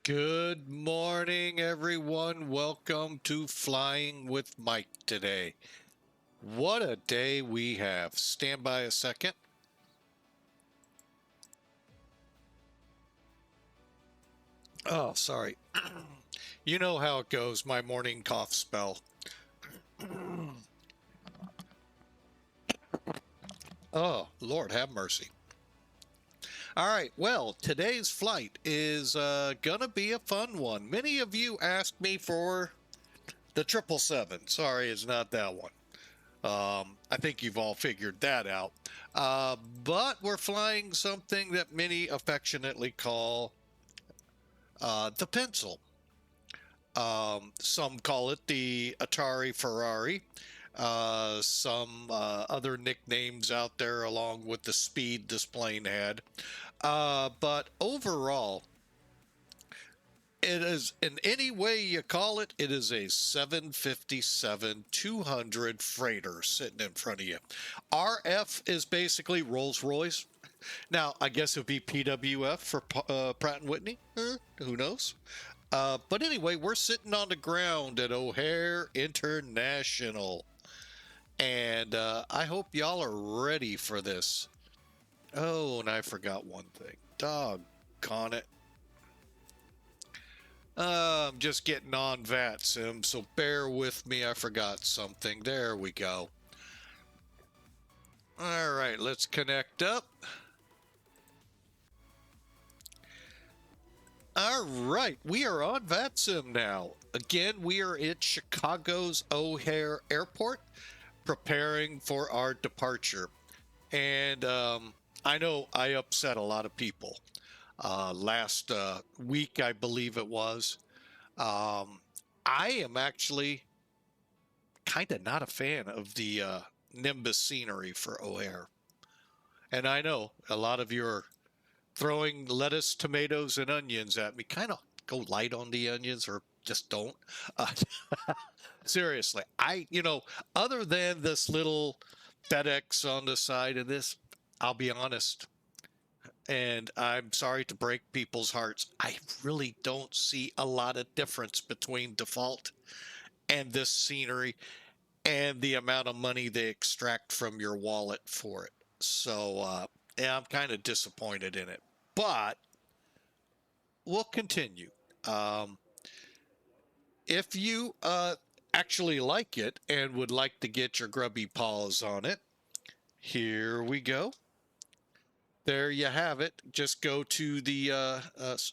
Good morning, everyone. Welcome to Flying with Mike today. What a day we have. Stand by a second. Oh, sorry. You know how it goes, my morning cough spell. Oh, Lord have mercy. All right, well, today's flight is going to be a fun one. Many of you asked me for the 777. Sorry, it's not that one. I think you've all figured that out. But we're flying something that many affectionately call the pencil. Some call it the Atari Ferrari. Some other nicknames out there along with the speed this plane had. But overall, it is, in any way you call it, it is a 757-200 freighter sitting in front of you. RF is basically Rolls-Royce. Now, I guess it would be PWF for Pratt & Whitney. Who knows? But anyway, we're sitting on the ground at O'Hare International. And I hope y'all are ready for this. Oh, and I forgot one thing. Doggone it. I'm just getting on VATSIM, so bear with me. I forgot something. There we go. All right, let's connect up. All right, we are on VATSIM now. Again, we are at Chicago's O'Hare Airport, preparing for our departure. And I know I upset a lot of people. Last week, I believe it was. I am actually kind of not a fan of the Nimbus scenery for O'Hare. And I know a lot of you are throwing lettuce, tomatoes, and onions at me. Kind of go light on the onions or just don't. Seriously, other than this little FedEx on the side of this, I'll be honest, and I'm sorry to break people's hearts, I really don't see a lot of difference between default and this scenery and the amount of money they extract from your wallet for it. So, yeah, I'm kind of disappointed in it, but we'll continue. If you actually like it and would like to get your grubby paws on it, here we go. There you have it. Just go to the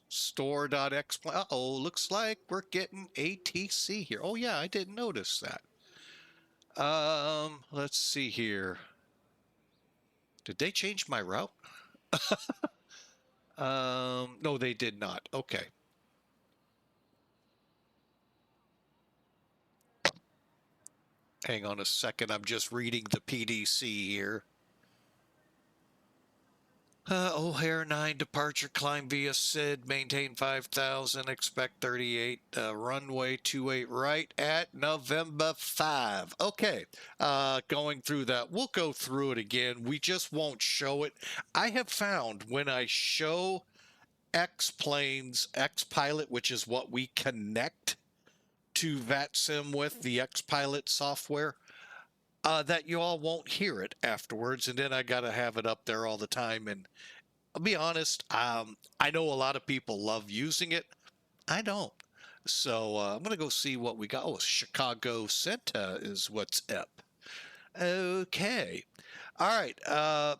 store.exp. Uh-oh, looks like we're getting ATC here. Oh, yeah, I didn't notice that. Let's see here. Did they change my route? No, they did not. Okay. Hang on a second. I'm just reading the PDC here. O'Hare 9 departure, climb via SID, maintain 5,000, expect 38, runway 28 right at November 5. Okay, going through that. We'll go through it again. We just won't show it. I have found when I show X-Planes, X-Pilot, which is what we connect to VATSIM with, the X-Pilot software, that you all won't hear it afterwards, and then I got to have it up there all the time. And I'll be honest, I know a lot of people love using it. I don't. So I'm going to go see what we got. Oh, Chicago Center is what's up. Okay. All right.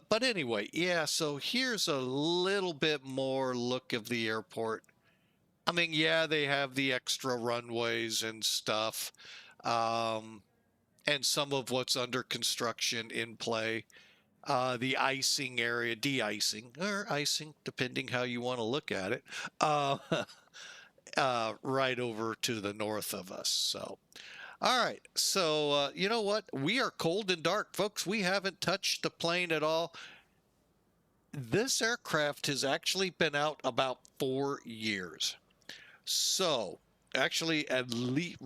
But anyway, yeah, so here's a little bit more look of the airport. I mean, yeah, they have the extra runways and stuff. And some of what's under construction in play. The icing area, de-icing, or icing, depending how you want to look at it, right over to the north of us. So, all right. So, you know what? We are cold and dark, folks. We haven't touched the plane at all. This aircraft has actually been out about 4 years. So, actually, at least,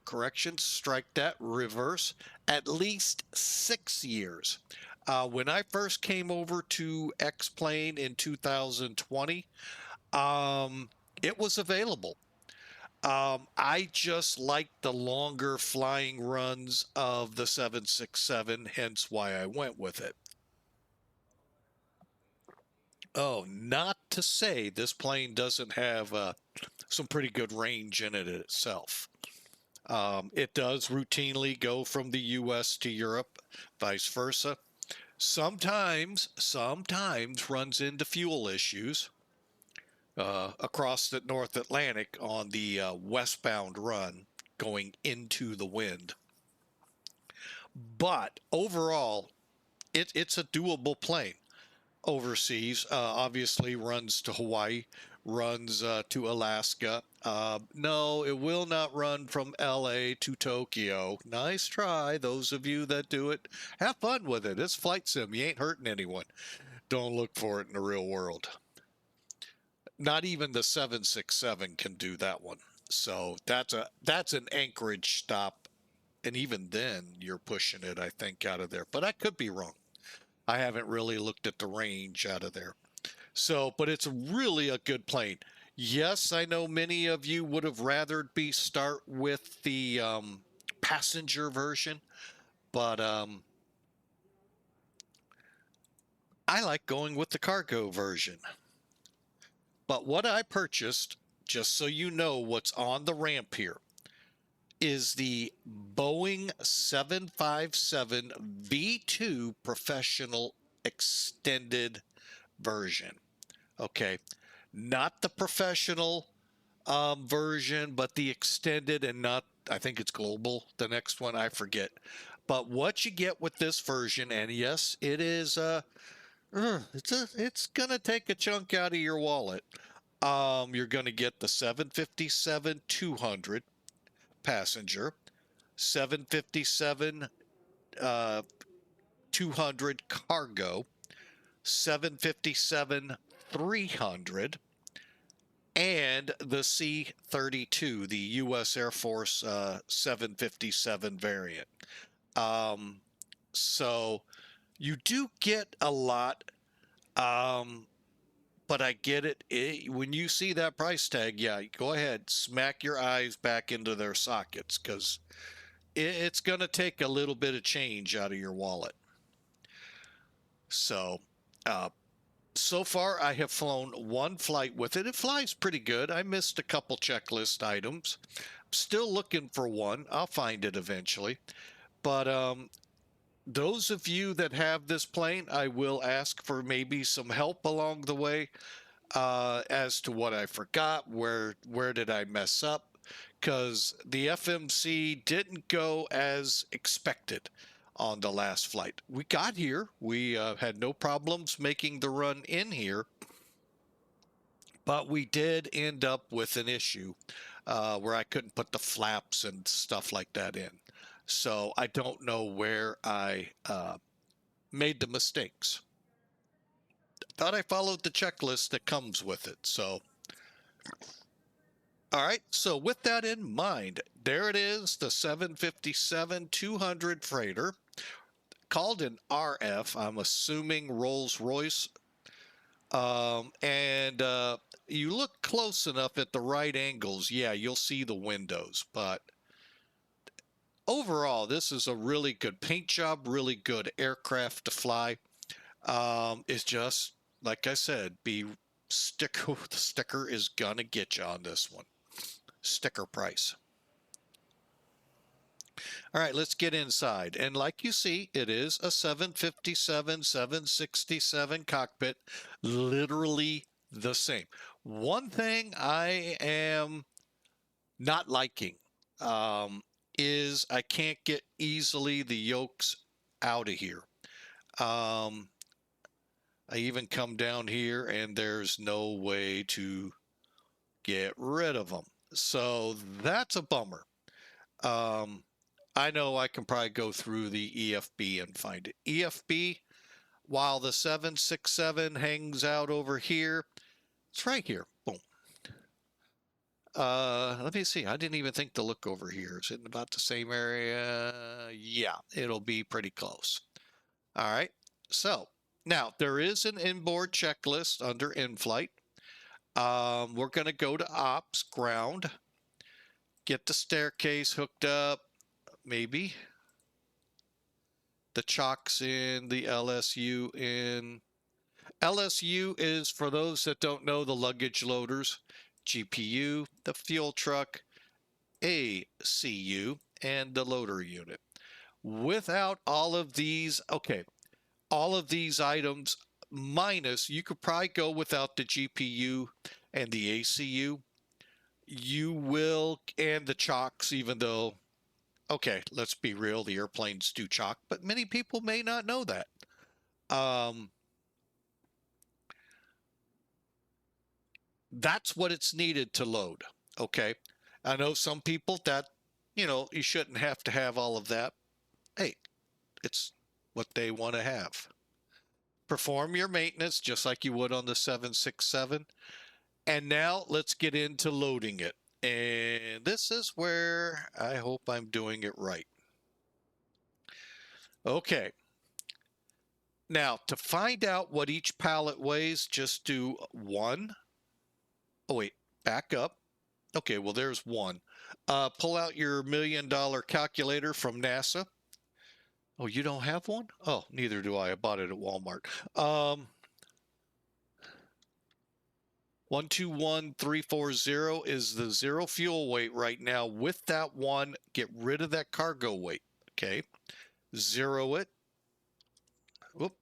correction, strike that, reverse, at least 6 years. When I first came over to X-Plane in 2020, it was available. I just like the longer flying runs of the 767, hence why I went with it. Oh, not to say this plane doesn't have some pretty good range in it itself. It does routinely go from the US to Europe, vice versa. Sometimes runs into fuel issues across the North Atlantic on the westbound run going into the wind. But overall, it's a doable plane. Overseas, obviously runs to Hawaii, runs to Alaska. No, it will not run from LA to Tokyo. Nice try, those of you that do it. Have fun with it. It's flight sim. You ain't hurting anyone. Don't look for it in the real world. Not even the 767 can do that one. So that's an Anchorage stop, and even then you're pushing it, I think, out of there. But I could be wrong. I haven't really looked at the range out of there. So, but it's really a good plane. Yes, I know many of you would have rather be start with the passenger version, but I like going with the cargo version. But what I purchased, just so you know what's on the ramp here, is the Boeing 757 V2 Professional Extended version. Okay, not the professional version, but the extended, and not, I think it's global, the next one, I forget. But what you get with this version, and yes, it is it's gonna take a chunk out of your wallet. You're gonna get the 757 200 passenger, 757 uh, 200 cargo, 757 300, and the C-32, the U.S. Air Force 757 variant. Um, so you do get a lot, but I get it. When you see that price tag, yeah, go ahead, smack your eyes back into their sockets, because it's going to take a little bit of change out of your wallet. So, so far, I have flown one flight with it. It flies pretty good. I missed a couple checklist items. Still looking for one. I'll find it eventually. But those of you that have this plane, I will ask for maybe some help along the way as to what I forgot, where did I mess up, because the FMC didn't go as expected on the last flight. We got here. We had no problems making the run in here, but we did end up with an issue where I couldn't put the flaps and stuff like that in. So I don't know where I made the mistakes. Thought I followed the checklist that comes with it. So, all right. So with that in mind, there it is, the 757-200 freighter, called an RF. I'm assuming Rolls-Royce. And you look close enough at the right angles, yeah, you'll see the windows. But overall, this is a really good paint job, really good aircraft to fly. It's just, like I said, the sticker is gonna get you on this one. Sticker price. All right, let's get inside. And like you see, it is a 757, 767 cockpit, literally the same. One thing I am not liking is I can't get easily the yokes out of here. I even come down here and there's no way to get rid of them. So that's a bummer. I know I can probably go through the EFB and find it. EFB, while the 767 hangs out over here, it's right here. Boom. Let me see. I didn't even think to look over here. Is it in about the same area? Yeah, it'll be pretty close. All right. So now there is an inboard checklist under in-flight. We're going to go to ops, ground, get the staircase hooked up, maybe. The chocks in, the LSU in. LSU is, for those that don't know, the luggage loaders, GPU, the fuel truck, ACU, and the loader unit. Without all of these, okay, all of these items minus, you could probably go without the GPU and the ACU. You will, and the chocks, even though, okay, let's be real, the airplanes do chock, but many people may not know that. That's what it's needed to load. Okay. I know some people that, you shouldn't have to have all of that. Hey, it's what they want to have. Perform your maintenance just like you would on the 767. And now let's get into loading it. And this is where I hope I'm doing it right. Okay. Now, to find out what each pallet weighs, just do 1. Oh, wait, back up. Okay, well, there's 1. Pull out your $1 million calculator from NASA. Oh, you don't have one? Oh, neither do I. I bought it at Walmart. 121340 is the zero fuel weight right now. With that 1, get rid of that cargo weight. Okay, zero it. Whoop,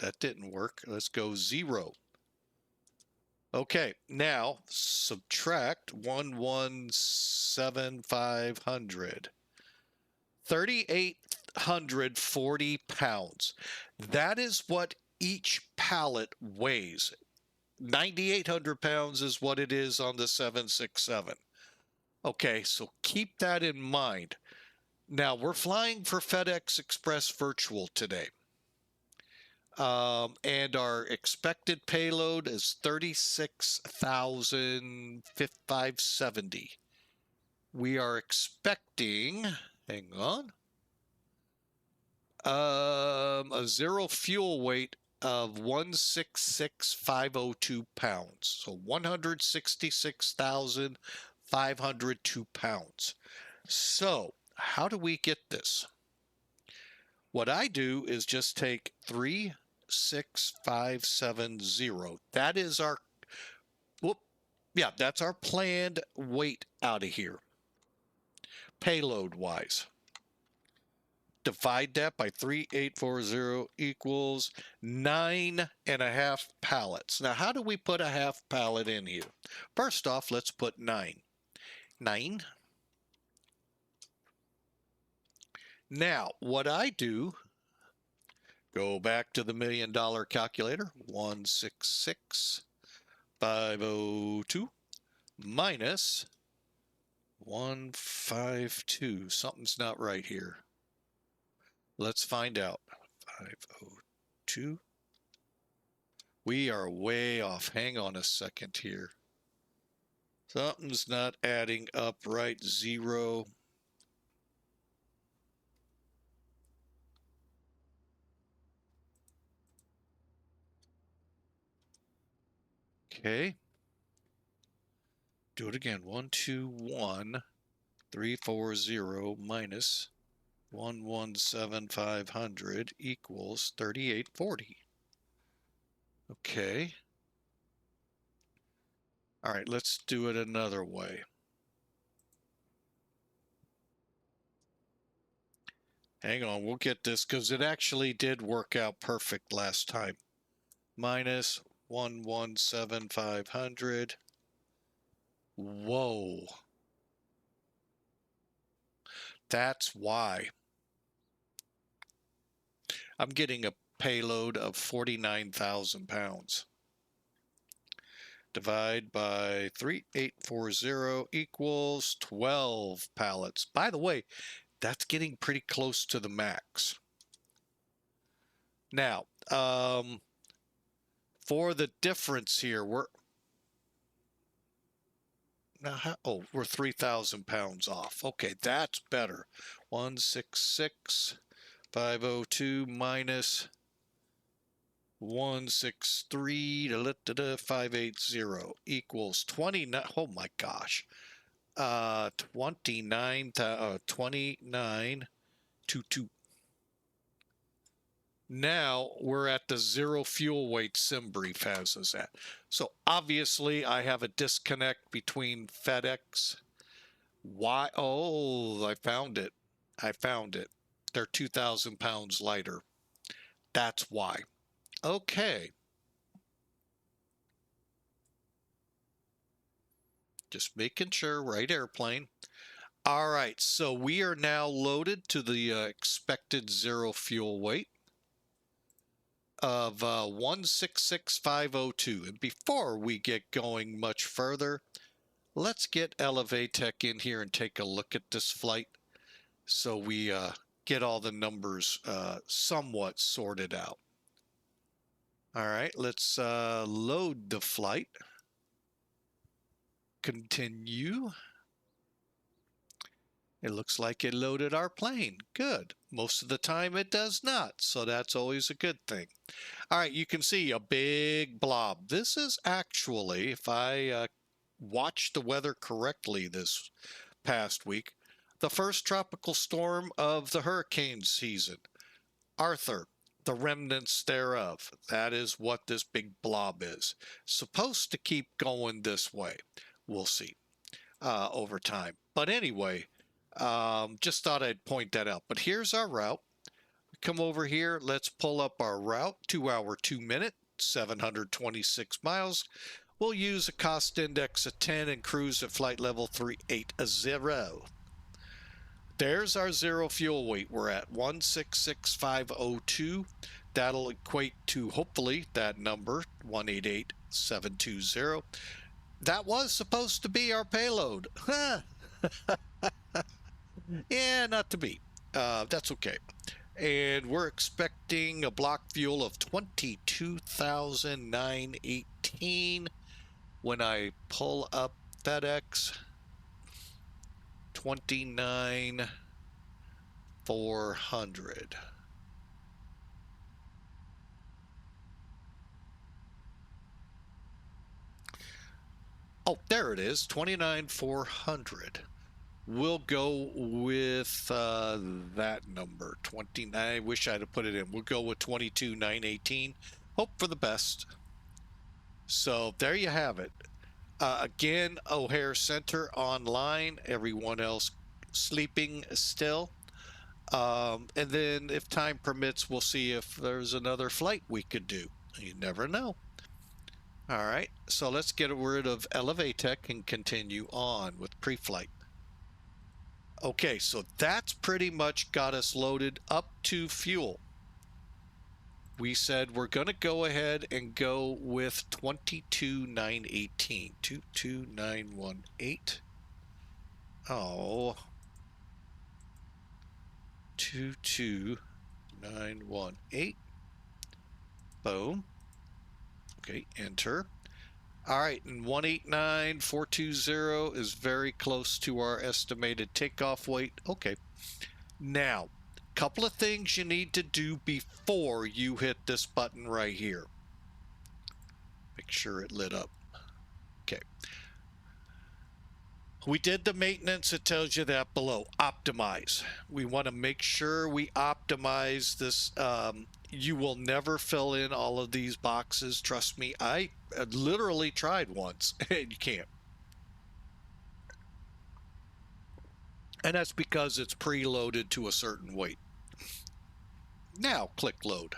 that didn't work. Let's go 0. Okay, now subtract 117,500. 3,840 pounds. That is what each pallet weighs. 9,800 pounds is what it is on the 767. Okay, so keep that in mind. Now, we're flying for FedEx Express Virtual today. And our expected payload is 36,570. We are expecting, hang on, a zero fuel weight of 166,502 pounds. So 166,502 pounds. So how do we get this? What I do is just take 36570. That is our, that's our planned weight out of here, payload wise. Divide that by 3,840 equals 9.5 pallets. Now, how do we put a half pallet in here? First off, let's put 9. 9. Now, what I do, go back to the $1 million calculator, 166,502 minus 152. Something's not right here. Let's find out. 502. We are way off. Hang on a second here. Something's not adding up right. 0. Okay. Do it again. 121,340 minus 117,500 equals 3,840. Okay. All right, let's do it another way. Hang on, we'll get this because it actually did work out perfect last time. Minus 117,500. Whoa. That's why. I'm getting a payload of 49,000 pounds. Divide by 3,840 equals 12 pallets. By the way, that's getting pretty close to the max. Now, for the difference here, we're 3,000 pounds off. Okay, that's better. 166,502 minus 163.580 equals 29. Oh my gosh. 2922. Now we're at the zero fuel weight sim brief has us at. So obviously I have a disconnect between FedEx. Why? Oh, I found it. I found it. They're 2,000 pounds lighter. That's why. Okay. Just making sure, right airplane. All right, so we are now loaded to the expected zero fuel weight of 166,502. And before we get going much further, let's get Elevatech in here and take a look at this flight so we get all the numbers somewhat sorted out. All right, let's load the flight. Continue. It looks like it loaded our plane. Good. Most of the time it does not, so that's always a good thing. All right, you can see a big blob. This is actually, if I watched the weather correctly this past week, the first tropical storm of the hurricane season. Arthur, the remnants thereof. That is what this big blob is. Supposed to keep going this way. We'll see over time. But anyway, just thought I'd point that out. But here's our route. Come over here. Let's pull up our route. 2 hour, 2 minute, 726 miles. We'll use a cost index of 10 and cruise at flight level 380. There's our zero fuel weight. We're at 166,502. That'll equate to hopefully that number, 188,720. That was supposed to be our payload. Yeah, not to be. That's okay. And we're expecting a block fuel of 22,918 when I pull up FedEx. 29,400. Oh, there it is, 29,400. We'll go with that number, 29. I wish I'd have put it in. We'll go with 22,918. Hope for the best. So there you have it. Again, O'Hare Center online. Everyone else sleeping still. And then if time permits, we'll see if there's another flight we could do. You never know. All right, so let's get rid of Elevatech and continue on with pre-flight. Okay, so that's pretty much got us loaded up to fuel. We said we're going to go ahead and go with 22,918. 22,918. Oh. 22,918. Boom. Okay, enter. All right, and 189,420 is very close to our estimated takeoff weight. Okay. Now, couple of things you need to do before you hit this button right here. Make sure it lit up. Okay. We did the maintenance. It tells you that below. Optimize. We want to make sure we optimize this. You will never fill in all of these boxes. Trust me. I literally tried once and you can't. And that's because it's preloaded to a certain weight. Now click load.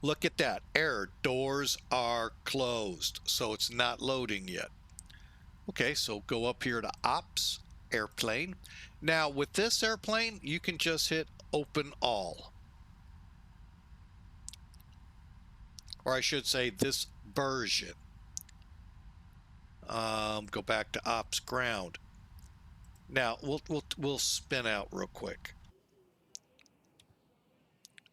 Look at that. Error. Doors are closed. So it's not loading yet. Okay, so go up here to Ops, Airplane. Now with this airplane, you can just hit Open All. Or I should say this version. Go back to Ops Ground. Now we'll spin out real quick.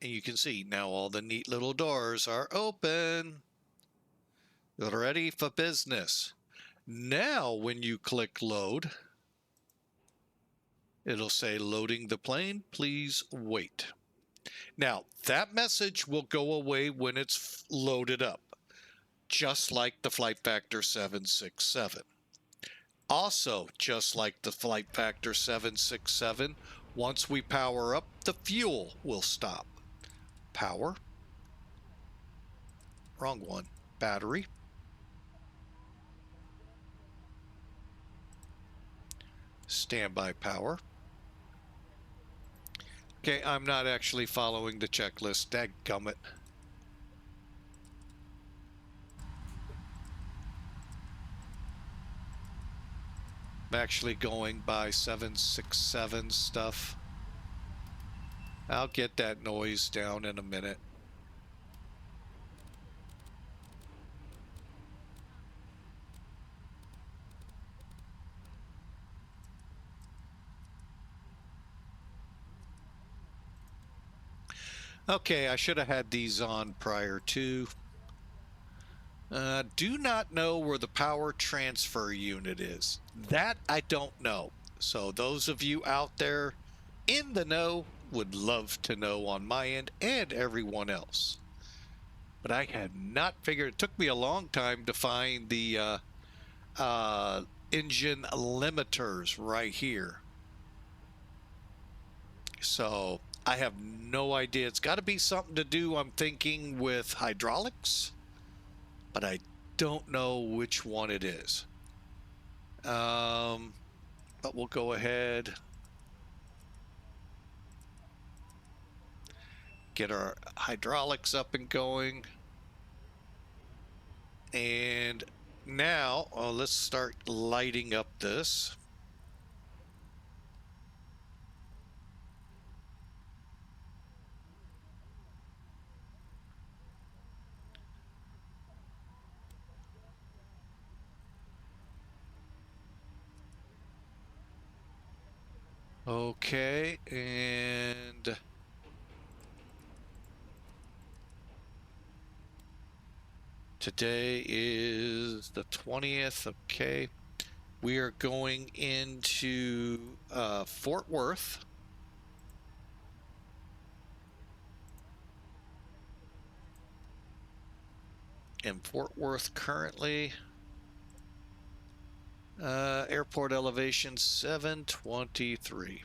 And you can see now all the neat little doors are open. They're ready for business. Now when you click load, it'll say loading the plane, please wait. Now, that message will go away when it's loaded up, just like the Flight Factor 767. Also, just like the Flight Factor 767, once we power up, the fuel will stop. Power. Wrong one. Battery. Standby power. Okay, I'm not actually following the checklist. Dadgummit. I'm actually going by 767 stuff. I'll get that noise down in a minute. Okay, I should have had these on prior to. Do not know where the power transfer unit is. That I don't know. So those of you out there in the know would love to know on my end and everyone else. But I had not figured. It took me a long time to find the engine limiters right here. So I have no idea. It's got to be something to do, I'm thinking, with hydraulics, but I don't know which one it is. But we'll go ahead, get our hydraulics up and going. And now let's start lighting up this. Okay, and today is the 20th. Okay, we are going into Fort Worth. In Fort Worth currently, airport elevation 723.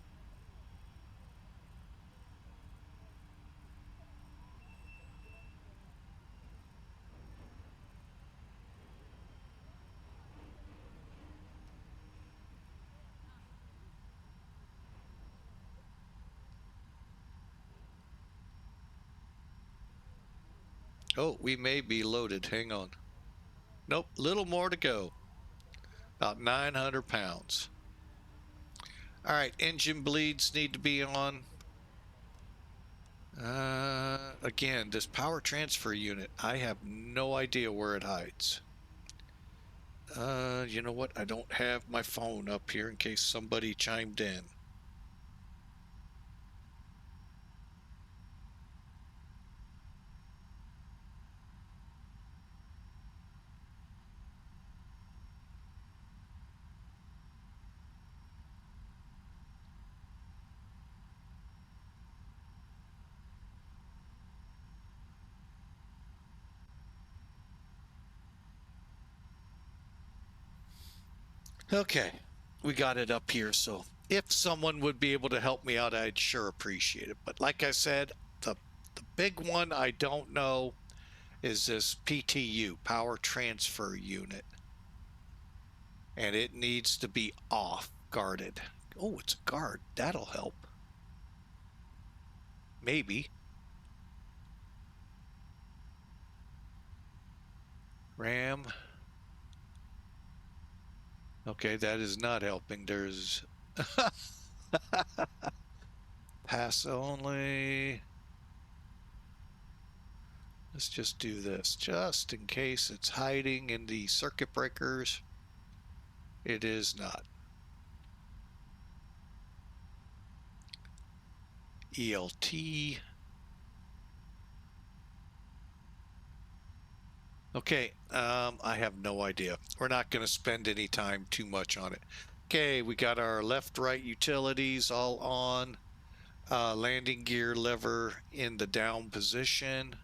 Oh, we may be loaded. Hang on. Nope, little more to go. About 900 pounds. All right, engine bleeds need to be on. Again, this power transfer unit, I have no idea where it hides. You know what? I don't have my phone up here in case somebody chimed in. Okay, we got it up here, so if someone would be able to help me out, I'd sure appreciate it. But like I said, the big one I don't know is this PTU, power transfer unit. And it needs to be off, guarded. Oh, it's a guard. That'll help. Maybe. RAM. Okay, that is not helping. There's pass only. Let's just do this, just in case it's hiding in the circuit breakers. It is not. ELT. Okay, I have no idea. We're not going to spend any time too much on it. Okay, we got our left-right utilities all on. Landing gear lever in the down position.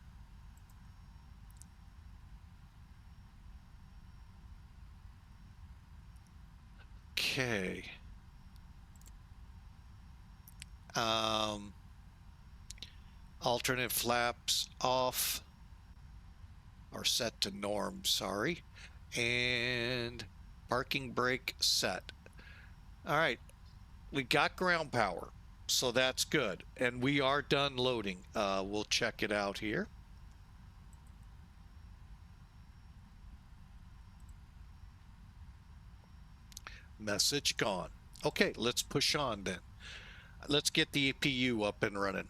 Okay. Alternate flaps off, or set to norm, sorry. And parking brake set. All right, we got ground power, so that's good. And we are done loading. We'll check it out here. Message gone. Okay, let's push on then. Let's get the APU up and running.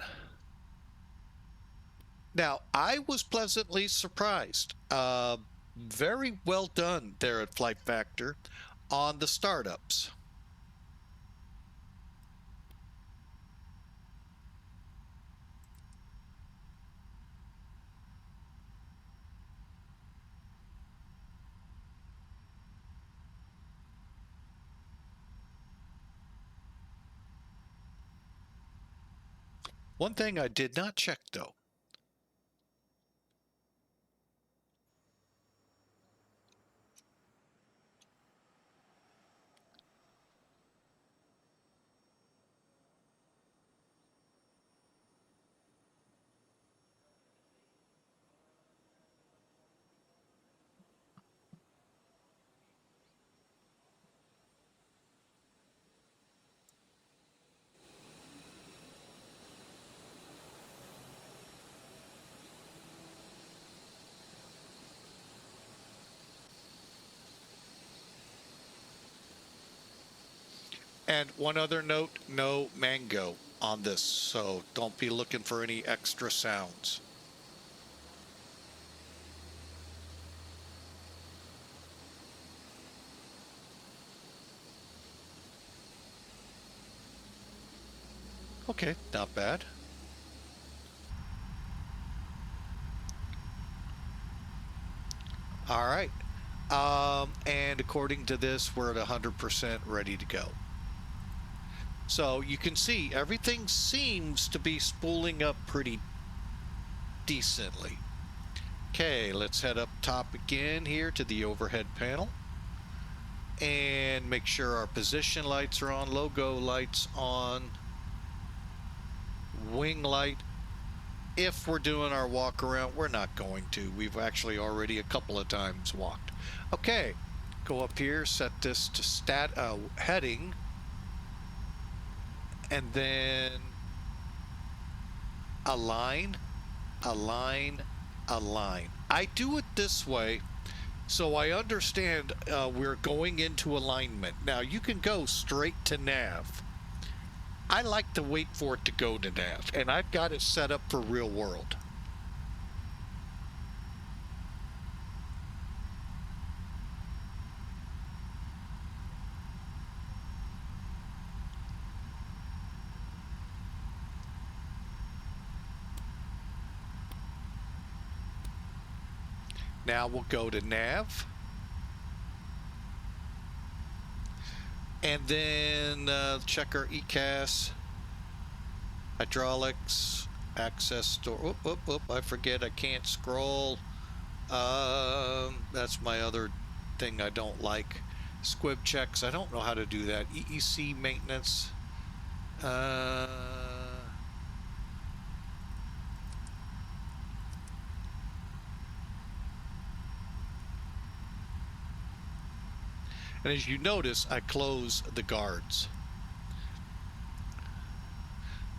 Now, I was pleasantly surprised. Very well done there at Flight Factor on the startups. One thing I did not check though. And one other note, no mango on this, so don't be looking for any extra sounds. Okay, not bad. All right. And according to this, we're at 100% ready to go. So you can see everything seems to be spooling up pretty decently. Okay, let's head up top again here to the overhead panel and make sure our position lights are on, logo lights on, wing light. If we're doing our walk around, we're not going to. We've actually already a couple of times walked. Okay, go up here, set this to heading, and then align, align, align. I do it this way so I understand we're going into alignment. Now you can go straight to nav. I like to wait for it to go to nav, and I've got it set up for real world. Now we'll go to nav. And then check our ECAS, hydraulics, access door. I forget, I can't scroll. That's my other thing I don't like. Squib checks, I don't know how to do that. EEC maintenance. And as you notice, I close the guards.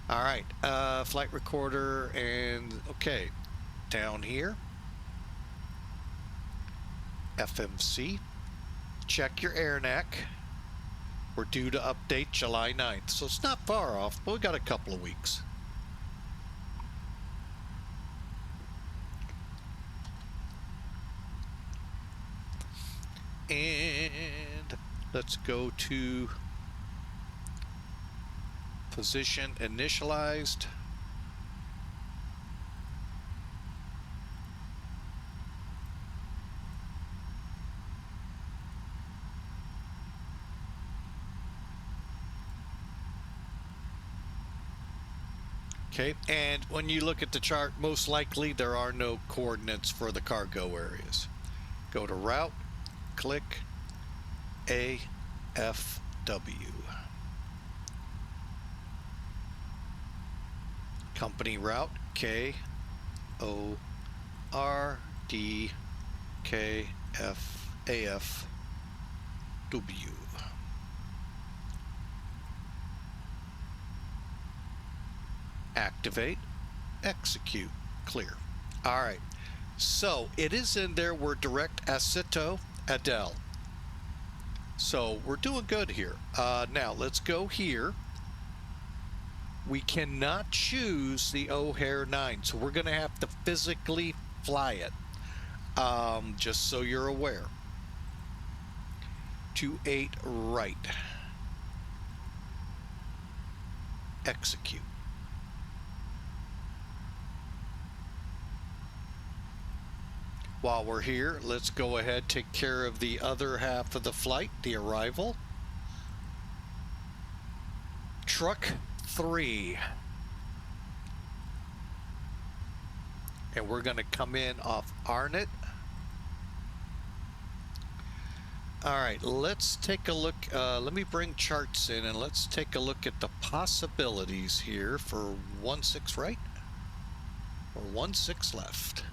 All right, flight recorder, and okay, down here, FMC, check your air neck. We're due to update July 9th, so it's not far off, but we got a couple of weeks. And let's go to position initialized. Okay, and when you look at the chart, most likely there are no coordinates for the cargo areas. Go to route, click AFW. Company route KORDKAFW. Activate, execute, clear. All right, so it is in there. We're direct Acito Adele. So we're doing good here. Now let's go here. We cannot choose the O'Hare 9, so we're going to have to physically fly it, just so you're aware. 28 right. Execute. While we're here, let's go ahead, take care of the other half of the flight, the arrival. Truck 3. And we're going to come in off Arnett. All right, let's take a look. Let me bring charts in and let's take a look at the possibilities here for 16 right or 16 left.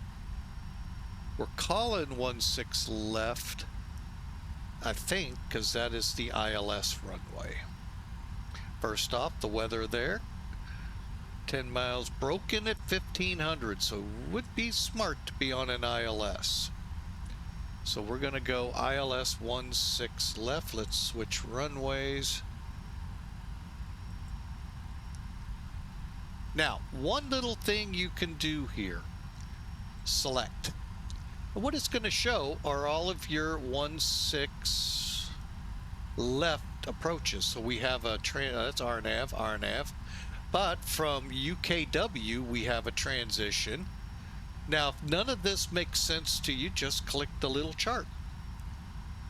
We're calling 16 left, I think, because that is the ILS runway. First off, the weather there. 10 miles broken at 1500, so it would be smart to be on an ILS. So we're going to go ILS 16 left. Let's switch runways. Now, one little thing you can do here, select. What it's going to show are all of your 16 left approaches. So we have a that's RNAV. But from UKW, we have a transition. Now, if none of this makes sense to you, just click the little chart.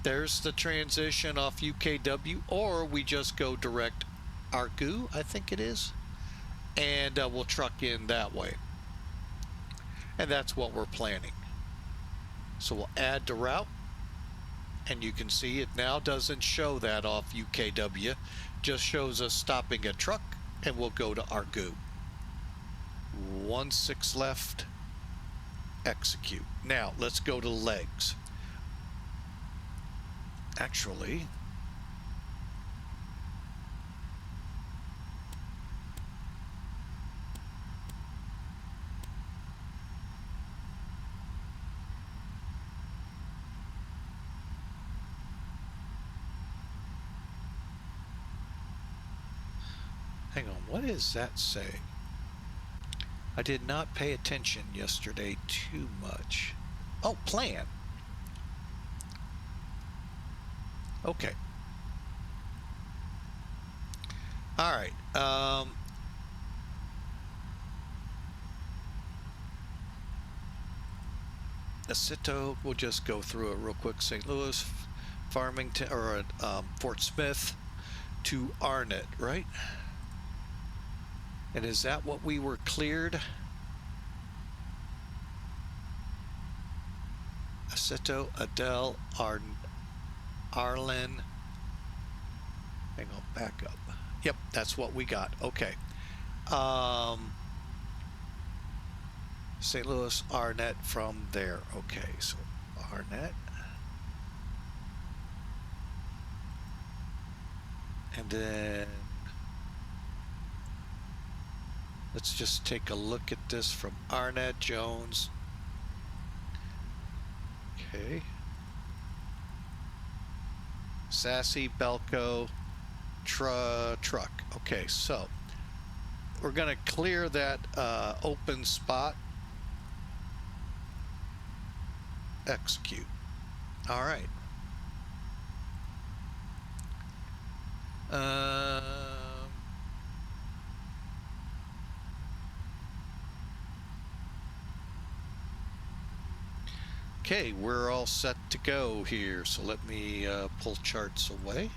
There's the transition off UKW, or we just go direct Argu, I think it is, and we'll truck in that way. And that's what we're planning. So we'll add to route, and you can see it now doesn't show that off UKW, just shows us stopping a truck, and we'll go to Argu. 16 left, execute. Now let's go to legs. Actually, hang on, what is that saying? I did not pay attention yesterday too much. Oh, plan. Okay. All right. Acito, we'll just go through it real quick. St. Louis, Farmington, or Fort Smith to Arnett, right? And is that what we were cleared? Acito, Adele, Arlen. Hang on, back up. Yep, that's what we got. Okay. St. Louis, Arnett from there. Okay, so Arnett. And then let's just take a look at this from Arnett, Jones. Okay. Sassy, Belco, truck. Okay, so we're going to clear that open spot. Execute. All right. Okay, we're all set to go here. So let me pull charts away.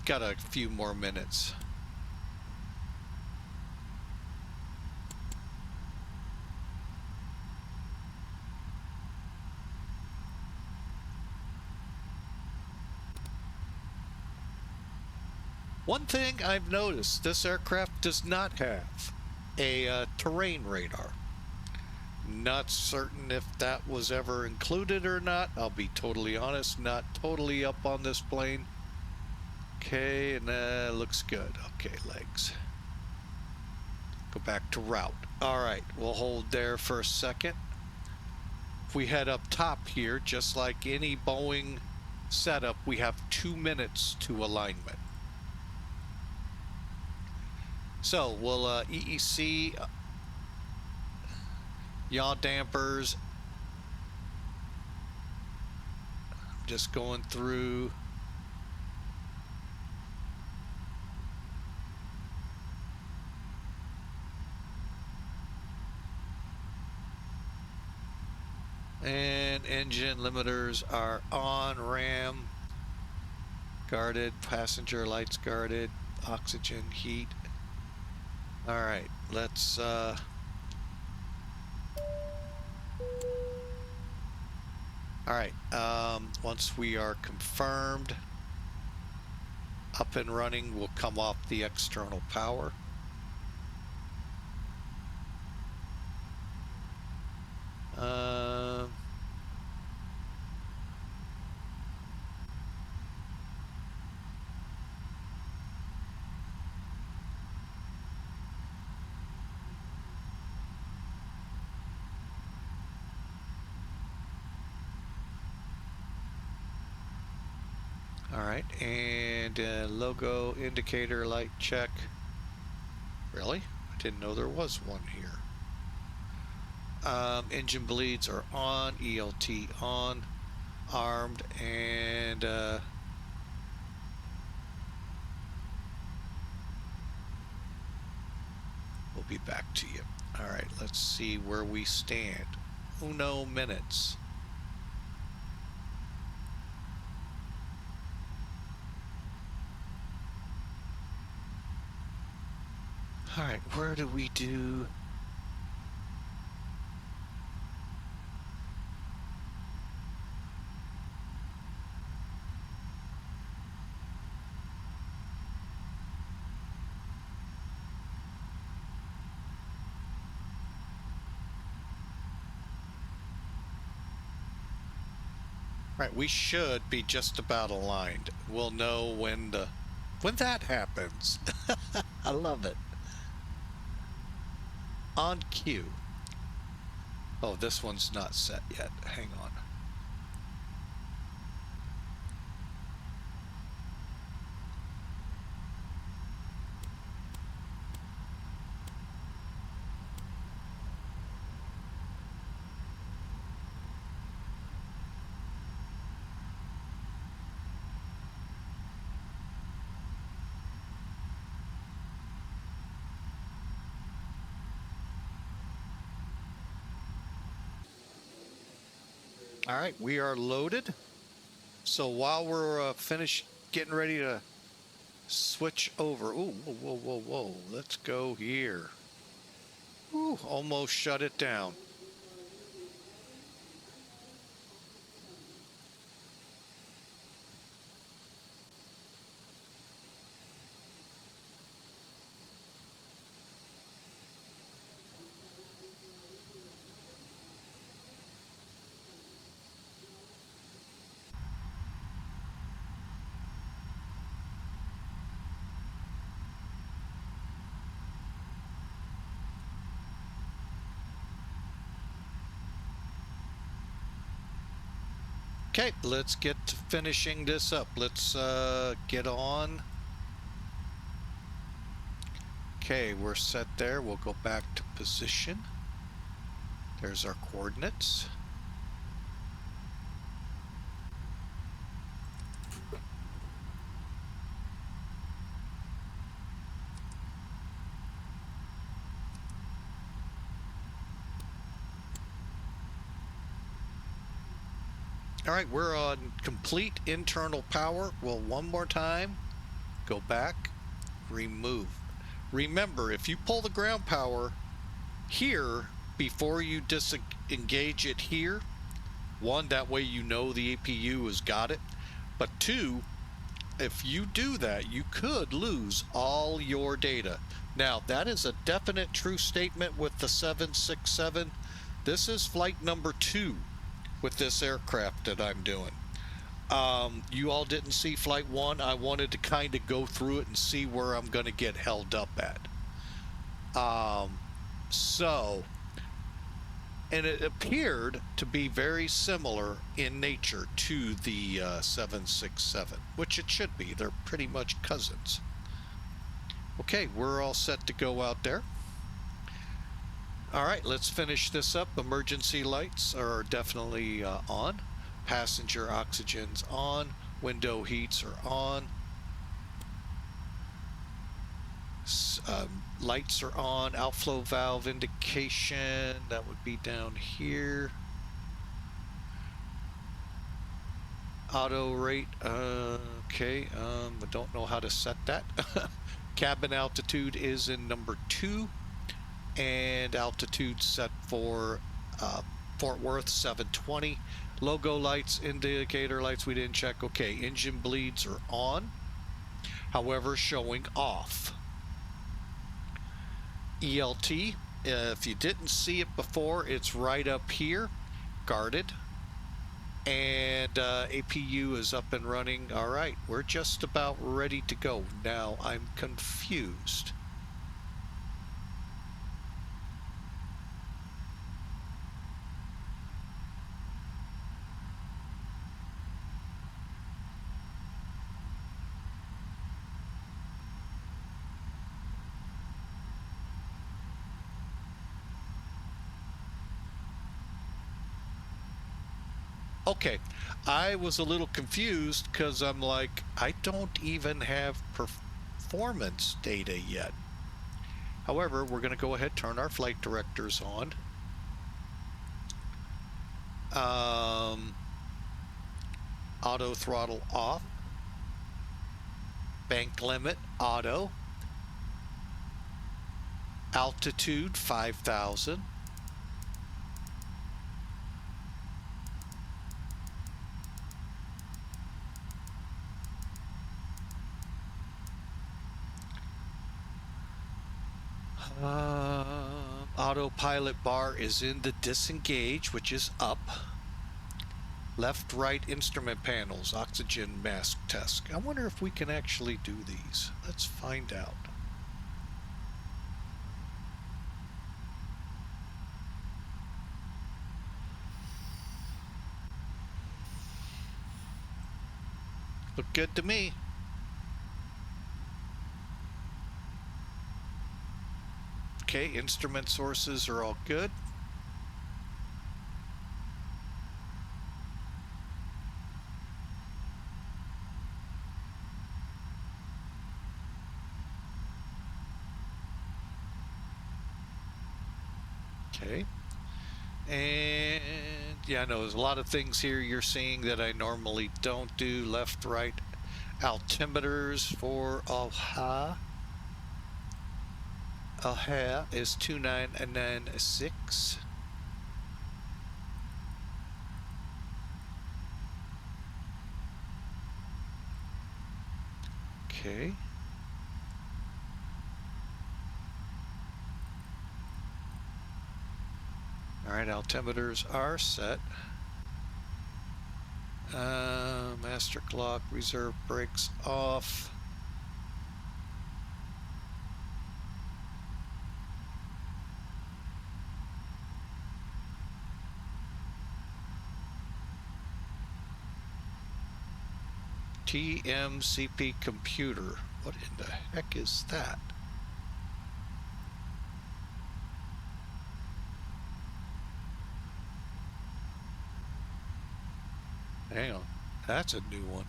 got a few more minutes. One thing I've noticed, this aircraft does not have a terrain radar. Not certain if that was ever included or not. I'll be totally honest, not totally up on this plane. Okay, and looks good. Okay, legs. Go back to route. All right, we'll hold there for a second. If we head up top here, just like any Boeing setup, we have 2 minutes to alignment. So we'll EEC, yaw dampers. Just going through. And engine limiters are on, RAM guarded, passenger lights guarded, oxygen, heat. All right, let's all right, once we are confirmed up and running, we'll come off the external power. All right, and logo indicator light check. Really? I didn't know there was one here. Engine bleeds are on, ELT on, armed, and we'll be back to you. All right, let's see where we stand. Uno minutes. All right, where do we do? Right, we should be just about aligned. We'll know when that happens. I love it. On cue. Oh, this one's not set yet. Hang on. All right, we are loaded. So while we're finished getting ready to switch over. Ooh, whoa, whoa, whoa, whoa. Let's go here. Ooh, almost shut it down. Okay, let's get to finishing this up. Let's get on. Okay, we're set there. We'll go back to position. There's our coordinates. All right, we're on complete internal power. Well, one more time. Go back, remove. Remember, if you pull the ground power here before you disengage it here, one, that way you know the APU has got it, but two, if you do that, you could lose all your data. Now, that is a definite true statement with the 767. This is flight number 2 with this aircraft that I'm doing. You all didn't see flight 1. I wanted to kind of go through it and see where I'm going to get held up at. And it appeared to be very similar in nature to the 767, which it should be. They're pretty much cousins. Okay, we're all set to go out there. All right, let's finish this up. Emergency lights are definitely on. Passenger oxygen's on. Window heats are on. Lights are on. Outflow valve indication, that would be down here. Auto rate, okay, I don't know how to set that. Cabin altitude is in number 2, and altitude set for Fort Worth 720. Logo lights, indicator lights, we didn't check. Okay, engine bleeds are on, however showing off. ELT, if you didn't see it before, it's right up here, guarded. And APU is up and running. All right, we're just about ready to go. Now I'm confused. Okay, I was a little confused because I'm like, I don't even have performance data yet. However, we're going to go ahead, turn our flight directors on. Auto throttle off. Bank limit, auto. Altitude, 5,000. Autopilot bar is in the disengage, which is up. Left, right instrument panels, oxygen mask test. I wonder if we can actually do these. Let's find out. Look good to me. Okay, instrument sources are all good. Okay. And yeah, I know there's a lot of things here you're seeing that I normally don't do. Left, right, altimeters for AHA. AHA is 2996. Okay. All right, altimeters are set. Master clock, reserve brakes off. TMCP computer. What in the heck is that? Hang on, that's a new one.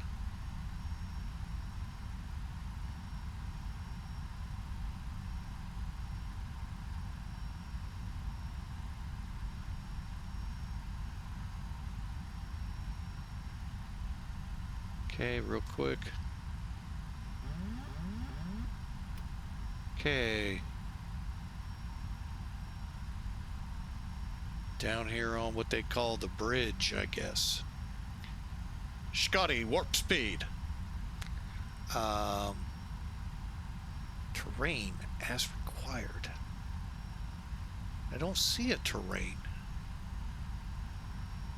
Okay, real quick. Okay. Down here on what they call the bridge, I guess. Scotty, warp speed. Terrain as required. I don't see a terrain.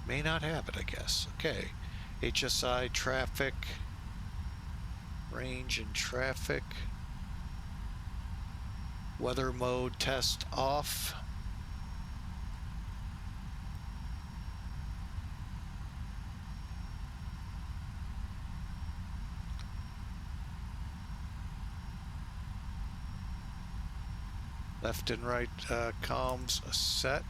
May not have it, I guess. Okay. HSI traffic. Range and traffic. Weather mode test off. Left and right comms set.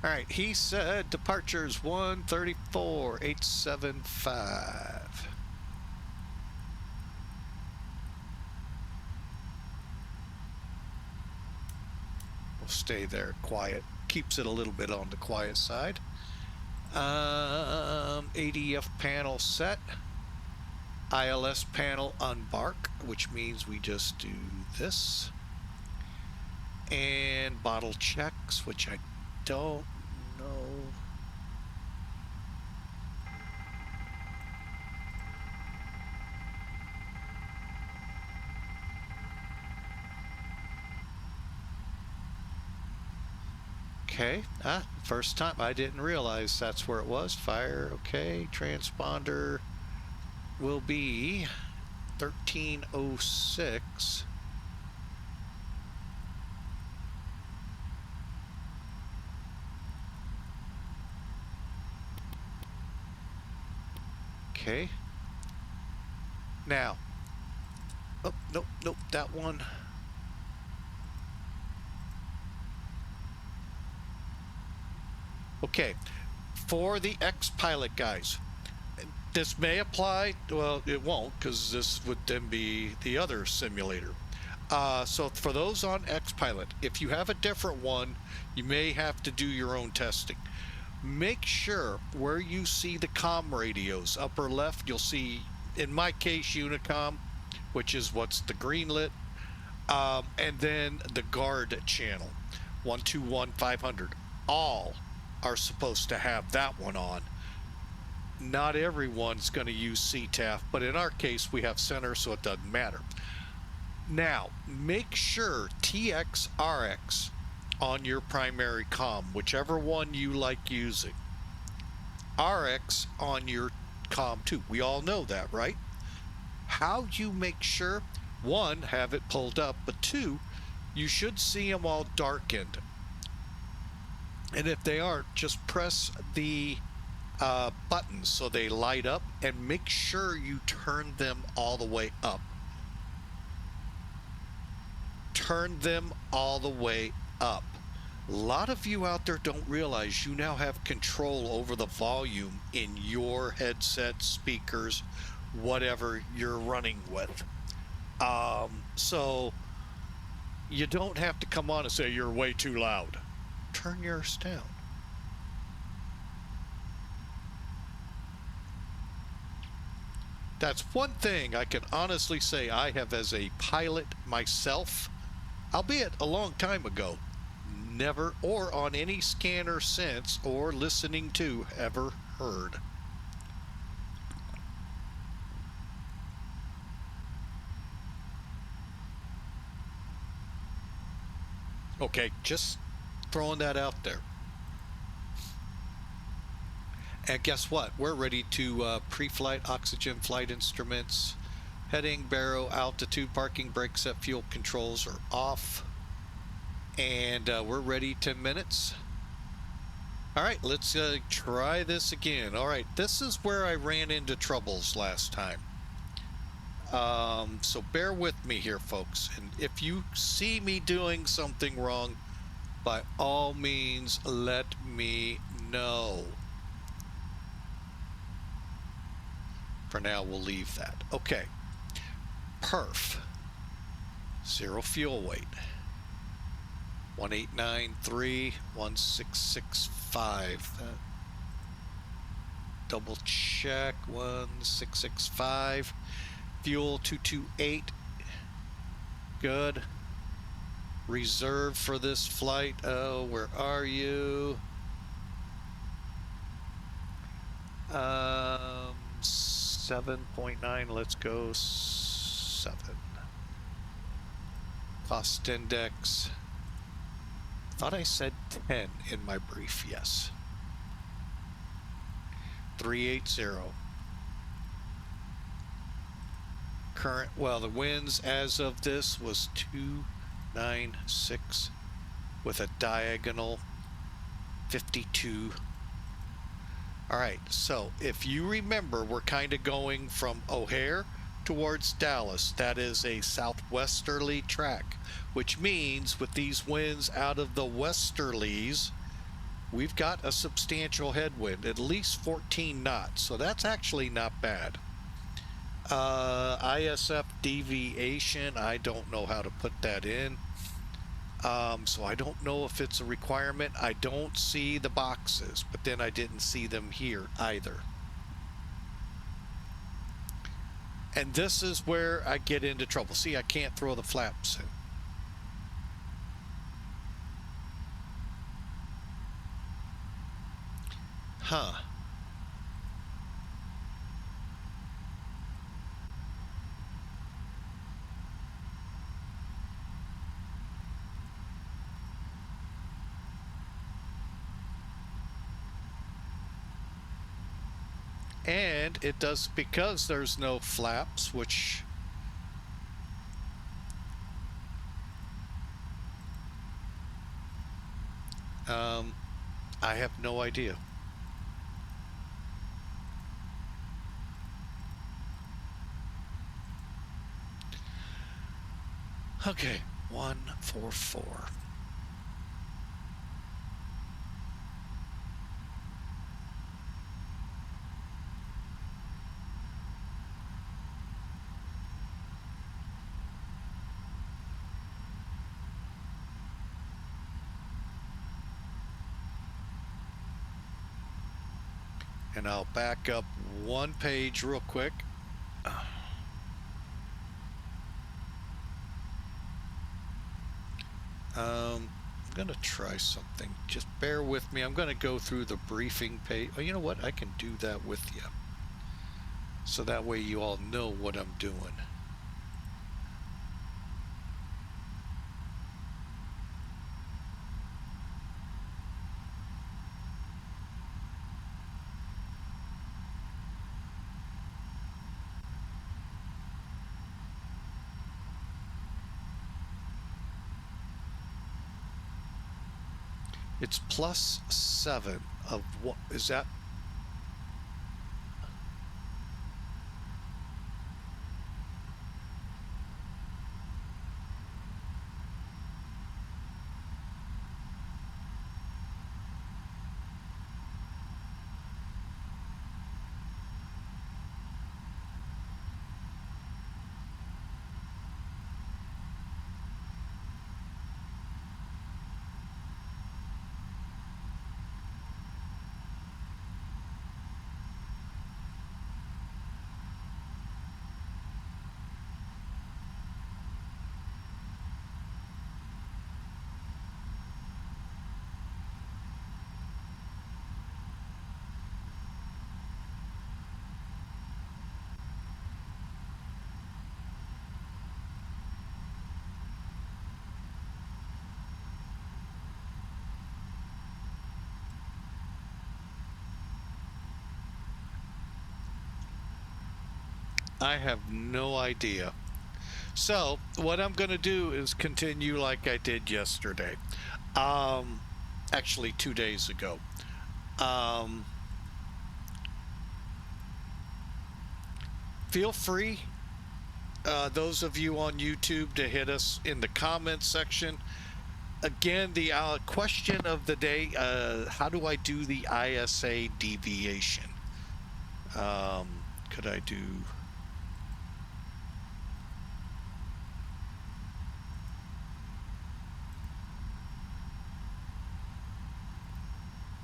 All right, he said departures 134.875. We'll stay there quiet. Keeps it a little bit on the quiet side. ADF panel set. ILS panel unbark, which means we just do this. And bottle checks, which I don't know. Okay, first time. I didn't realize that's where it was. Fire, okay. Transponder will be 1306. Okay. Now. Oh, nope, nope, that one. Okay, for the X-Pilot guys, this may apply, well, it won't, because this would then be the other simulator. So for those on X-Pilot, if you have a different one, you may have to do your own testing. Make sure where you see the comm radios, upper left, you'll see, in my case, Unicom, which is what's the green lit, and then the guard channel, 121-500, all are supposed to have that one on. Not everyone's going to use CTAF, but in our case we have center, so it doesn't matter. Now make sure TX RX on your primary comm, whichever one you like using. RX on your comm too. We all know that, right? How you make sure? One, have it pulled up, but two, you should see them all darkened. And if they aren't, just press the buttons so they light up, and make sure you turn them all the way up. Turn them all the way up. A lot of you out there don't realize you now have control over the volume in your headset, speakers, whatever you're running with. So you don't have to come on and say you're way too loud. Turn yours down. That's one thing I can honestly say I have as a pilot myself, albeit a long time ago, never, or on any scanner since, or listening to, ever heard. Okay, just throwing that out there. And guess what? We're ready to pre-flight oxygen flight instruments, heading, baro, altitude, parking, brake set, fuel controls are off. And we're ready 10 minutes. All right, let's try this again. All right, this is where I ran into troubles last time. So bear with me here, folks. And if you see me doing something wrong, by all means, let me know. For now, we'll leave that. Okay. Perf. 0 fuel weight. 1893, 1665. double check. 1665. Fuel 228. Good. Reserve for this flight. Oh, where are you? 7.9. Let's go 7. Cost index. Thought I said 10 in my brief. Yes. 380. Current, well, the winds as of this was 296 with a diagonal 52. All right, so if you remember, we're kind of going from O'Hare towards Dallas. That is a southwesterly track, which means with these winds out of the westerlies, we've got a substantial headwind, at least 14 knots. So that's actually not bad. ISF deviation, I don't know how to put that in. So I don't know if it's a requirement. I don't see the boxes, but then I didn't see them here either. And this is where I get into trouble. See, I can't throw the flaps in. Huh. And it does, because there's no flaps, which I have no idea. Okay, 144. And I'll back up one page real quick. I'm going to try something. Just bear with me. I'm going to go through the briefing page. Oh, you know what? I can do that with you. So that way you all know what I'm doing. It's +7 of what is that? I have no idea. So what I'm going to do is continue like I did yesterday. Actually 2 days ago. Feel free, those of you on YouTube, to hit us in the comments section. Again, the question of the day, how do I do the ISA deviation? Could I do...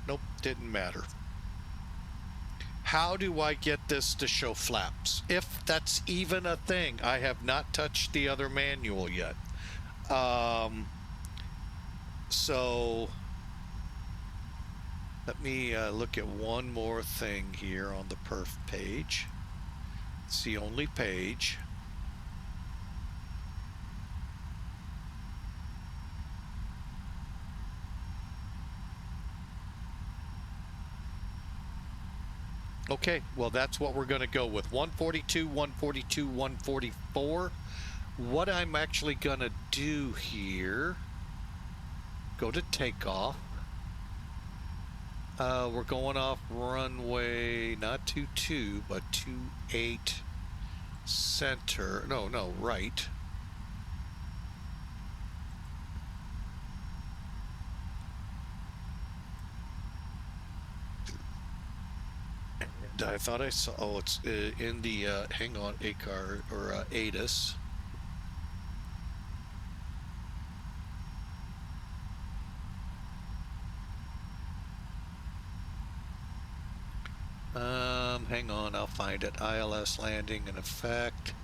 Nope, didn't matter. How do I get this to show flaps? If that's even a thing. I have not touched the other manual yet. So let me look at one more thing here on the perf page. It's the only page. Okay, well, that's what we're going to go with. 142, 142, 144. What I'm actually going to do here, go to takeoff. We're going off runway, not 22, but 28 center. No, right. I thought I saw, oh, it's in the, hang on, ACAR, or ATIS. Hang on, I'll find it. ILS landing in effect.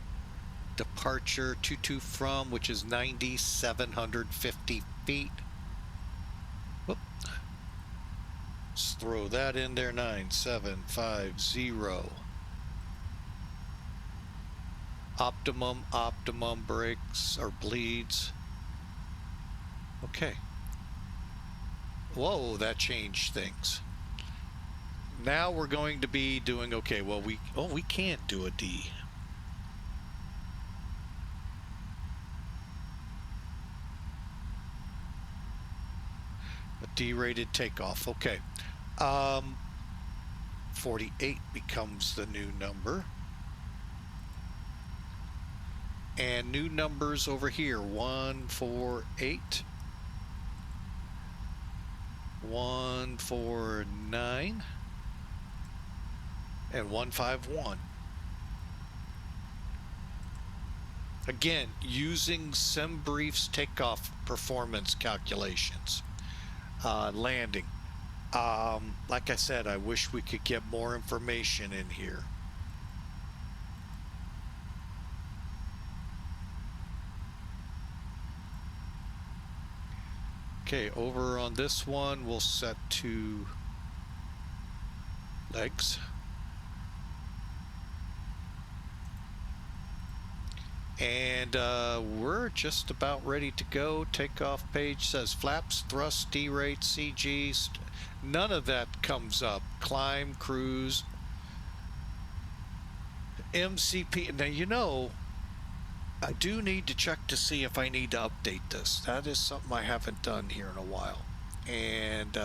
Departure 22 from, which is 9,750 feet. Whoop. Let's throw that in there, 9750. Optimum brakes or bleeds. Okay. Whoa, that changed things. Now we're going to be doing, okay, well, we can't do a D. A D-rated takeoff, okay. 48 becomes the new number. And new numbers over here, 148, 149, and 151. Again, using SimBrief's takeoff performance calculations. Landing. Like I said, I wish we could get more information in here. Okay, over on this one, we'll set to legs. And we're just about ready to go. Takeoff page says flaps, thrust, D-rate, CGs. None of that comes up. Climb, cruise, MCP. Now, you know, I do need to check to see if I need to update this. That is something I haven't done here in a while. And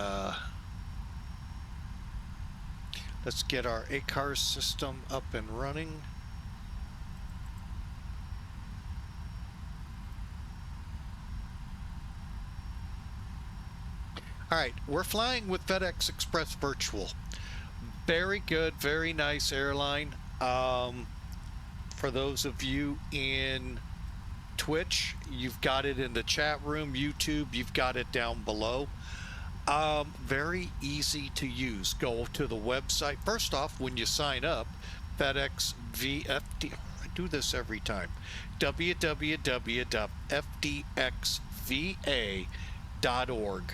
let's get our ACAR system up and running. All right, we're flying with FedEx Express Virtual. Very good, very nice airline. For those of you in Twitch, you've got it in the chat room. YouTube, you've got it down below. Very easy to use. Go to the website. First off, when you sign up, FedEx VFD, I do this every time, www.fdxva.org.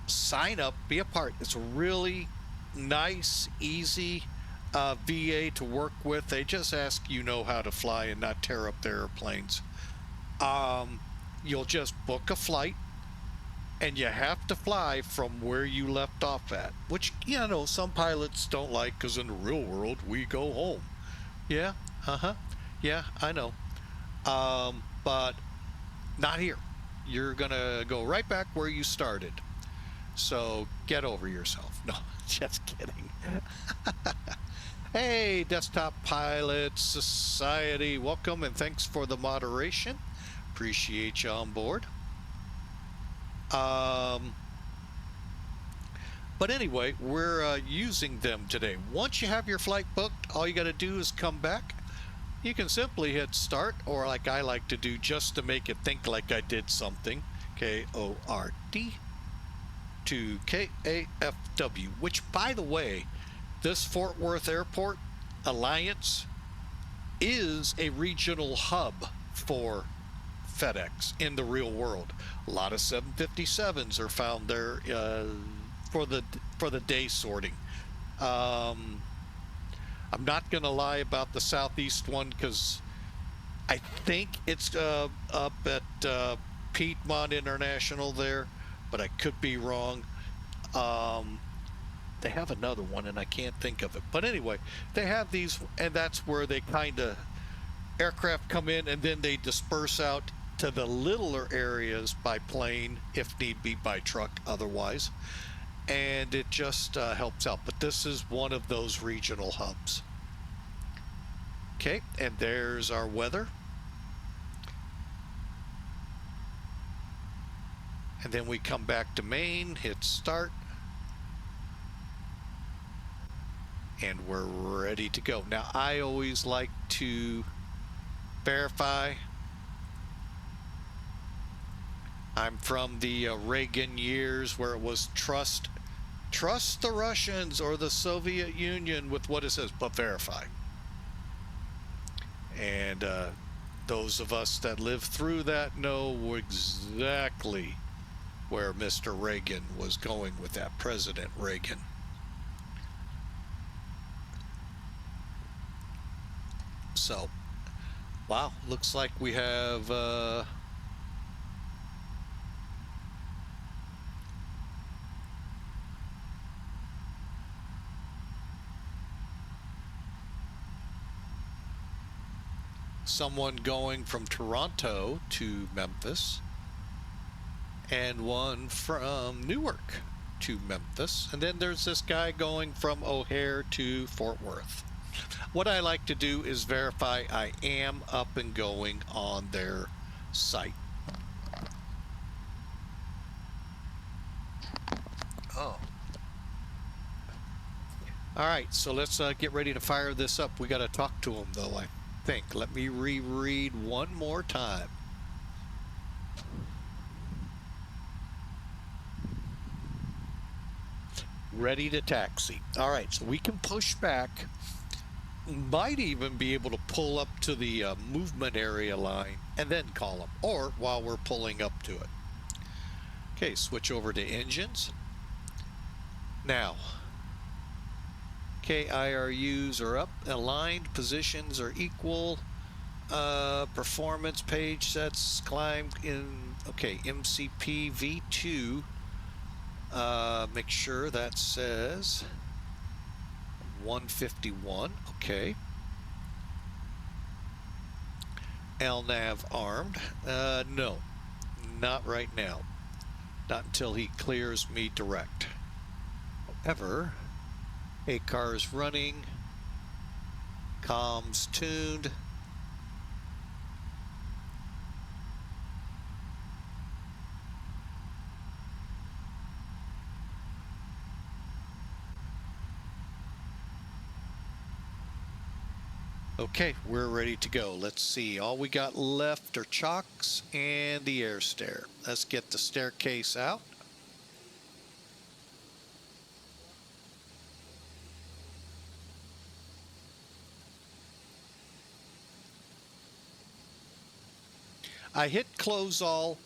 Sign up, be a part. It's a really nice, easy VA to work with. They just ask you know how to fly and not tear up their airplanes. You'll just book a flight, and you have to fly from where you left off at, which, you know, some pilots don't like, because in the real world we go home. Yeah, yeah, I know. But not here. You're gonna go right back where you started. So get over yourself. No, just kidding. Hey, Desktop Pilot Society, welcome and thanks for the moderation. Appreciate you on board. But anyway, we're using them today. Once you have your flight booked, all you got to do is come back. You can simply hit start, or like I like to do just to make it think like I did something, KORT to KAFW, which, by the way, This Fort Worth Airport Alliance is a regional hub for FedEx in the real world. A lot of 757s are found there for the day sorting. I'm not going to lie about the southeast one because I think it's up at Piedmont International there, but I could be wrong. They have another one and I can't think of it. But anyway, they have these, and that's where they kind of aircraft come in and then they disperse out to the littler areas by plane, if need be by truck otherwise. And it just helps out. But this is one of those regional hubs. Okay, and there's our weather. And then we come back to main, hit start. And we're ready to go. Now, I always like to verify. I'm from the Reagan years where it was trust the Russians or the Soviet Union with what it says, but verify. And those of us that lived through that know exactly where Mr. Reagan was going with that, President Reagan. So, wow, looks like we have someone going from Toronto to Memphis and one from Newark to Memphis, and then there's this guy going from O'Hare to Fort Worth. What I like to do is verify I am up and going on their site. Oh. All right, so let's get ready to fire this up. We got to talk to them, though, I think. Let me reread one more time. Ready to taxi. All right, so we can push back. Might even be able to pull up to the movement area line and then call them, or while we're pulling up to it. Okay, switch over to engines. Now, KIRUs are up, aligned, positions are equal, performance page sets climb in, okay, MCP V2. Make sure that says 151, okay. LNAV armed, no, not right now. Not until he clears me direct. However, ACAR is running, comms tuned. Okay, we're ready to go. Let's see. All we got left are chocks and the air stair. Let's get the staircase out. I hit close all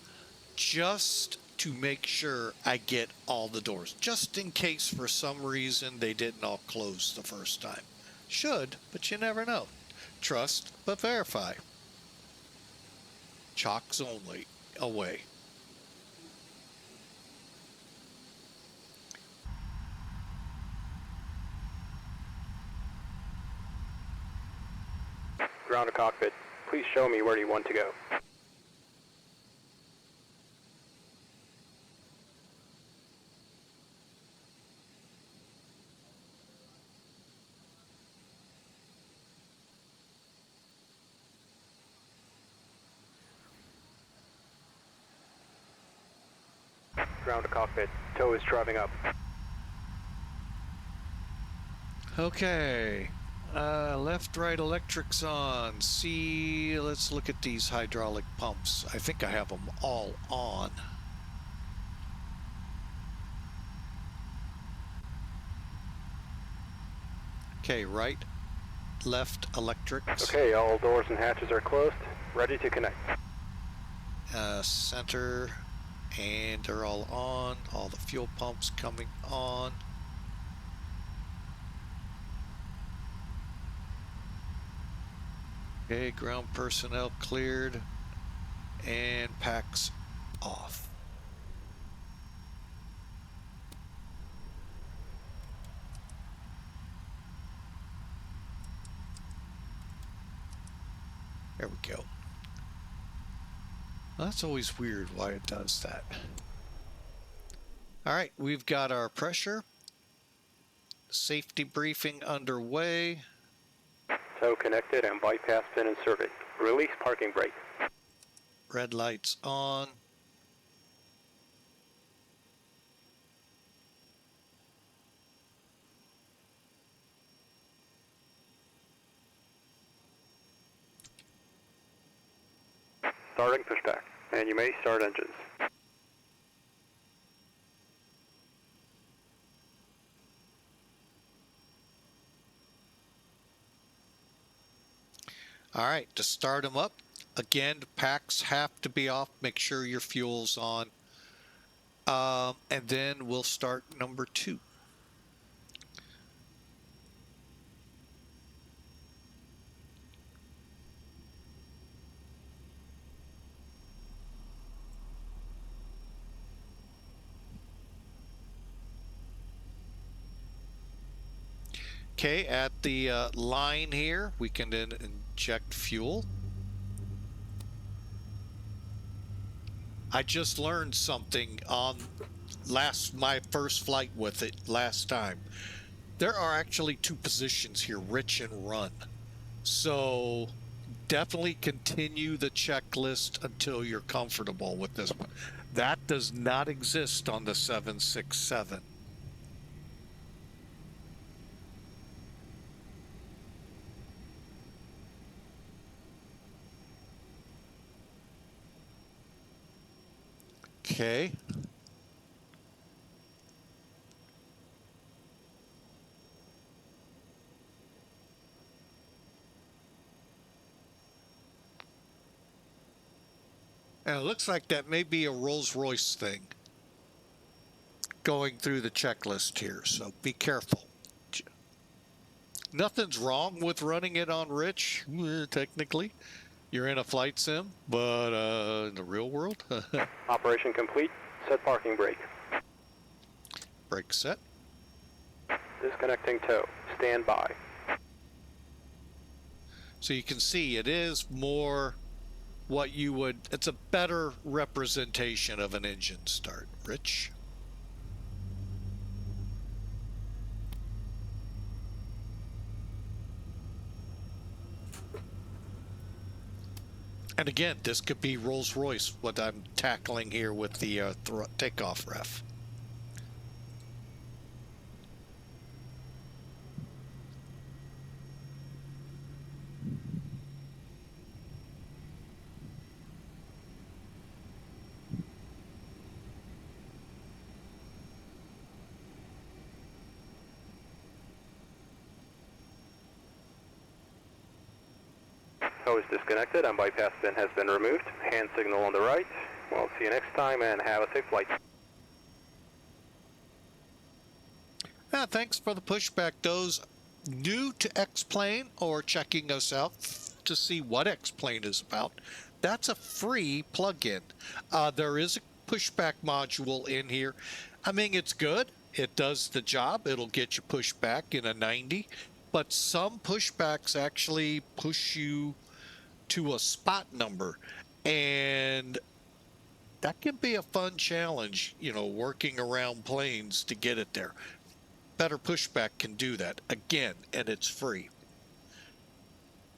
just to make sure I get all the doors, just in case for some reason they didn't all close the first time. Should, but you never know. Trust, but verify. Chocks only. Away. Ground to cockpit. Please show me where you want to go. Ground to cockpit. Tow is driving up. Okay. Left, right, electrics on. See, let's look at these hydraulic pumps. I think I have them all on. Okay, right, left electrics. Okay, all doors and hatches are closed. Ready to connect. Center, and they're all on. All the fuel pumps coming on. Okay, ground personnel cleared, and packs off. There we go. Well, that's always weird why it does that. All right, we've got our pressure. Safety briefing underway. Tow connected and bypass pin inserted. Release parking brake. Red lights on. Starting pushback, and you may start engines. All right, to start them up, again, packs have to be off. Make sure your fuel's on. And then we'll start number 2. Okay, at the line here, we can then inject fuel. I just learned something on my first flight with it last time. There are actually 2 positions here, rich and run. So definitely continue the checklist until you're comfortable with this one. That does not exist on the 767. Okay. And it looks like that may be a Rolls-Royce thing going through the checklist here, so be careful. Nothing's wrong with running it on rich, technically. You're in a flight sim, but in the real world. Operation complete. Set parking brake. Brake set. Disconnecting tow. Stand by. So you can see it is more what you would, it's a better representation of an engine start. Rich. And again, this could be Rolls-Royce, what I'm tackling here with the takeoff ref. Tow is disconnected and bypass pin has been removed. Hand signal on the right. We'll see you next time and have a safe flight. Yeah, thanks for the pushback. Those new to X-Plane or checking us out to see what X-Plane is about, that's a free plugin. There is a pushback module in here. I mean, it's good. It does the job. It'll get you pushback in a 90. But some pushbacks actually push you to a spot number. And that can be a fun challenge, you know, working around planes to get it there. Better Pushback can do that again, and it's free.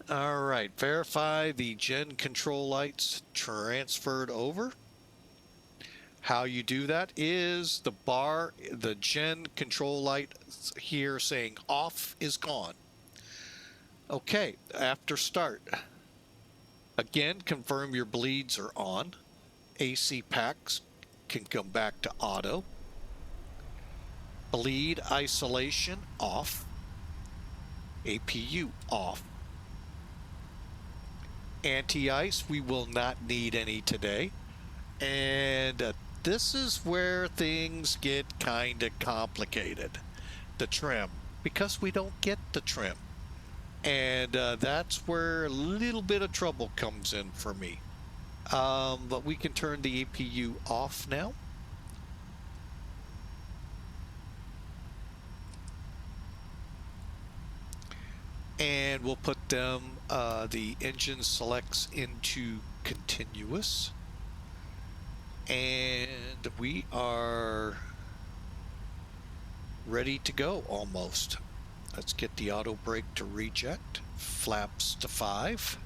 All right, verify the gen control lights transferred over. How you do that is the gen control light here saying off is gone. Okay, after start, again, confirm your bleeds are on. AC packs can come back to auto. Bleed isolation off. APU off. Anti-ice, we will not need any today. And this is where things get kind of complicated. The trim, because we don't get the trim. And that's where a little bit of trouble comes in for me. But we can turn the APU off now. And we'll put them, the engine selects into continuous. And we are ready to go almost. Let's get the auto brake to reject. Flaps to 5.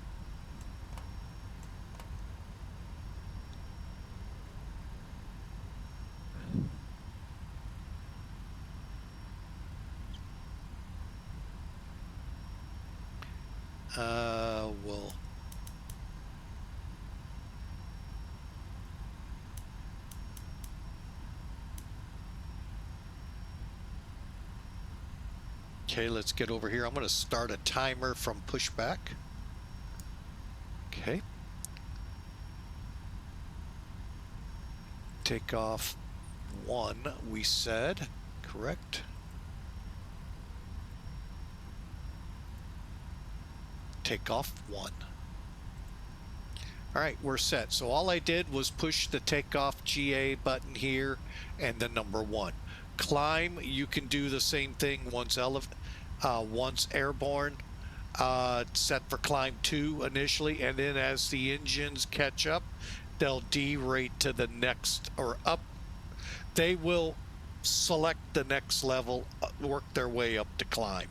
We'll okay, let's get over here. I'm going to start a timer from Pushback. Okay. Takeoff 1, we said, correct? Takeoff 1. All right, we're set. So all I did was push the takeoff GA button here and the number 1. Climb, you can do the same thing once airborne. Set for climb 2 initially, and then as the engines catch up, they'll derate to the next or up. They will select the next level, work their way up to climb.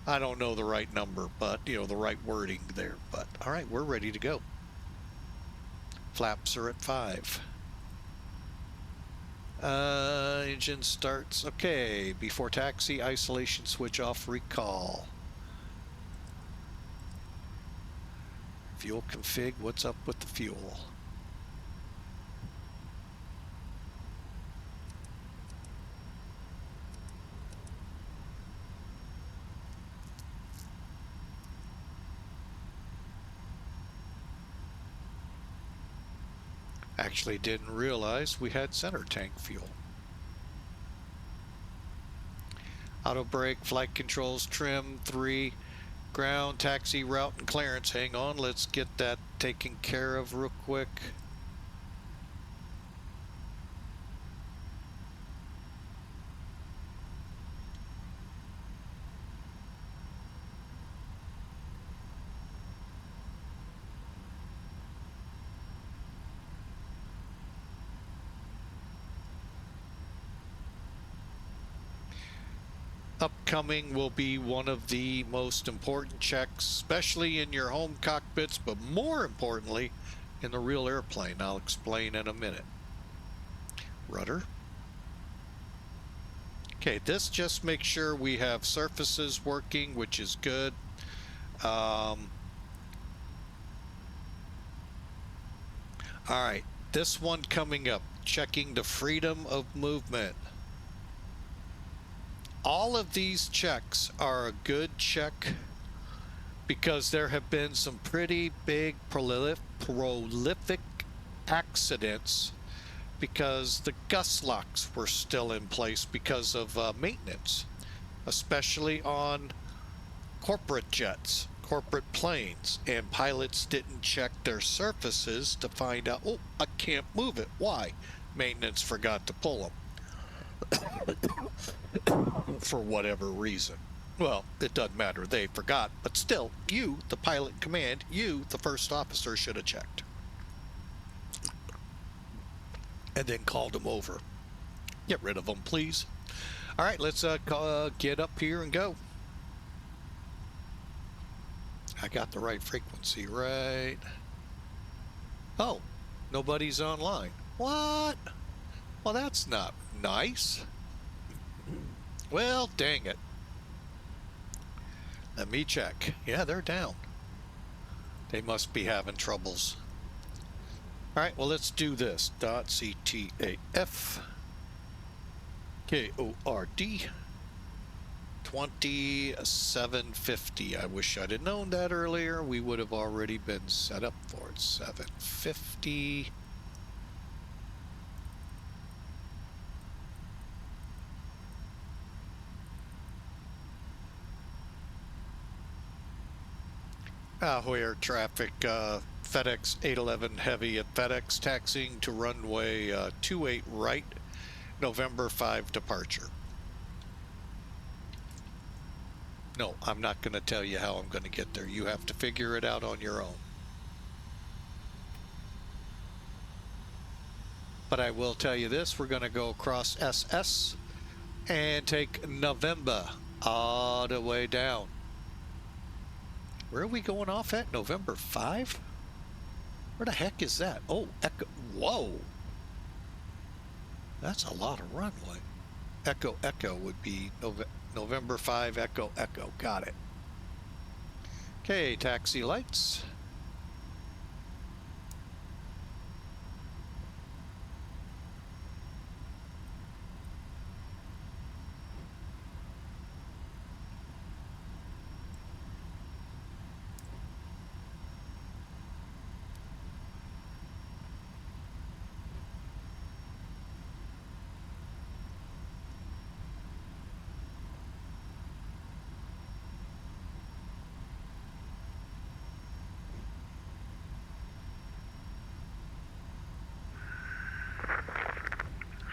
I don't know the right number, but you know, the right wording there. But all right, we're ready to go. Flaps are at 5. Engine starts. Okay, before taxi, isolation switch off, recall. Fuel config, what's up with the fuel? Actually didn't realize we had center tank fuel. Auto brake, flight controls, trim 3, ground, taxi, route, and clearance. Hang on, let's get that taken care of real quick. Upcoming will be one of the most important checks, especially in your home cockpits, but more importantly in the real airplane. I'll explain in a minute. Rudder. Okay, this just makes sure we have surfaces working, which is good. All right, this one coming up, checking the freedom of movement. All of these checks are a good check because there have been some pretty big prolific accidents because the gust locks were still in place because of maintenance, especially on corporate jets, corporate planes, and pilots didn't check their surfaces to find out, oh, I can't move it. Why? Maintenance forgot to pull them. For whatever reason. Well, it doesn't matter. They forgot. But still, you, the pilot in command, you, the first officer, should have checked. And then called them over. Get rid of them, please. All right, let's get up here and go. I got the right frequency, right? Oh, nobody's online. What? Well, that's not nice. Well, dang it. Let me check. Yeah, they're down. They must be having troubles. All right, well, let's do this. .ctaf KORD 2750. I wish I'd have known that earlier. We would have already been set up for it. 750. Ahoy air traffic, FedEx 811 heavy at FedEx, taxiing to runway 28 right, November 5 departure. No, I'm not going to tell you how I'm going to get there. You have to figure it out on your own. But I will tell you this, we're going to go across SS and take November all the way down. Where are we going off at? November 5? Where the heck is that? Oh, Echo. Whoa. That's a lot of runway. Echo, Echo would be November 5, Echo, Echo. Got it. Okay, taxi lights.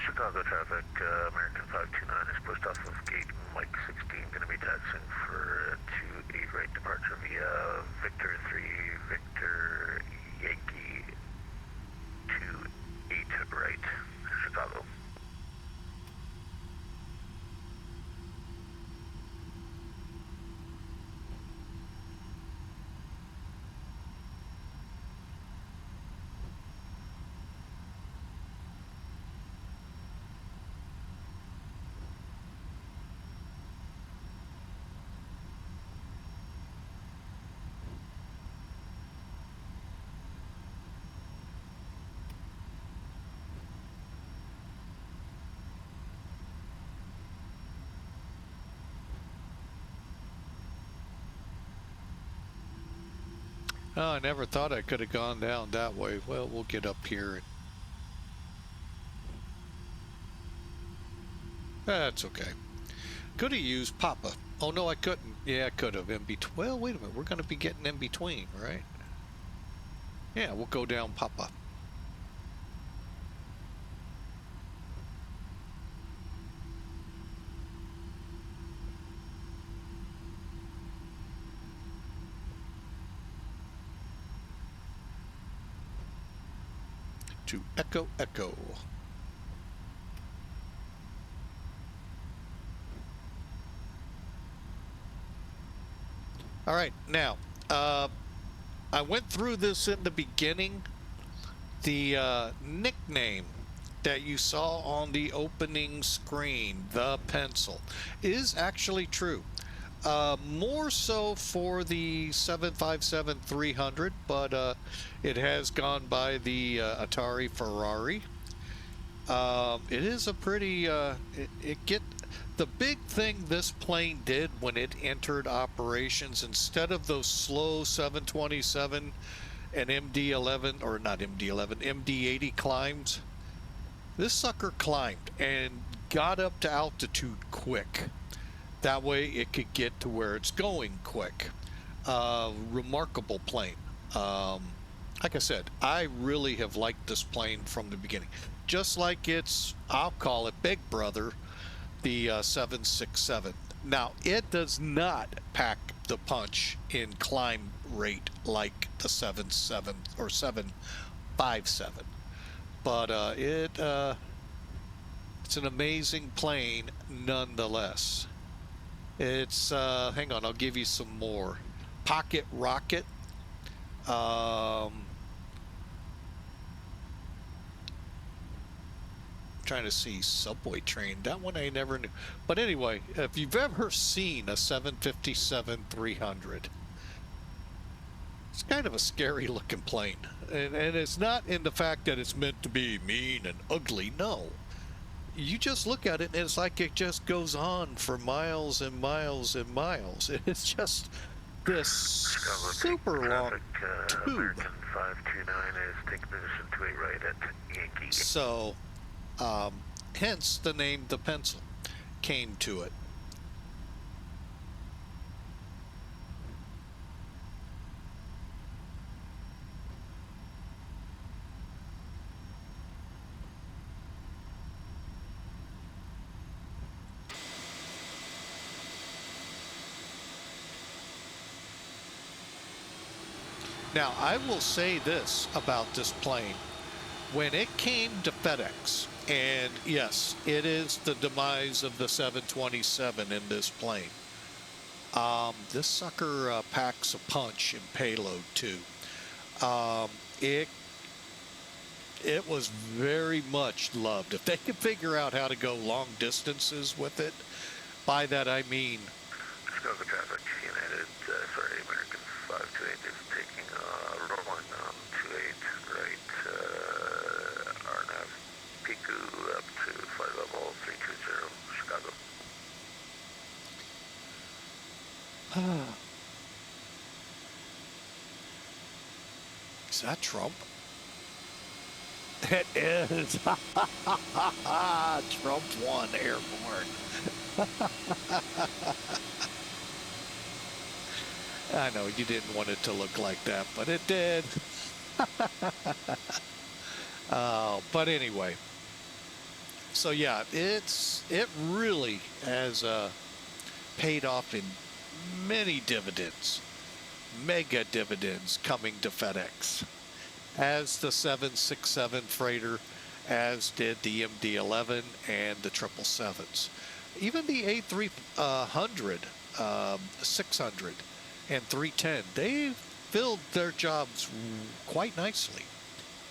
Chicago traffic, American 529 is pushed off of gate Mike 16, going to be taxiing for 28 right departure via Victor 3, Victor Yankee 28 right, Chicago. Oh, I never thought I could have gone down that way. Well, we'll get up here. That's okay. Could have used Papa. Oh, no, I couldn't. Yeah, I could have. In between. Well, wait a minute. We're going to be getting in between, right? Yeah, we'll go down Papa. To Echo, Echo. All right, now, I went through this in the beginning. The nickname that you saw on the opening screen, the pencil, is actually true. More so for the 757-300, but it has gone by the Atari Ferrari. It is a pretty, the big thing this plane did when it entered operations, instead of those slow 727 and MD-11, or not MD-11, MD-80 climbs, this sucker climbed and got up to altitude quick. That way it could get to where it's going quick. Remarkable plane. Like I said, I really have liked this plane from the beginning. Just like its, I'll call it big brother, the 767. Now, it does not pack the punch in climb rate like the 77 or 757. But it's an amazing plane nonetheless. It's, hang on, I'll give you some more. Pocket rocket. Trying to see subway train. That one I never knew. But anyway, if you've ever seen a 757-300, it's kind of a scary looking plane. And it's not in the fact that it's meant to be mean and ugly. No. you just look at it and it's like it just goes on for miles and miles and miles. It's just this Chicago super long traffic, tube. American 529 is taking position 28 right at Yankee. So, hence the name The Pencil came to it. Now, I will say this about this plane. When it came to FedEx, and yes, it is the demise of the 727 in this plane. This sucker packs a punch in payload too. It was very much loved. If they could figure out how to go long distances with it, by that I mean Chicago traffic, United, American 528 is taking rolling on 28 right, RNAV, Piku up to flight level 320, Chicago. Is that Trump? It is. Trump won airborne. I know you didn't want it to look like that, but it did. But anyway, so yeah, it really has paid off in many dividends, mega dividends coming to FedEx, as the 767 freighter, as did the MD-11 and the 777s. Even the A300, 600, and 310, they filled their jobs quite nicely.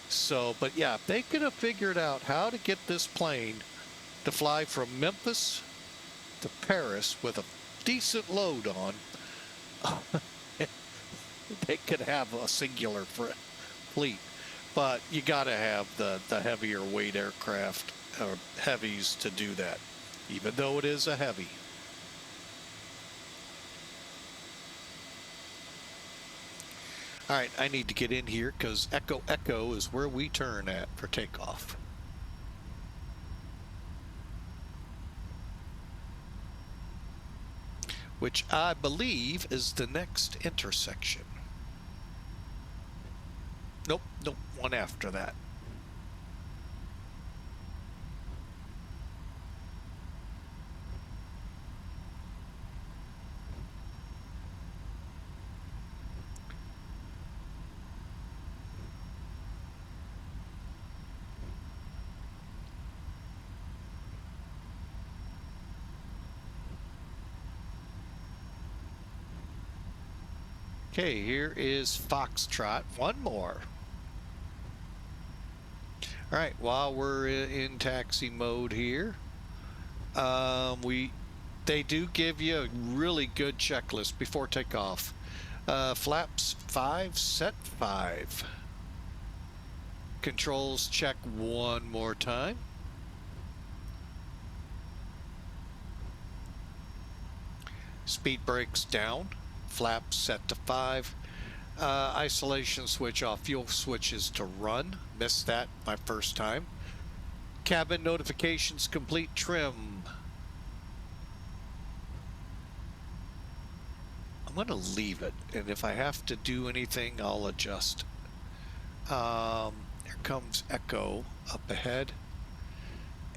So, but yeah, if they could have figured out how to get this plane to fly from Memphis to Paris with a decent load on, they could have a singular fleet. But you got to have the heavier weight aircraft or heavies to do that, even though it is a heavy. All right, I need to get in here because Echo Echo is where we turn at for takeoff. Which I believe is the next intersection. Nope, one after that. Okay, here is Foxtrot. One more. All right, while we're in taxi mode here, they do give you a really good checklist before takeoff. Flaps 5, set 5. Controls check one more time. Speed brakes down. Flaps set to 5. Isolation switch off. Fuel switches to run. Missed that my first time. Cabin notifications complete. Trim. I'm going to leave it, and if I have to do anything, I'll adjust. Here comes Echo up ahead.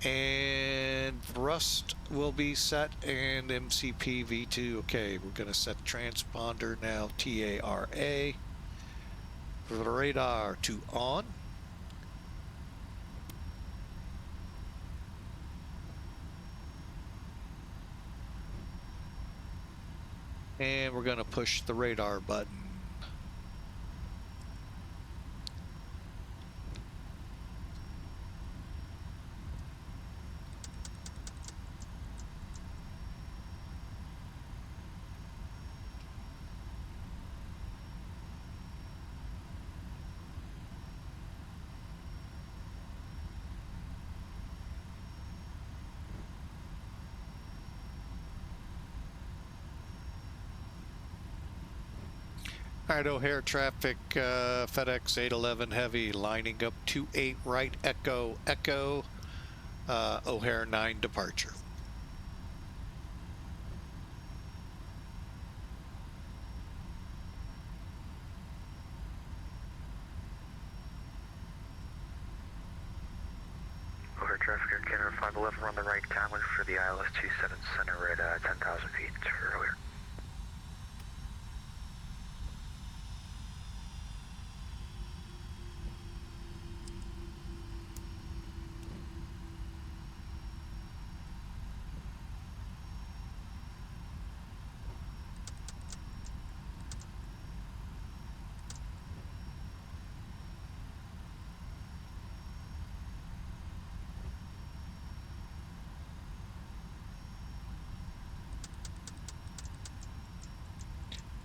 And thrust will be set, and MCP V2. Okay, we're going to set transponder now, TARA. Radar to on. And we're going to push the radar button. All right, O'Hare traffic, FedEx 811 heavy lining up 28 right, Echo, Echo, O'Hare 9 departure. O'Hare traffic, Air Canada 511, run the right downwind for the ILS 27 center at 10,000 feet earlier.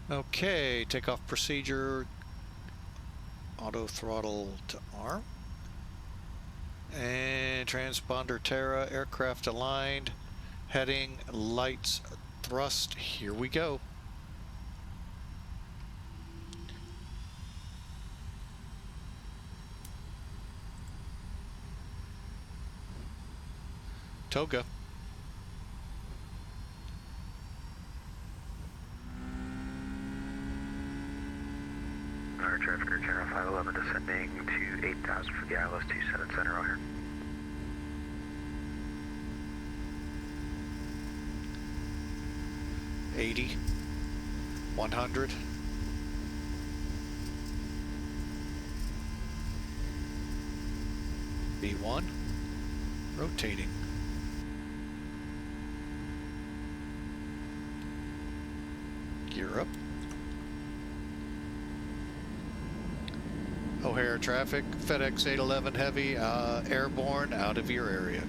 Okay, takeoff procedure, auto throttle to arm. And transponder Terra, aircraft aligned, heading, lights, thrust, here we go. Toga. O'Hare traffic, Air Canada 511 descending to 8,000 for the ILS 27 center O'Hare. $80, 100. B1, rotating. Gear up. O'Hare traffic, FedEx 811 heavy, airborne, out of your area.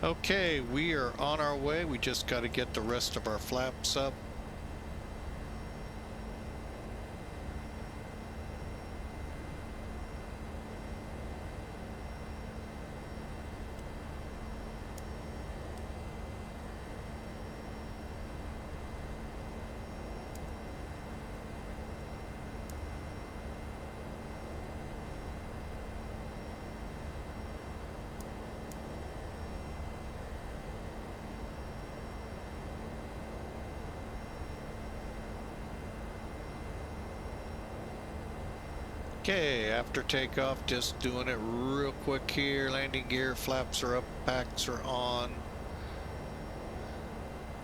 Okay, we are on our way. We just got to get the rest of our flaps up. Okay, after takeoff, just doing it real quick here. Landing gear, flaps are up, packs are on.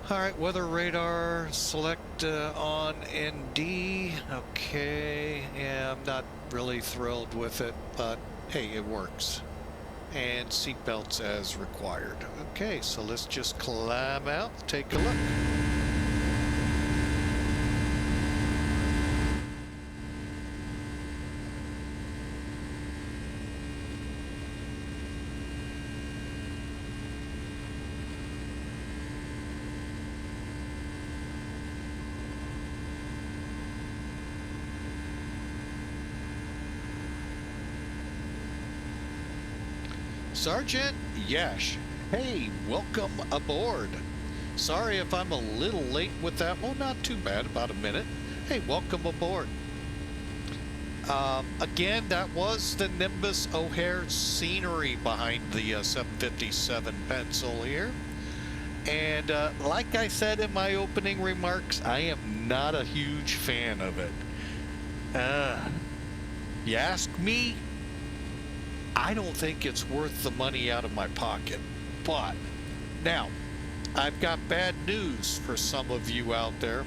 All right, weather radar, select on ND. Okay, yeah, I'm not really thrilled with it, but hey, it works. And seatbelts as required. Okay, so let's just climb out, take a look. Sergeant Yash, hey, welcome aboard. Sorry if I'm a little late with that. Well, not too bad, about a minute. Hey, welcome aboard. Again, that was the Nimbus O'Hare scenery behind the 757 pencil here. And like I said in my opening remarks, I am not a huge fan of it. You ask me, I don't think it's worth the money out of my pocket. But now, I've got bad news for some of you out there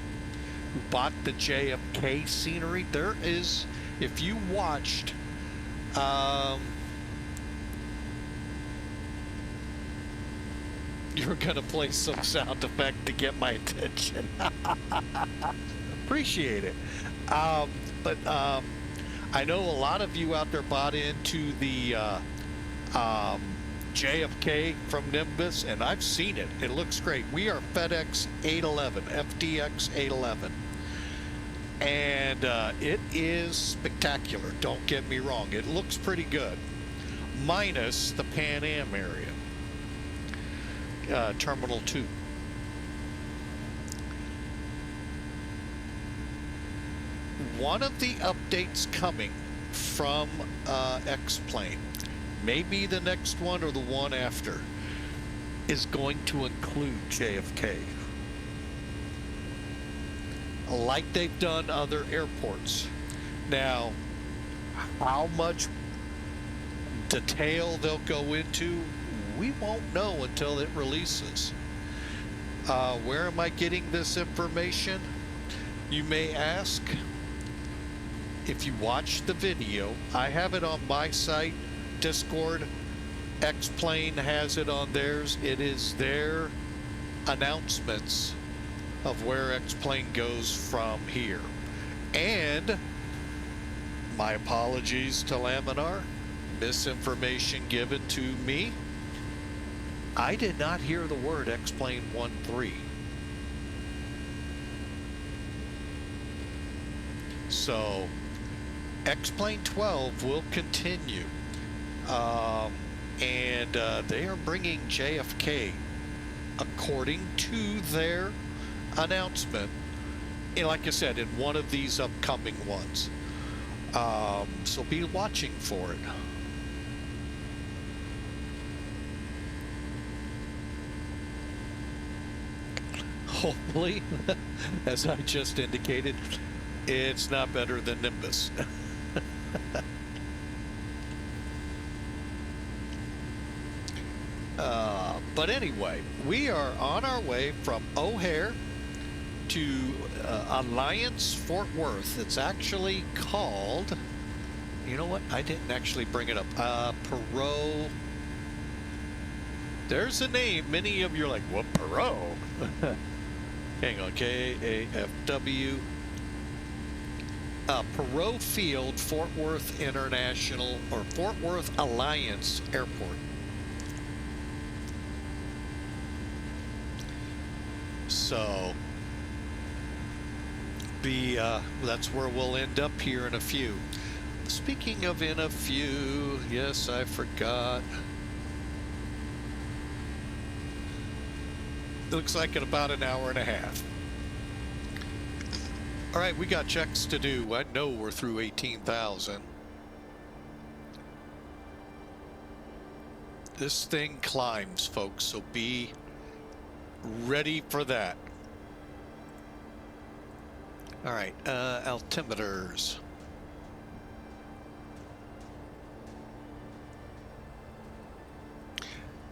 who bought the JFK scenery. There is, if you watched, you're gonna play some sound effect to get my attention. Appreciate it. I know a lot of you out there bought into the JFK from Nimbus, and I've seen it. It looks great. We are FedEx 811, FDX 811. And it is spectacular. Don't get me wrong. It looks pretty good. Minus the Pan Am area. Terminal 2. One of the updates coming from X-Plane, maybe the next one or the one after, is going to include JFK. Like they've done other airports. Now, how much detail they'll go into, we won't know until it releases. Where am I getting this information? You may ask. If you watch the video, I have it on my site, Discord. X-Plane has it on theirs. It is their announcements of where X-Plane goes from here. And my apologies to Laminar, misinformation given to me. I did not hear the word X-Plane 1-3. So X-Plane 12 will continue, and they are bringing JFK according to their announcement, and like I said, in one of these upcoming ones. So be watching for it. Hopefully, as I just indicated, it's not better than Nimbus. But anyway, we are on our way from O'Hare to Alliance Fort Worth. It's actually called, you know what? I didn't actually bring it up. Perot. There's a name. Many of you are like, what, Perot? Hang on, KAFW. Perot Field, Fort Worth International, or Fort Worth Alliance Airport. So, that's where we'll end up here in a few. Speaking of in a few, yes, I forgot. It looks like in about an hour and a half. All right, we got checks to do. I know we're through 18,000. This thing climbs, folks, so be ready for that. All right, altimeters.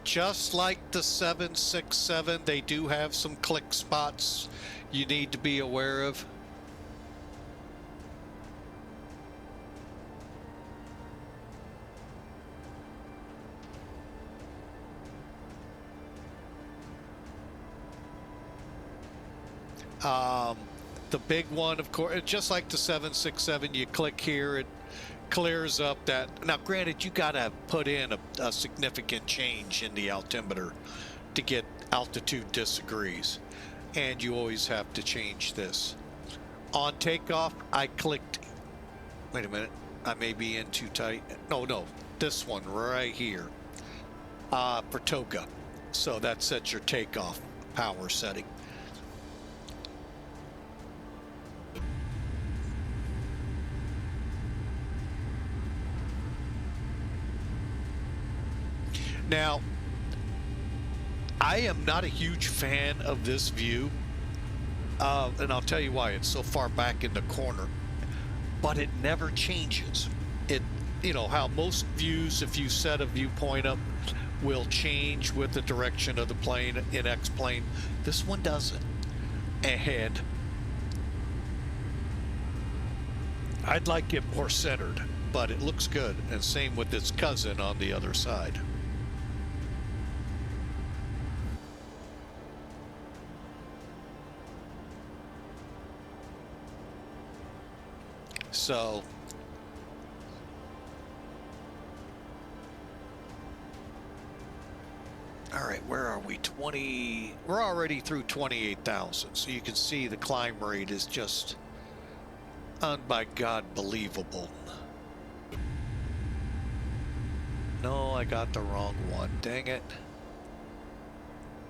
just like the 767, they do have some click spots you need to be aware of. The big one, of course, just like the 767, you click here, it clears up that. Now, granted, you got to put in a significant change in the altimeter to get altitude disagrees, and you always have to change this. On takeoff, I clicked, wait a minute, I may be in too tight. No, this one right here, for TOGA. So that sets your takeoff power setting. Now, I am not a huge fan of this view, and I'll tell you why. It's so far back in the corner, but it never changes. It, you know, how most views, if you set a viewpoint up, will change with the direction of the plane in X-plane. This one doesn't. And I'd like it more centered, but it looks good, and same with its cousin on the other side. So, all right, where are we? We're already through 28,000. So you can see the climb rate is just, by God, believable. No, I got the wrong one. Dang it.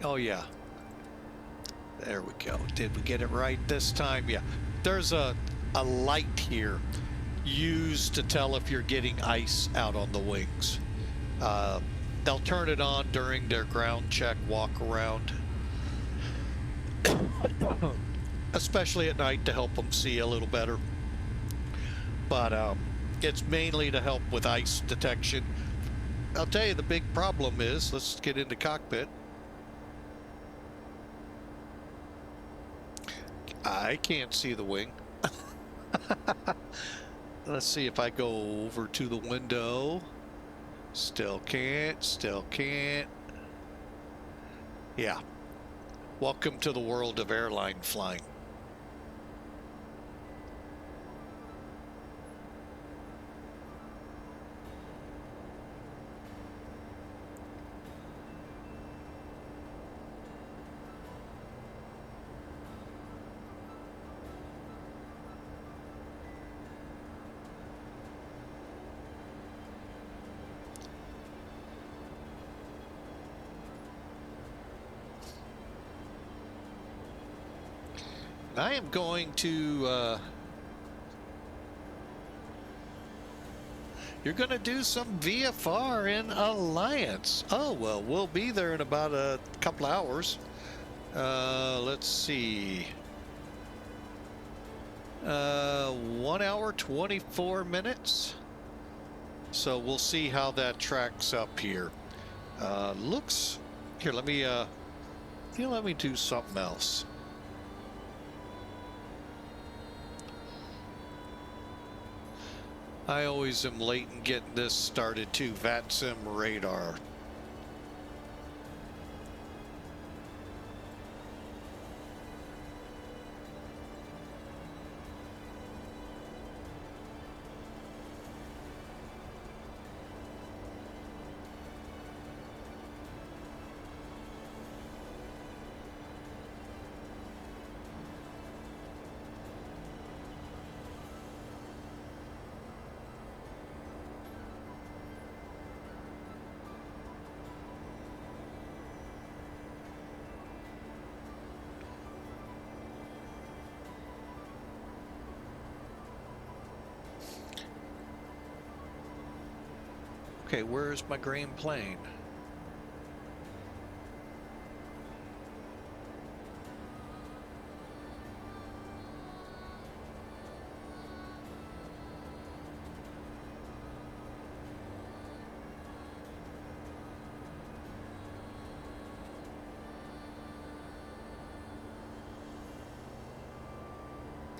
Oh, yeah. There we go. Did we get it right this time? Yeah. There's a light here used to tell if you're getting ice out on the wings. They'll turn it on during their ground check walk around, especially at night to help them see a little better. But it's mainly to help with ice detection. I'll tell you, the big problem is, let's get into cockpit. I can't see the wing. Let's see if I go over to the window. Still can't. Yeah. Welcome to the world of airline flying. I am going to, you're going to do some VFR in Alliance. Oh, well, we'll be there in about a couple hours. Let's see. 1 hour, 24 minutes. So we'll see how that tracks up here. Looks, here, let me do something else. I always am late in getting this started too. VATSIM radar. Okay, where's my green plane?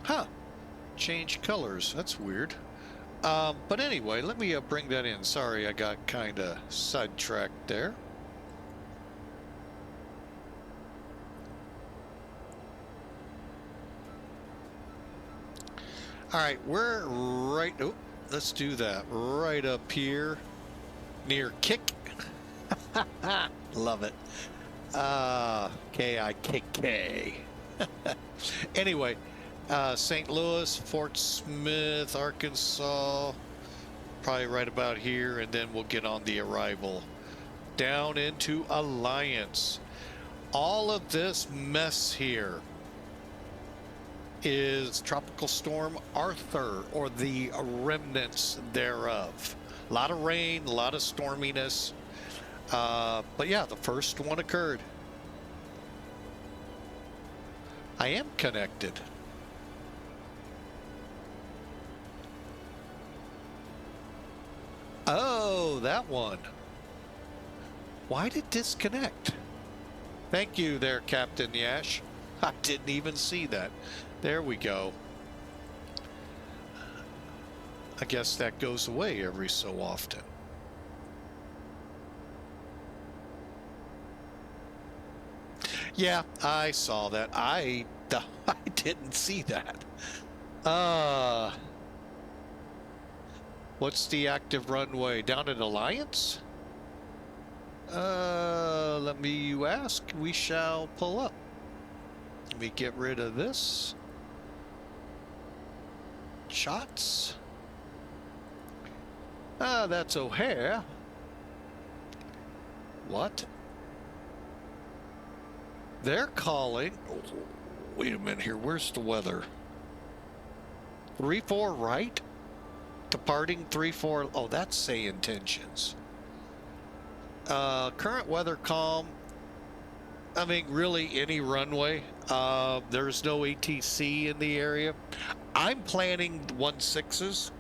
Huh. Change colors. That's weird. But anyway, let me bring that in. Sorry, I got kind of sidetracked there. All right, we're right. Oh, let's do that. Right up here near Kick. Love it. K-I-K-K. Anyway, St. Louis, Fort Smith, Arkansas, probably right about here, and then we'll get on the arrival down into Alliance. All of this mess here is Tropical Storm Arthur, or the remnants thereof. A lot of rain, a lot of storminess. But yeah, the first one occurred. I am connected. Oh, that one. Why did it disconnect? Thank you there, Captain Yash. I didn't even see that. There we go. I guess that goes away every so often. Yeah, I saw that. I didn't see that. What's the active runway? Down at Alliance? Let me, you ask. We shall pull up. Let me get rid of this. Shots. That's O'Hare. What? They're calling. Oh, wait a minute here. Where's the weather? 3-4 right? Departing 3-4. Oh, that's say intentions. Current weather calm. I mean, really any runway. There's no ATC in the area. I'm planning 1-6s.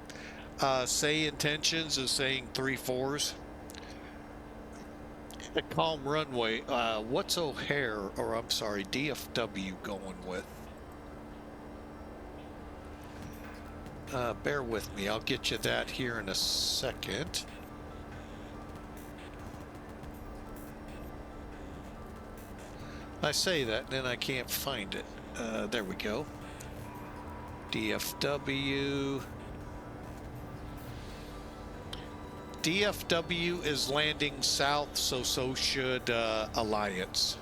Say intentions is saying 3-4s. A calm runway. What's O'Hare, or I'm sorry, DFW going with? Bear with me. I'll get you that here in a second. I say that, and then I can't find it. There we go. DFW. DFW is landing south, so should Alliance.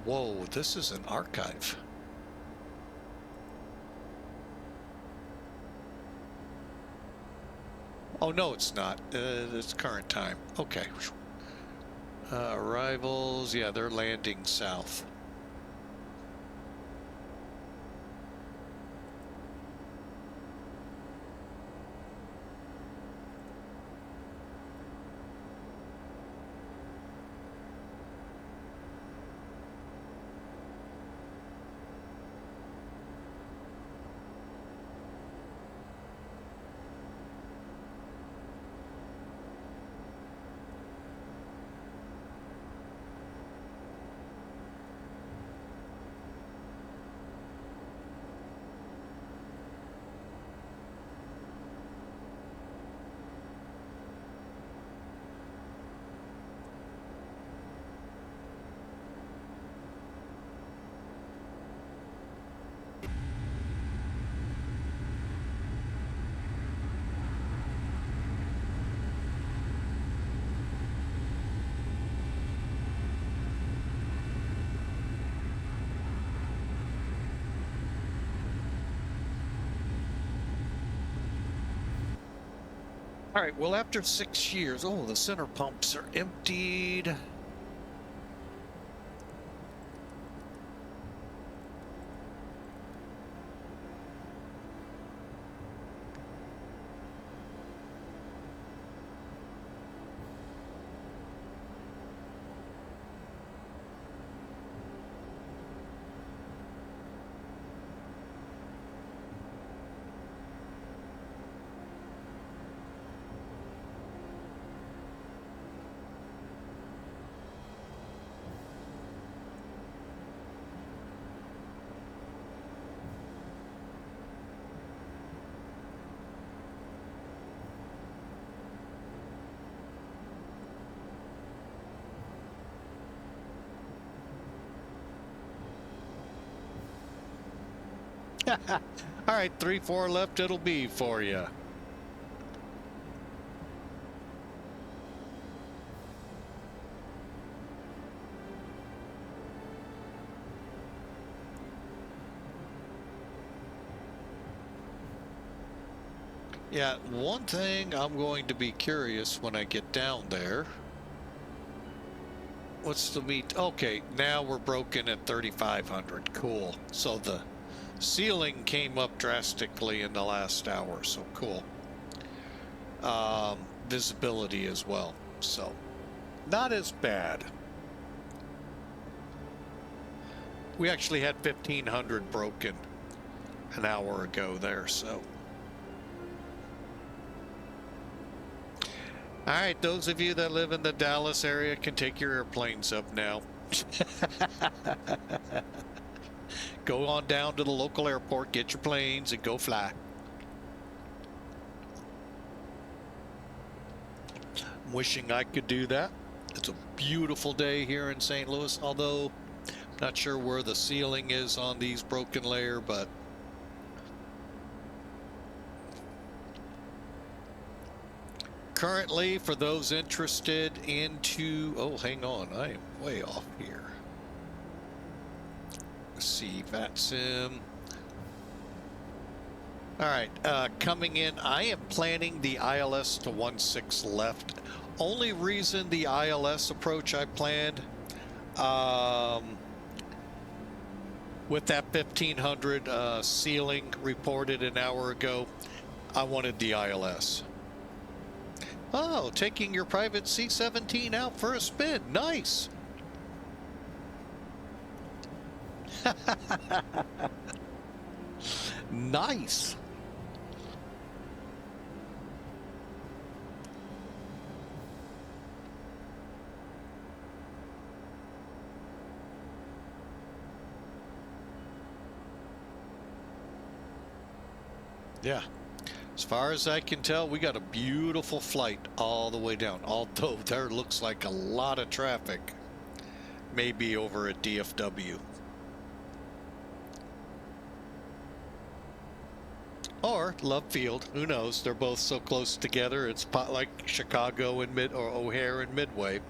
Whoa, this is an archive. Oh, no, it's not. It's current time. Okay. Arrivals, yeah, they're landing south. All right, well, after 6 years, oh, the center pumps are emptied. All right, 3-4 left it'll be for you. Yeah, one thing I'm going to be curious when I get down there. What's the meet? Okay, now we're broken at 3,500. Cool. So the ceiling came up drastically in the last hour. So cool. Visibility as well. So not as bad. We actually had 1,500 broken an hour ago there. So. All right, those of you that live in the Dallas area can take your airplanes up now. Go on down to the local airport, get your planes, and go fly. I'm wishing I could do that. It's a beautiful day here in St. Louis, although I'm not sure where the ceiling is on these broken layer, but currently, for those interested into, oh, hang on, I am way off here. Let's see, VATSIM. All right, coming in, I am planning the ILS to 16 left. Only reason the ILS approach I planned, with that 1,500 ceiling reported an hour ago, I wanted the ILS. Oh, taking your private C-17 out for a spin. Nice. Nice. Yeah. As far as I can tell, we got a beautiful flight all the way down, although there looks like a lot of traffic, maybe over at DFW. Or Love Field, who knows? They're both so close together. It's like Chicago and O'Hare and Midway.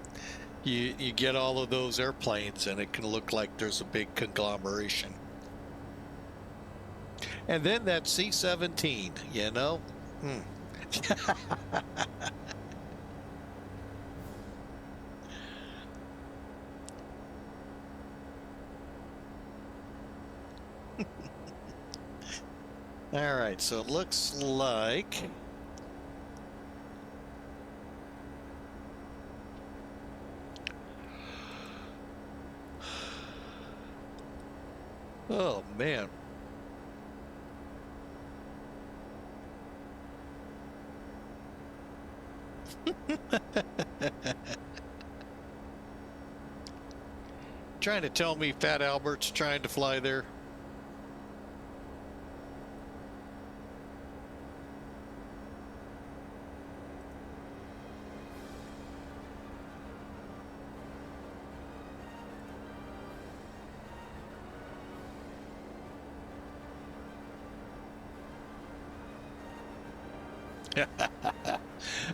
You get all of those airplanes and it can look like there's a big conglomeration. And then that C-17, you know? All right, so it looks like oh man. Trying to tell me Fat Albert's trying to fly there?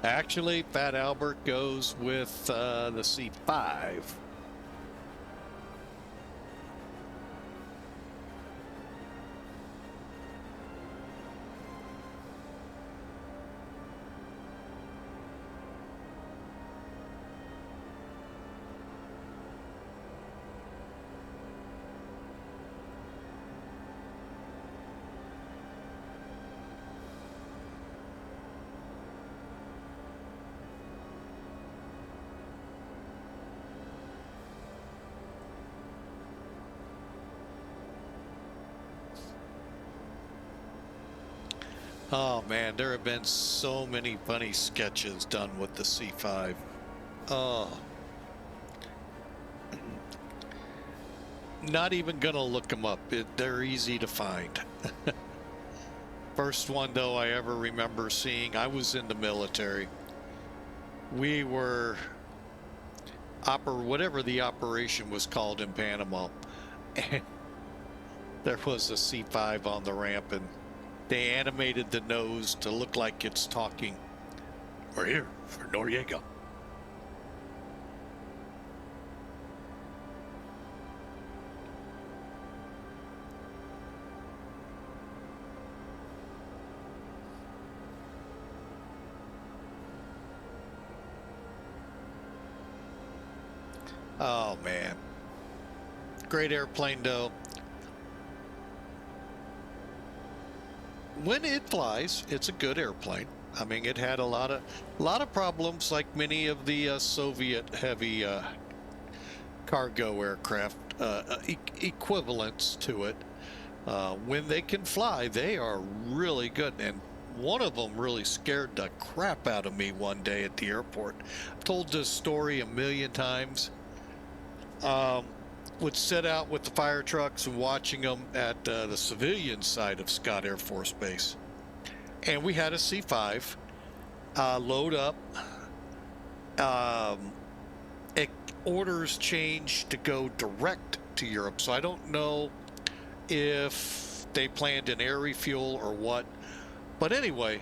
Actually, Fat Albert goes with the C5. Oh man, there have been so many funny sketches done with the C5. Oh. Not even gonna look them up. They're easy to find. First one though I ever remember seeing, I was in the military. We were whatever the operation was called in Panama. there was a C5 on the ramp, and they animated the nose to look like it's talking. We're here for Noriega. Oh man, great airplane though. When it flies, it's a good airplane. I mean, it had a lot of problems, like many of the Soviet heavy cargo aircraft equivalents to it. When they can fly, they are really good. And one of them really scared the crap out of me one day at the airport. I've told this story a million times. Would sit out with the fire trucks and watching them at the civilian side of Scott Air Force Base. And we had a C5 load up. Orders changed to go direct to Europe. So I don't know if they planned an air refuel or what. But anyway,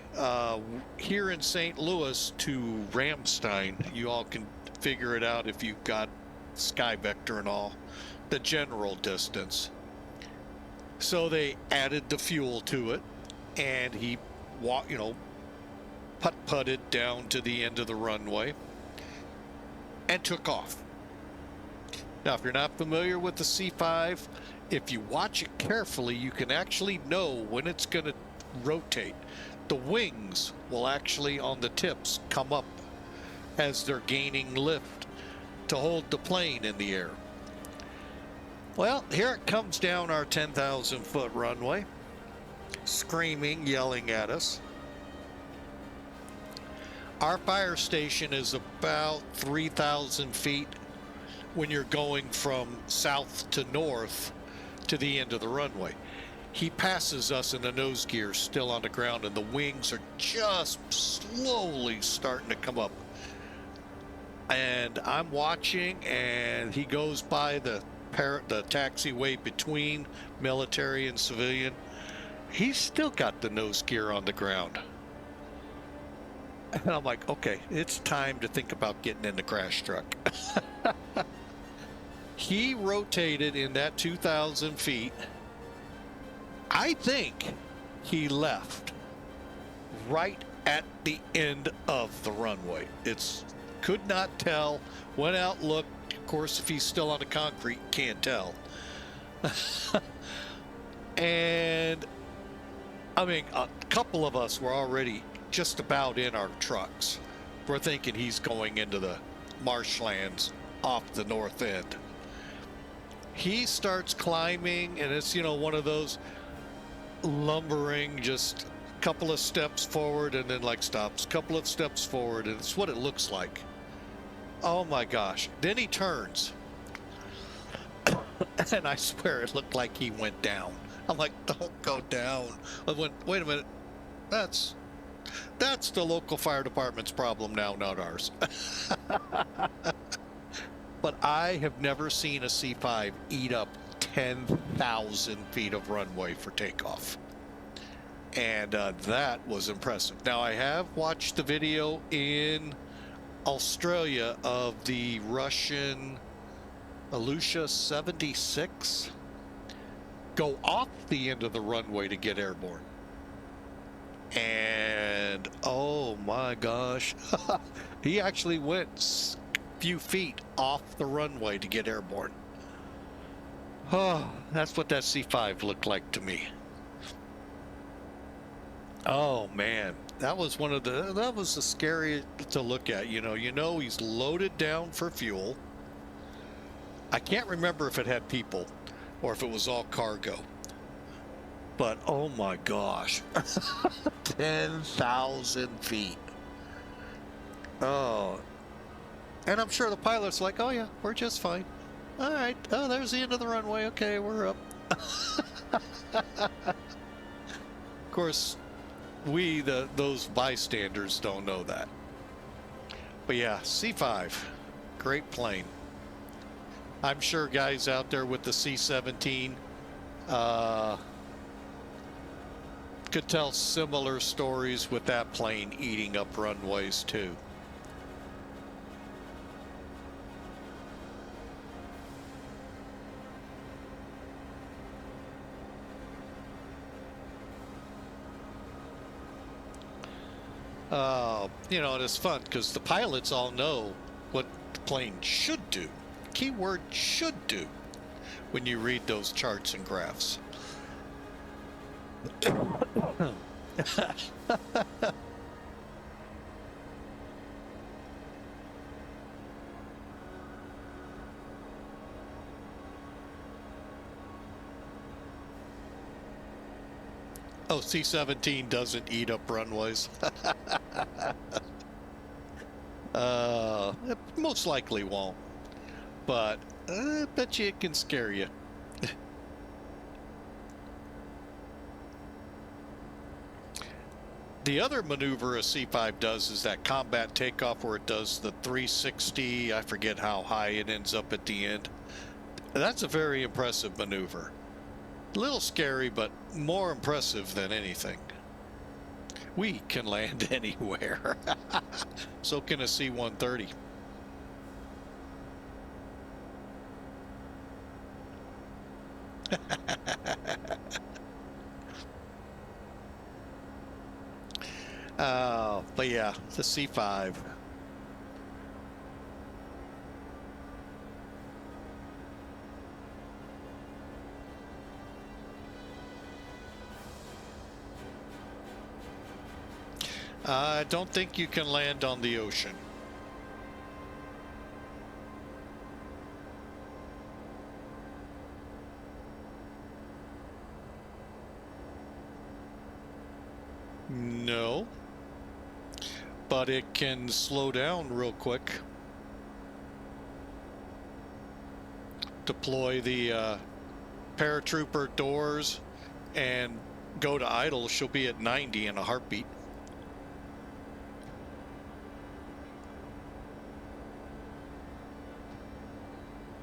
here in St. Louis to Ramstein, you all can figure it out if you've got Sky Vector and all, the general distance. So they added the fuel to it, and he putt-putted down to the end of the runway and took off. Now, if you're not familiar with the C5, if you watch it carefully, you can actually know when it's going to rotate. The wings will actually, on the tips, come up as they're gaining lift to hold the plane in the air. Well, here it comes down our 10,000 foot runway, screaming, yelling at us. Our fire station is about 3,000 feet when you're going from south to north to the end of the runway. He passes us in the nose gear, still on the ground, and the wings are just slowly starting to come up. And I'm watching, and he goes by the taxiway between military and civilian. He's still got the nose gear on the ground. And I'm like, okay, it's time to think about getting in the crash truck. He rotated in that 2,000 feet. I think he left right at the end of the runway. Could not tell. Went out, looked. Of course, if he's still on the concrete, can't tell. And I mean, a couple of us were already just about in our trucks. We're thinking he's going into the marshlands off the north end. He starts climbing, and it's, one of those lumbering, just a couple of steps forward and then like stops, couple of steps forward, and it's what it looks like. Oh my gosh. Then he turns. And I swear it looked like he went down. I'm like, don't go down. I went, wait a minute. That's the local fire department's problem now, not ours. But I have never seen a C5 eat up 10,000 feet of runway for takeoff. And that was impressive. Now, I have watched the video in Australia of the Russian Ilyusha 76 go off the end of the runway to get airborne. And oh my gosh, he actually went a few feet off the runway to get airborne. Oh, that's what that C5 looked like to me. Oh man, that was the scary to look at. He's loaded down for fuel. I can't remember if it had people or if it was all cargo. But oh my gosh, 10,000 feet. Oh, and I'm sure the pilot's like, oh yeah, we're just fine. All right, oh, there's the end of the runway. Okay, we're up. Of course, those bystanders don't know that. But yeah, C5, great plane. I'm sure guys out there with the C-17 Could tell similar stories with that plane eating up runways too. You know, and it's fun because the pilots all know what the plane should do. Keyword should do when you read those charts and graphs. Oh, C-17 doesn't eat up runways. It most likely won't, but I bet you it can scare you. The other maneuver a C-5 does is that combat takeoff where it does the 360. I forget how high it ends up at the end. That's a very impressive maneuver. A little scary, but more impressive than anything. We can land anywhere. So can a C-130. But yeah, the C-5. I don't think you can land on the ocean. No. But it can slow down real quick. Deploy the paratrooper doors and go to idle. She'll be at 90 in a heartbeat.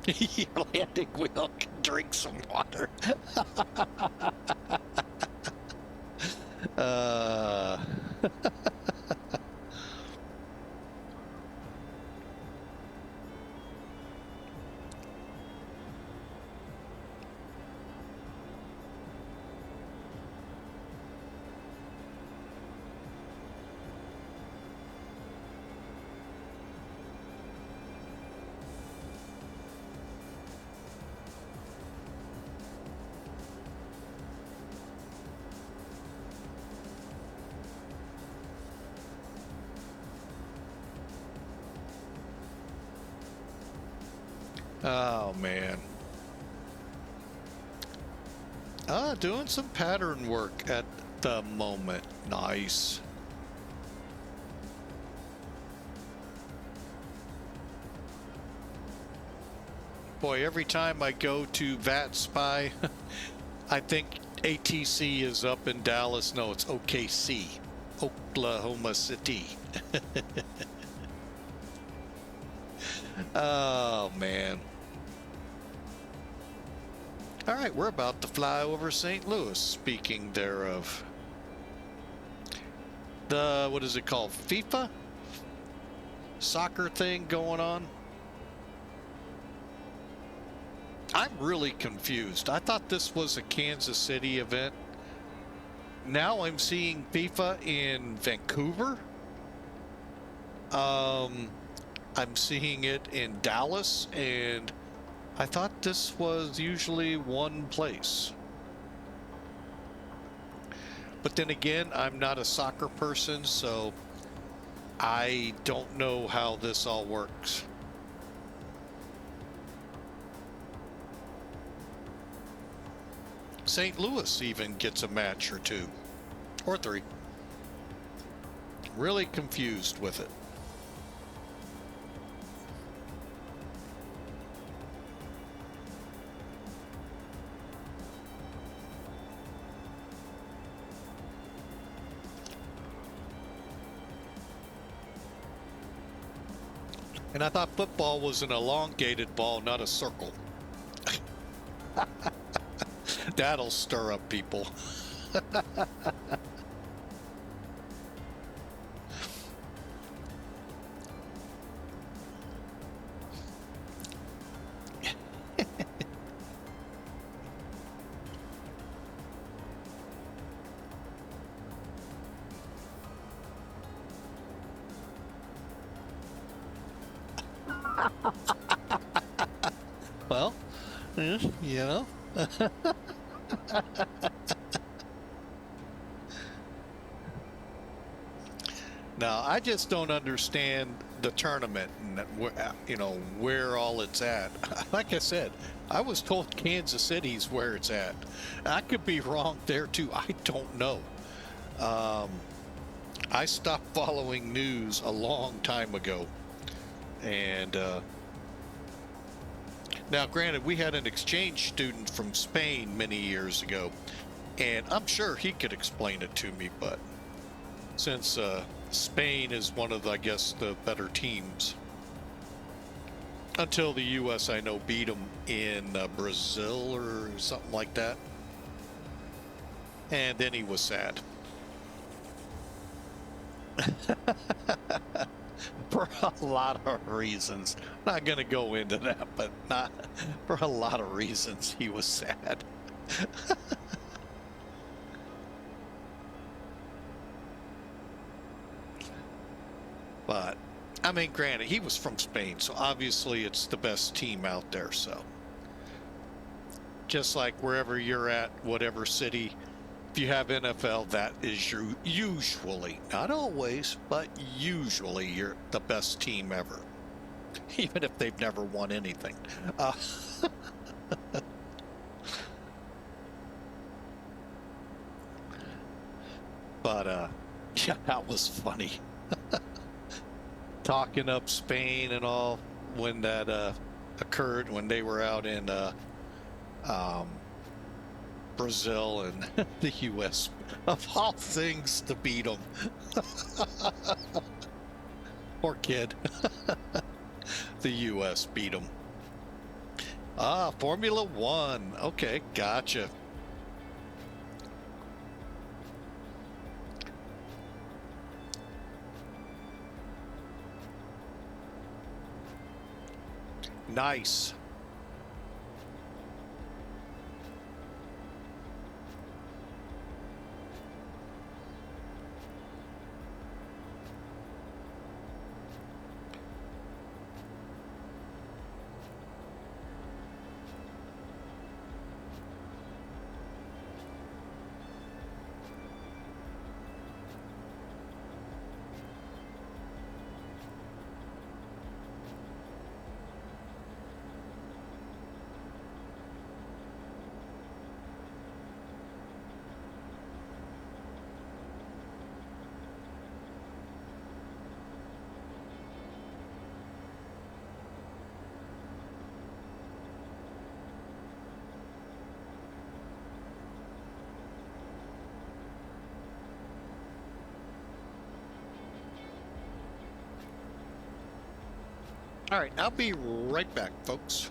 Your landing wheel can drink some water. Oh man. Doing some pattern work at the moment. Nice. Boy, every time I go to VATSIM, I think ATC is up in Dallas. No, it's OKC, Oklahoma City. Oh man. All right, we're about to fly over St. Louis. Speaking thereof, the what is it called, FIFA soccer thing going on? I'm really confused. I thought this was a Kansas City event. Now I'm seeing FIFA in Vancouver. I'm seeing it in Dallas, and I thought this was usually one place. But then again, I'm not a soccer person, so I don't know how this all works. St. Louis even gets a match or two, or three. Really confused with it. And I thought football was an elongated ball, not a circle. That'll stir up people. Well, you know. Now, I just don't understand the tournament and where all it's at. Like I said, I was told Kansas City's where it's at. I could be wrong there too. I don't know. I stopped following news a long time ago, and now, granted, we had an exchange student from Spain many years ago, and I'm sure he could explain it to me, but since Spain is one of, I guess, the better teams, until the U.S., I know, beat them in Brazil or something like that, and then he was sad. For a lot of reasons. Not going to go into that, but not for a lot of reasons he was sad. But, I mean, granted, he was from Spain, so obviously it's the best team out there, so. Just like wherever you're at, whatever city, if you have NFL, that is your usually, not always, but usually you're the best team ever. Even if they've never won anything. But, yeah, that was funny. Talking up Spain and all when that occurred, when they were out in Brazil and the U.S. of all things to beat them. Poor kid. The U.S. beat them. Ah, Formula One. Okay, gotcha. Nice. All right, I'll be right back, folks.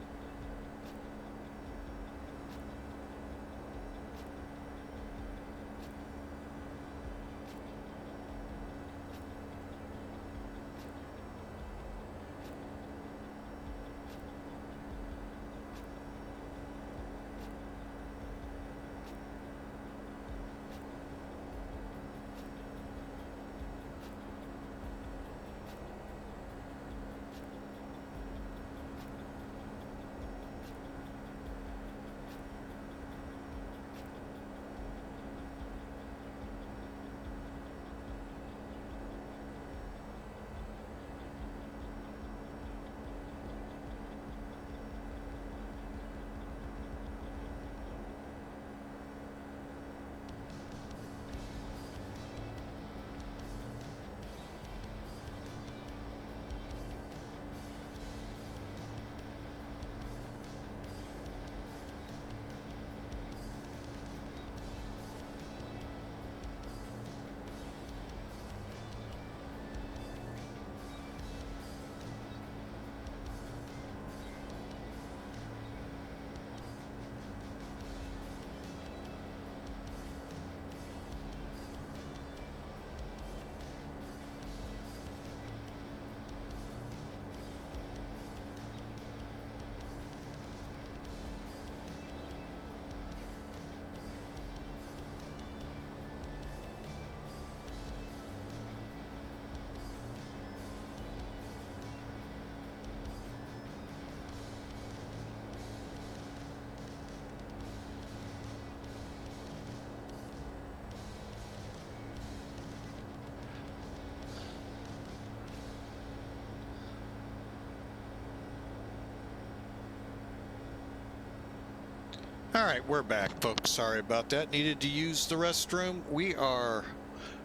All right, we're back, folks. Sorry about that. Needed to use the restroom. We are,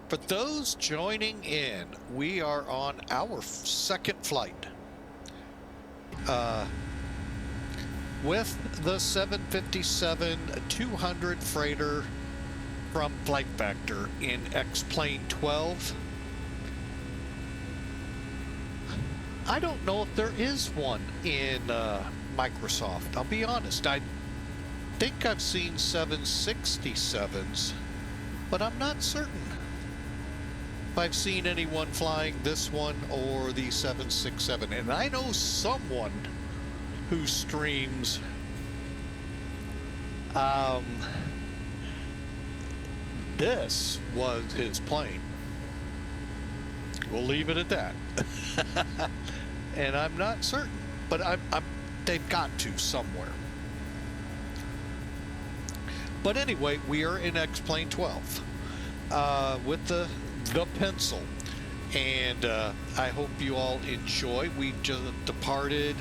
for those joining in, we are on our second flight with the 757-200 freighter from Flight Factor in XP12. I don't know if there is one in Microsoft. I'll be honest. I think I've seen 767s, but I'm not certain if I've seen anyone flying this one or the 767. And I know someone who streams this was his plane. We'll leave it at that. And I'm not certain, but they've got to somewhere. But anyway, we are in X-Plane 12 with the pencil, and I hope you all enjoy. We just departed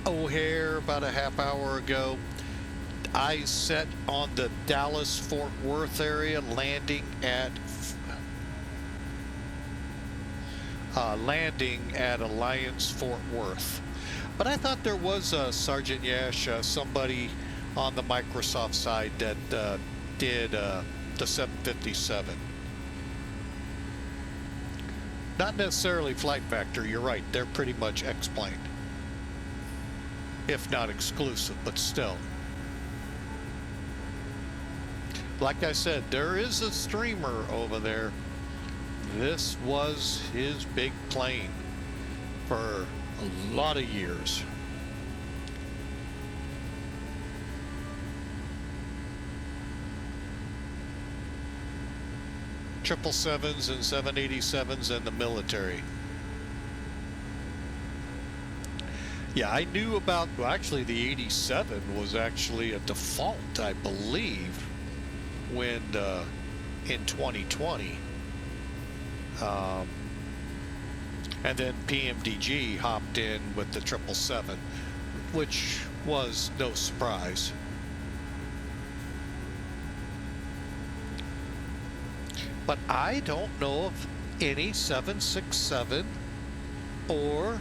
O'Hare about a half hour ago. I set on the Dallas-Fort Worth area, landing at Alliance Fort Worth. But I thought there was Sergeant Yash, somebody on the Microsoft side that did the 757. Not necessarily Flight Factor, you're right, they're pretty much X-Plane. If not exclusive, but still. Like I said, there is a streamer over there. This was his big plane for a lot of years. Triple sevens and 787s in the military. Yeah, I knew about, well, actually the 87 was actually a default, I believe, when in 2020. And then PMDG hopped in with the 777, which was no surprise. But I don't know of any 767 or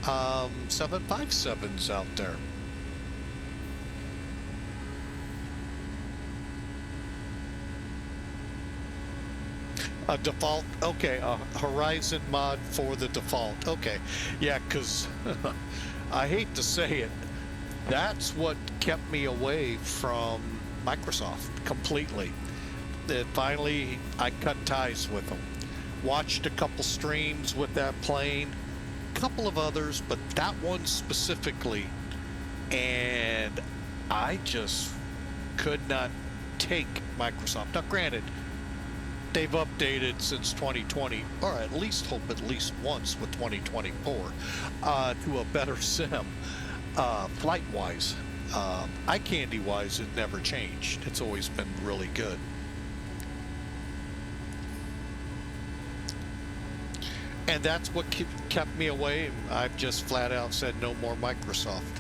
757s out there. A default, okay, a Horizon mod for the default. Okay, yeah, because I hate to say it, that's what kept me away from Microsoft completely. That finally I cut ties with them. Watched a couple streams with that plane, a couple of others, but that one specifically, and I just could not take Microsoft. Now granted, they've updated since 2020, or at least hope at least once with 2024, to a better sim, flight-wise. Eye candy-wise, it never changed. It's always been really good. And that's what kept me away. I've just flat out said no more Microsoft.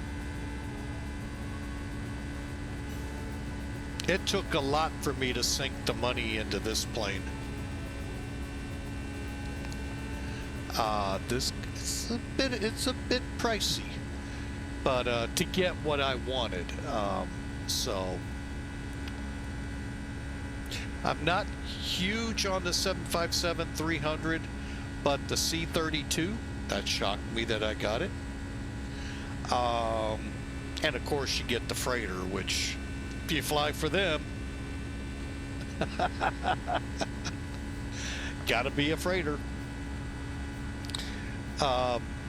It took a lot for me to sink the money into this plane. It's a bit pricey, but to get what I wanted, so I'm not huge on the 757-300, but the C-32, that shocked me that I got it. And of course you get the freighter, which if you fly for them, gotta be a freighter.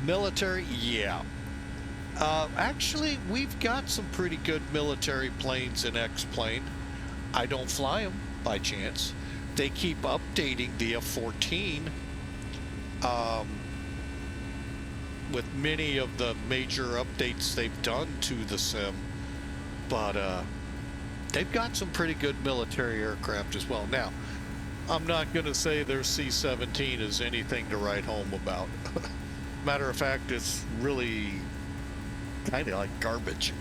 Military, yeah. Actually, we've got some pretty good military planes in X-Plane. I don't fly them by chance. They keep updating the F-14 with many of the major updates they've done to the sim, but they've got some pretty good military aircraft as well. Now, I'm not going to say their C-17 is anything to write home about. Matter of fact, it's really kind of like garbage.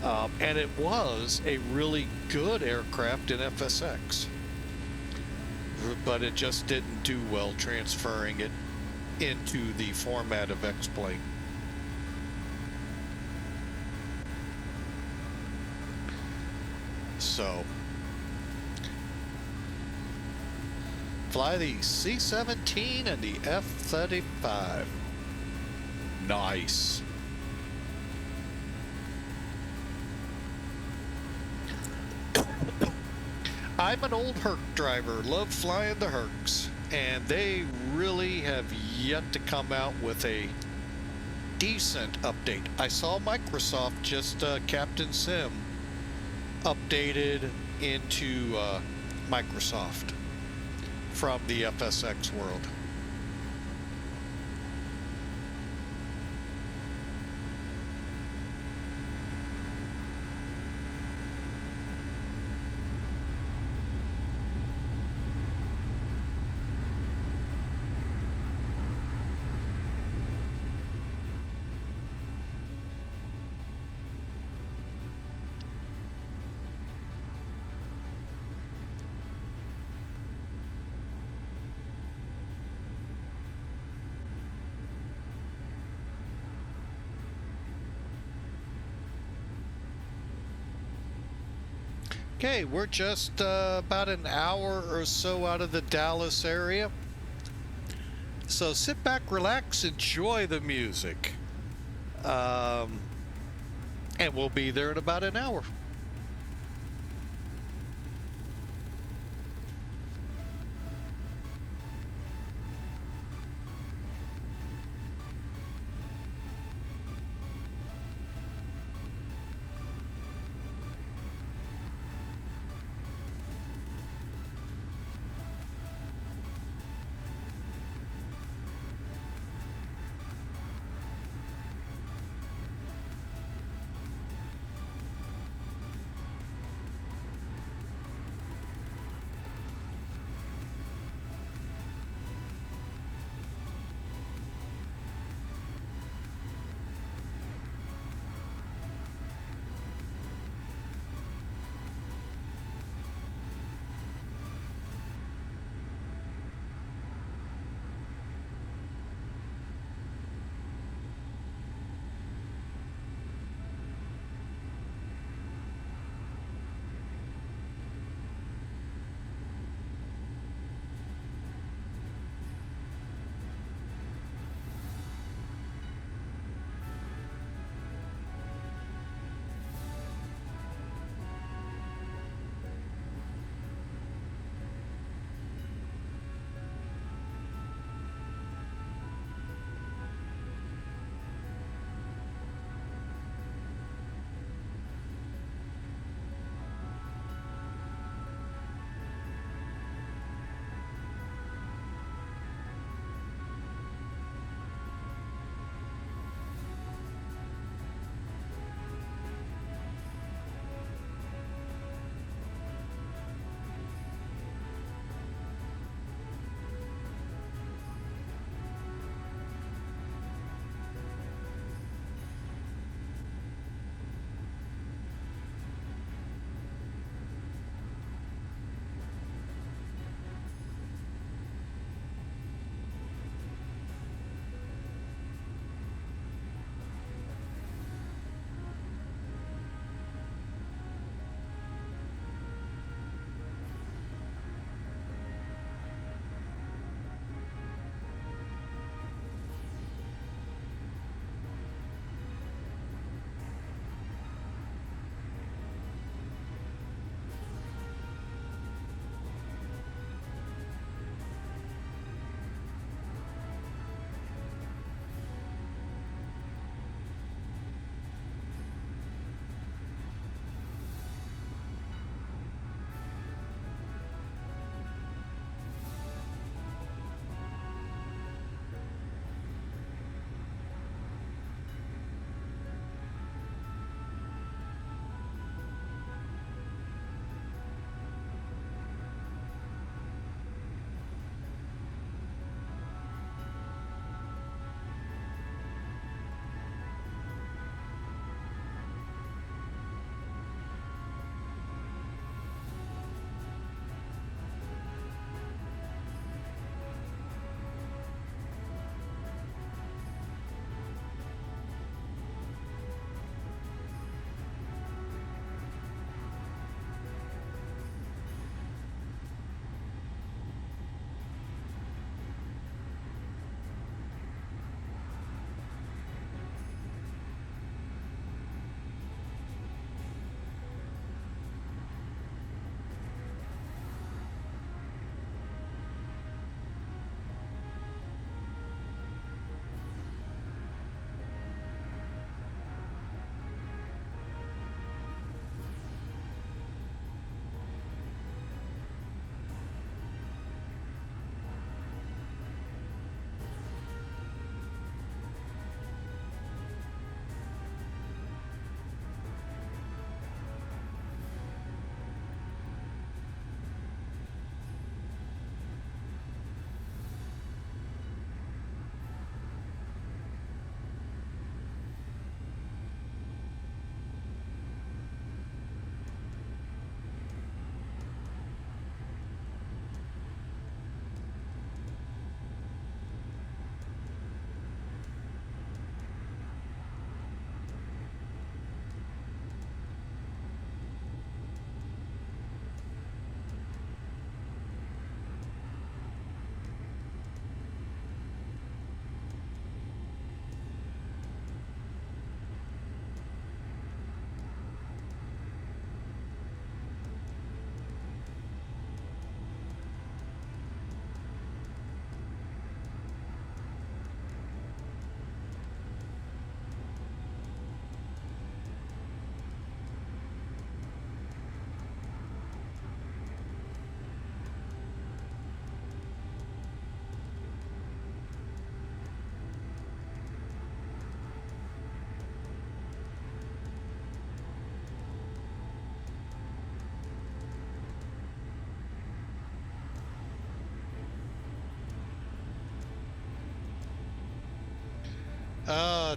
And it was a really good aircraft in FSX, but it just didn't do well transferring it into the format of X-Plane. So, fly the C-17 and the F-35. Nice. I'm an old Herc driver, love flying the Hercs, and they really have yet to come out with a decent update. I saw Microsoft just Captain Sim updated into Microsoft from the FSX world. Okay, we're just about an hour or so out of the Dallas area. So sit back, relax, enjoy the music. And we'll be there in about an hour.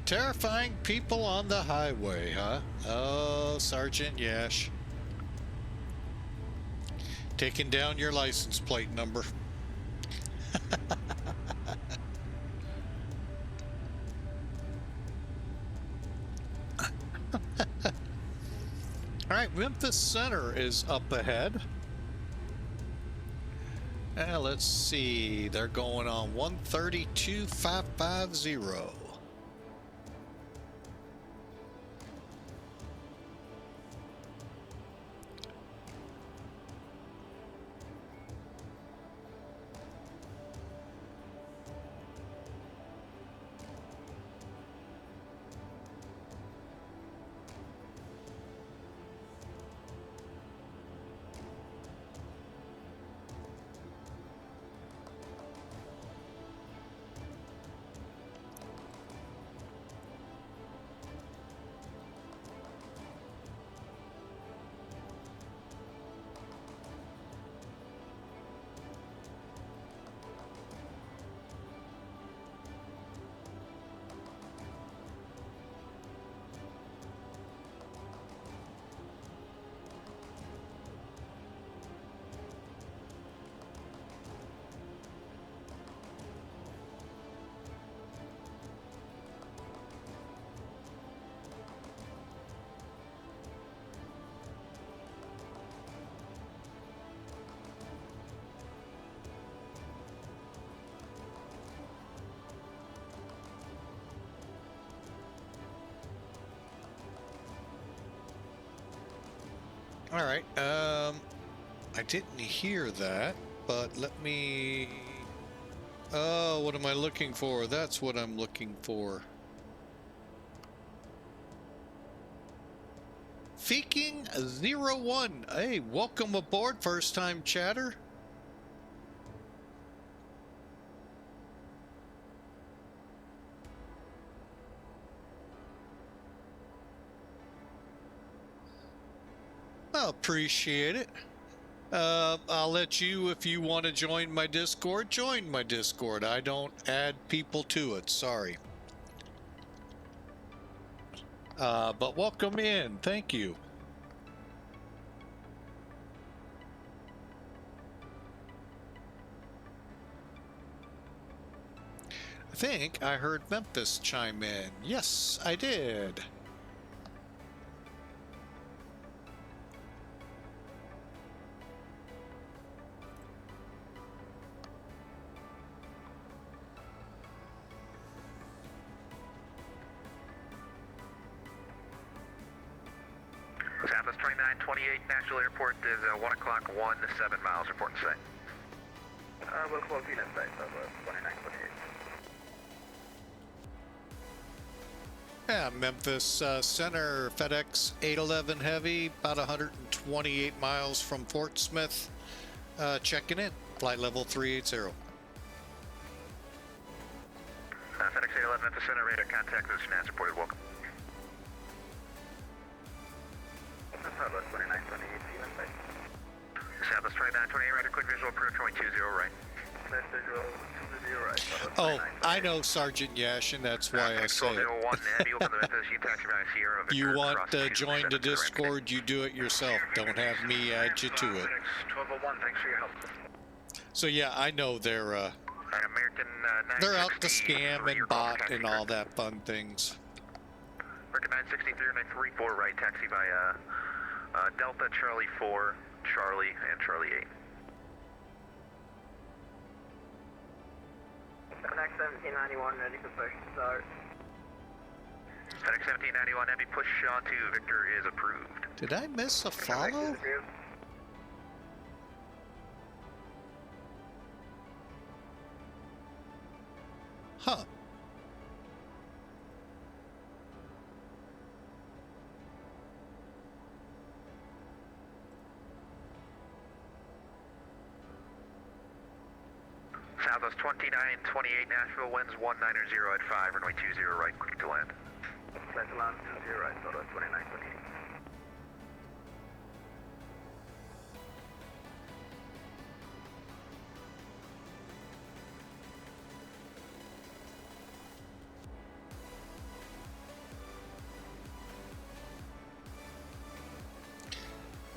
Terrifying people on the highway, huh? Oh, Sergeant Yash. Taking down your license plate number. All right, Memphis Center is up ahead. Let's see. They're going on 132.550. All right. I didn't hear that, but let me. Oh, what am I looking for? That's what I'm looking for. Feking01. Hey, welcome aboard, first time chatter. I appreciate it. I'll let you, if you want to join my Discord, join my Discord. I don't add people to it, sorry. But welcome in, thank you. I think I heard Memphis chime in. Yes, I did. Southwest 2928 Nashville Airport is 1 o'clock, 7 miles, reporting site. We'll close the site, Southwest 2928. Yeah, Memphis Center, FedEx 811 Heavy, about 128 miles from Fort Smith. Checking in, flight level 380. FedEx 811 Memphis Center, radar contact, this is Nance reported, welcome. Southwest 2928, Steven site. Southwest 2928, radar quick visual, approach 20 right. Left visual 20 right. Southwest Oh, 2928. I know Sergeant Yash, and that's why I say it. 1201, Navy, open the Memphis, you taxi by Sierra. You want to join the Discord, you do it yourself. Don't have me add you to it. 1201, thanks for your help. So yeah, I know they're American out to scam and bot and all that fun things. American 963 or 934 right, taxi by Delta, Charlie 4, Charlie, and Charlie 8. FedEx 1791, ready for push start. FedEx 1791, Heavy push on to Victor is approved. Did I miss a follow? Huh. Southwest 2928 Nashville, winds 190 at 5, runway 20 right, quick to land. Flight to land 20 right, Southwest 2928.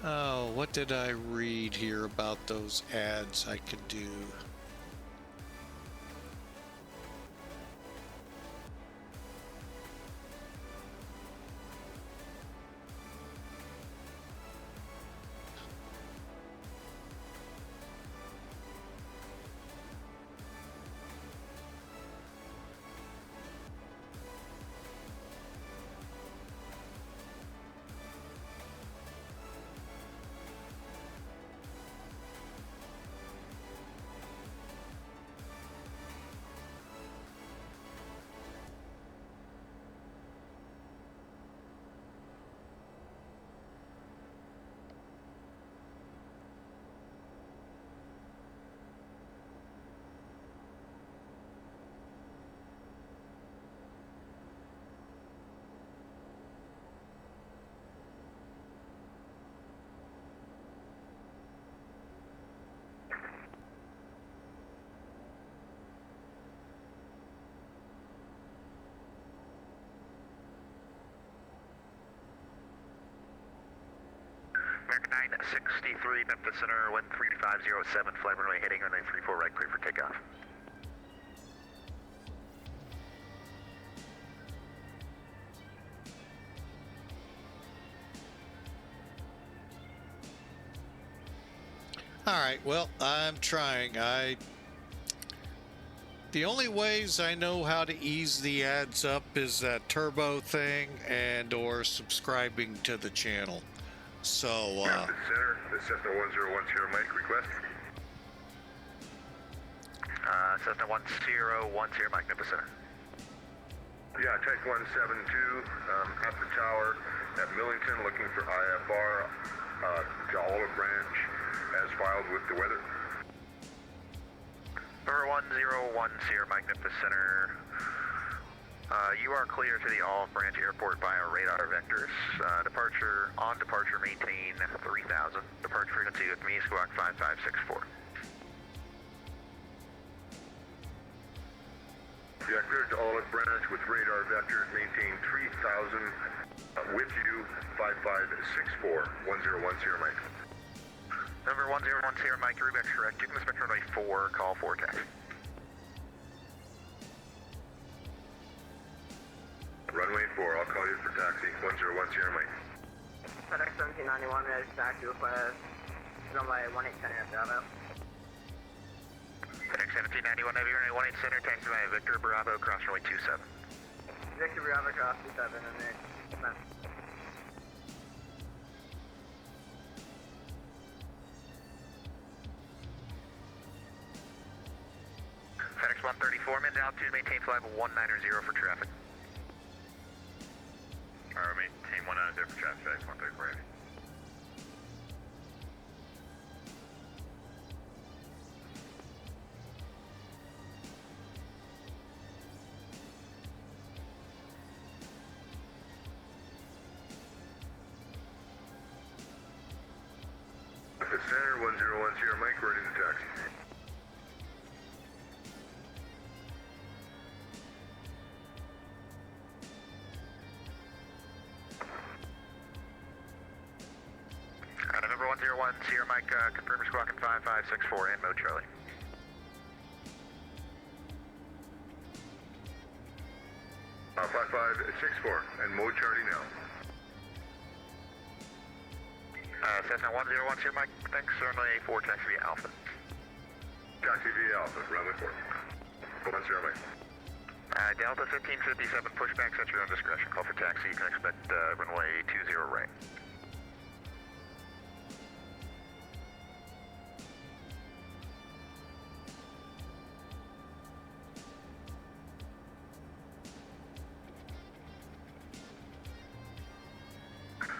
Oh, what did I read here about those ads I could do? American 963, Memphis Center, 13507, flight runway heading on 934 right, clear for takeoff. All right, well, I'm trying. The only ways I know how to ease the ads up is that turbo thing and or subscribing to the channel. So, Memphis Center, this is Cessna 1010, Mike, request. Cessna 1010, Mike, Memphis Center. Yeah, Type 172, at the tower at Millington, looking for IFR, to Olive Branch, as filed with the weather. Number 1010, Mike, Memphis Center. You are clear to the Olive Branch Airport via radar vectors. On departure, maintain 3000. Departure frequency with me, squawk 5564. Yeah, cleared to Olive Branch with radar vectors, maintain 3000, with you, 5564, 1010, Mike. Number 1010, Mike, Rubeck's correct. You can expect runway 4, call forecast. Runway 4, I'll call you for taxi, 1010, Mike. FedEx 1791, ready to taxi request. Runway 18 center at Bravo. FedEx 1791, Navy runway 18 center, taxi via Victor Bravo, cross runway 27. Victor Bravo cross 27 and then FedEx 134, mid altitude, maintain flight 190 for traffic. Alright, maintain 190 for traffic, FedEx 134, ready. Memphis Center, 1010, Mike, ready to taxi. November 1010, Mike, confirm your squawking 5564 and mode Charlie. Uh, 5564 and mode Charlie now. Cessna 1010, Mike, thanks, runway 4, taxi via Alpha. Taxi via Alpha, runway 4. 10, Mike. Delta 1557, pushback, set your own discretion. Call for taxi, you can expect runway 20 right.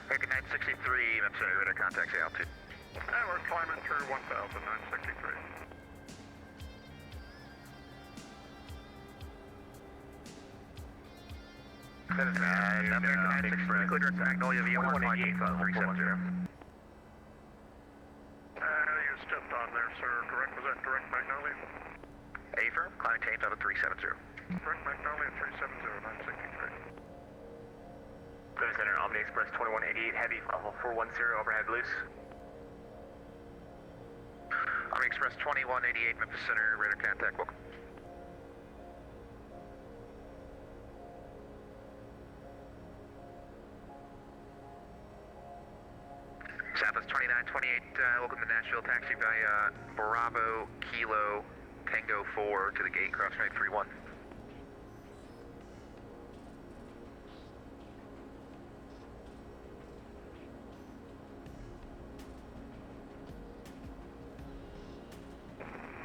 American 963, Memphis Center, radar contact, say altitude. And we're climbing through 1,963. American 963, clear direct Magnolia via 118, 370. You stepped on there, sir, correct? Was that direct Magnolia? Affirm, climbing tames out of 370. Direct Magnolia 370, 963. Go Center, Omni Express 2188 Heavy, 410 overhead loose. Omni Express 2188 Memphis Center, radar contact, welcome. Southwest 2928, welcome to Nashville, taxi via Bravo, Kilo, Tango 4 to the gate, cross runway 31.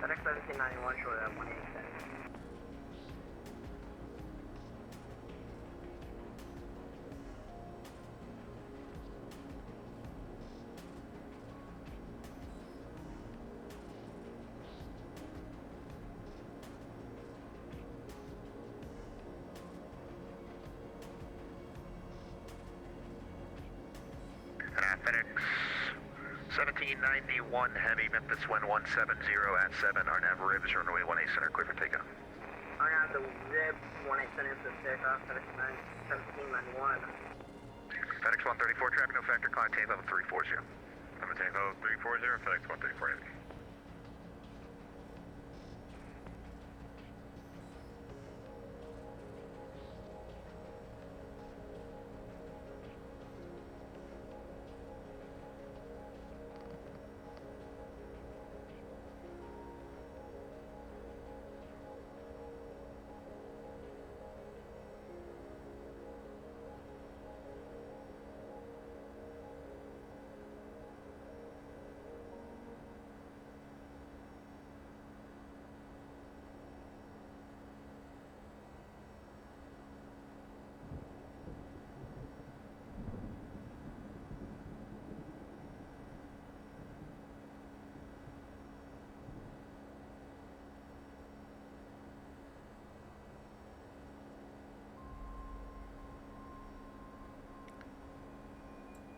FedEx 1791, short of 187. FedEx 1791 Heavy, Memphis wind 170 at 7, our nav rib is runway 18 center, clear for takeoff. I have the rib 18 center for takeoff, FedEx 1791. FedEx 134 traffic, no factor, climb tank level 340. I'm tank level 340, FedEx 134 Heavy.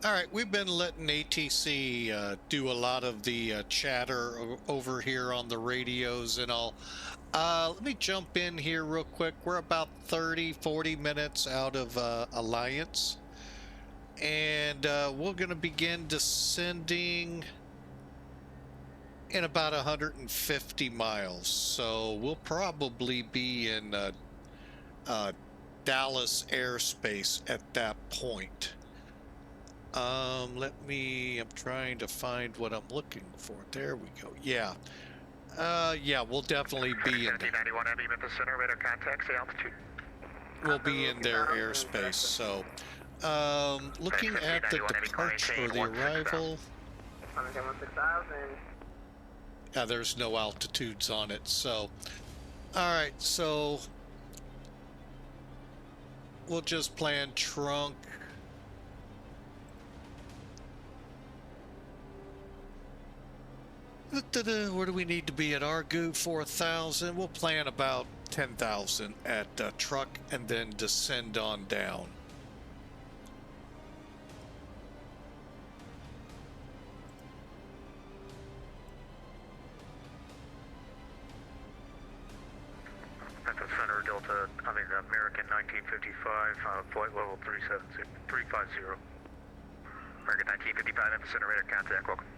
All right, we've been letting ATC do a lot of the chatter over here on the radios and all. Let me jump in here real quick. We're about 30-40 minutes out of Alliance, and we're going to begin descending in about 150 miles. So we'll probably be in Dallas airspace at that point. I'm trying to find what I'm looking for. There we go. Yeah. Yeah, we'll definitely be in 1791 Heavy, Memphis Center, radar contact, say altitude. we'll be in their airspace. So, looking at the departure or the arrival. 116,000. Yeah, there's no altitudes on it. So, all right. So, we'll just plan trunk. Where do we need to be at Argu? 4,000. We'll plan about 10,000 at truck and then descend on down. Memphis Center, Delta, American 1955, flight level 350. American 1955, Memphis Center, radar contact, welcome.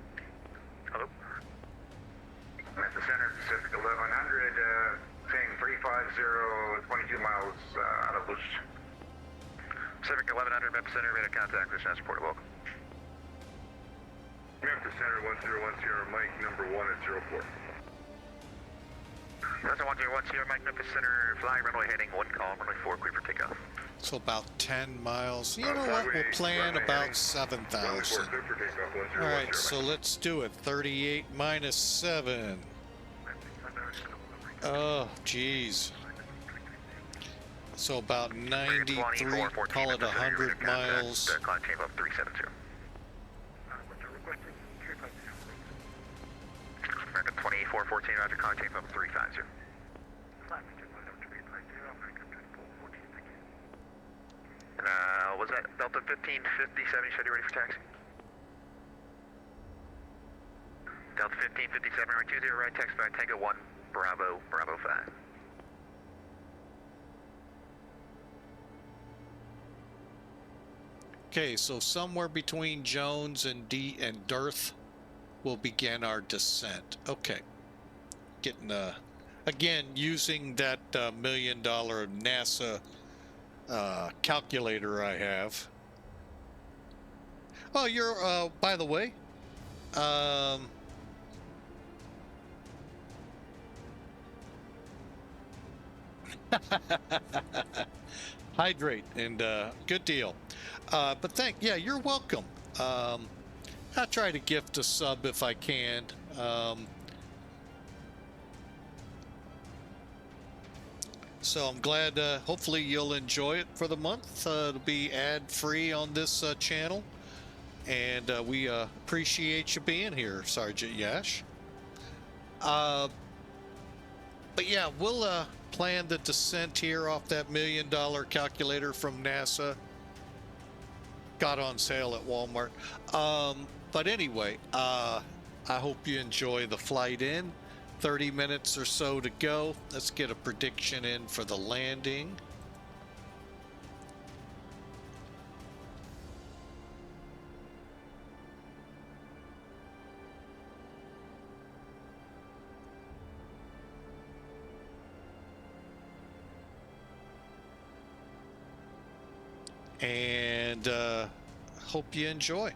Hello? Memphis Center, Pacific 1100, saying 350, 22 miles out of Boost. Pacific 1100, Memphis Center, radar contact, this transport, welcome. Memphis Center 1010, Mike number 1 at 04. Delta 1010, Mike, Memphis Center, flying runway heading 1 call, runway 4, clear for takeoff. So about 10 miles. You know what? We'll plan about 7,000. All right, so let's do it. 38 minus 7. Oh, geez. So about 93, call it 100 miles. Climb came up 370. American 2414, roger, climb came up 350. Was that Delta 1550, 70, should you ready for taxi? Delta 1557, right 20, right, taxi by Tango 1, Bravo, Bravo 5. Okay, so somewhere between Jones and Dearth, we'll begin our descent. Okay. Getting again using that $1 million NASA calculator I have. Oh, you're by the way, hydrate and good deal. But yeah, you're welcome. I try to gift a sub if I can. So I'm glad, hopefully you'll enjoy it for the month. It'll be ad-free on this channel. And we appreciate you being here, Sergeant Yash. But yeah, we'll plan the descent here off that $1 million calculator from NASA. Got on sale at Walmart. But anyway, I hope you enjoy the flight in. 30 minutes or so to go. Let's get a prediction in for the landing. And hope you enjoy.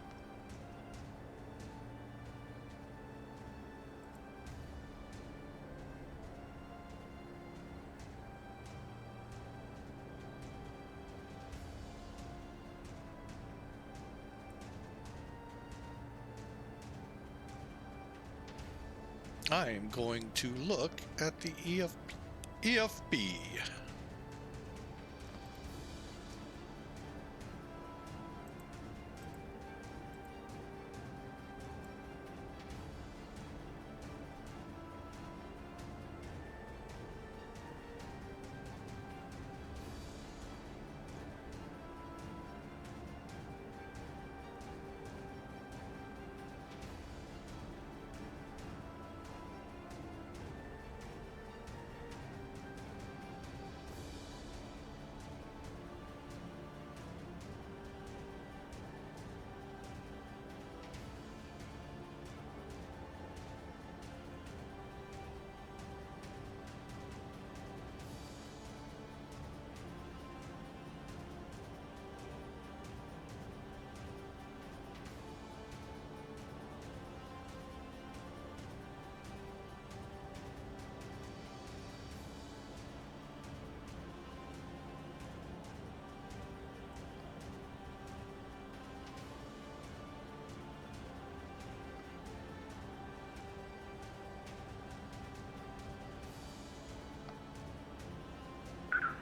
I am going to look at the EFB.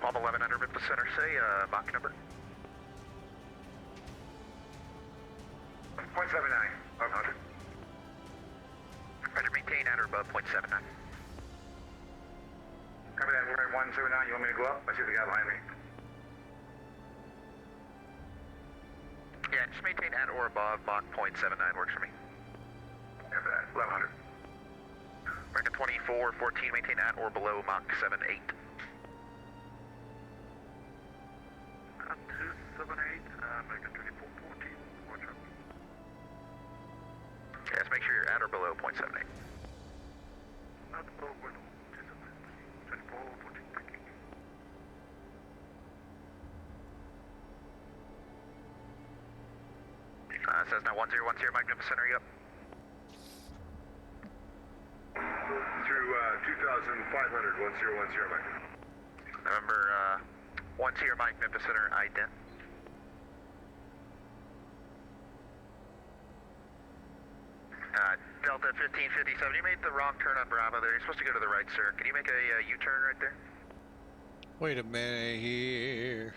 Bob 1100 at the center, say, Mach number. 0.79, 500. Roger, maintain at or above 0.79. Copy that, we're at 179, you want me to go up? I see the guy behind me. Yeah, just maintain at or above Mach 0.79 works for me. Copy that, 1100. American 2414, maintain at or below Mach 78. 278, American 2414, watch out. Yes, make sure you're at or below 0.78. At or below 2414, thank you. Says now 1010, Magnificent Center, you up? Through 2,500, 1010, Mike. Remember, 10 Magnificent Center, ident. Delta 1557, you made the wrong turn on Bravo there. You're supposed to go to the right, sir. Can you make a U-turn right there? Wait a minute here.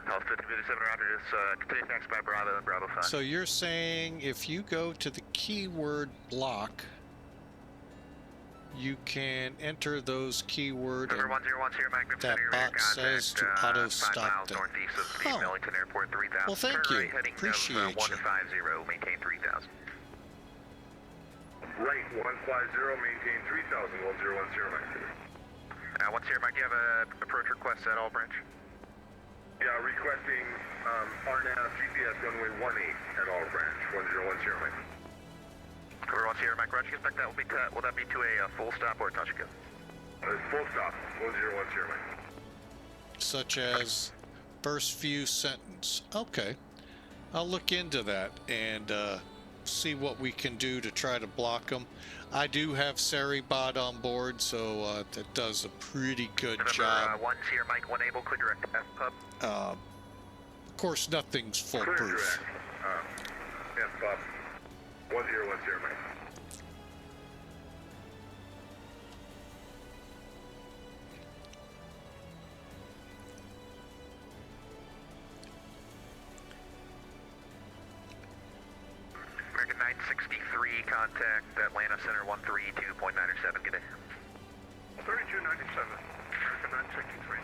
Delta 1557, roger. Just continue next by Bravo and Bravo 5. So you're saying if you go to the keyword block, you can enter those keywords. Number 1010, Magnificent that Center, bot says to auto stop 5 miles them. northeast of Steve Millington Airport, 3000. Well, thank Turn you. right, heading Appreciate of, 1 you. to 50, maintain 3000. Right, 150, maintain 3,000, 1010, Mike. 10 Mike, do you have a approach request at all branch? Yeah, requesting RNAV GPS runway 18 at all branch, 1010 Mike. Cover 10 Mike, Roger, expect that will that be to a full stop or a touch and go? Full stop, 1010 Mike. Such as first few sentence. Okay. I'll look into that and see what we can do to try to block them. I do have Seribot on board, so that does a pretty good job. 1 Sierra Mike, 1 able, clear direct F pub. Of course, nothing's Clear foolproof. direct. F pub, 1010 Mike. American 963, contact Atlanta Center 132.907, good day. 3297, American 963.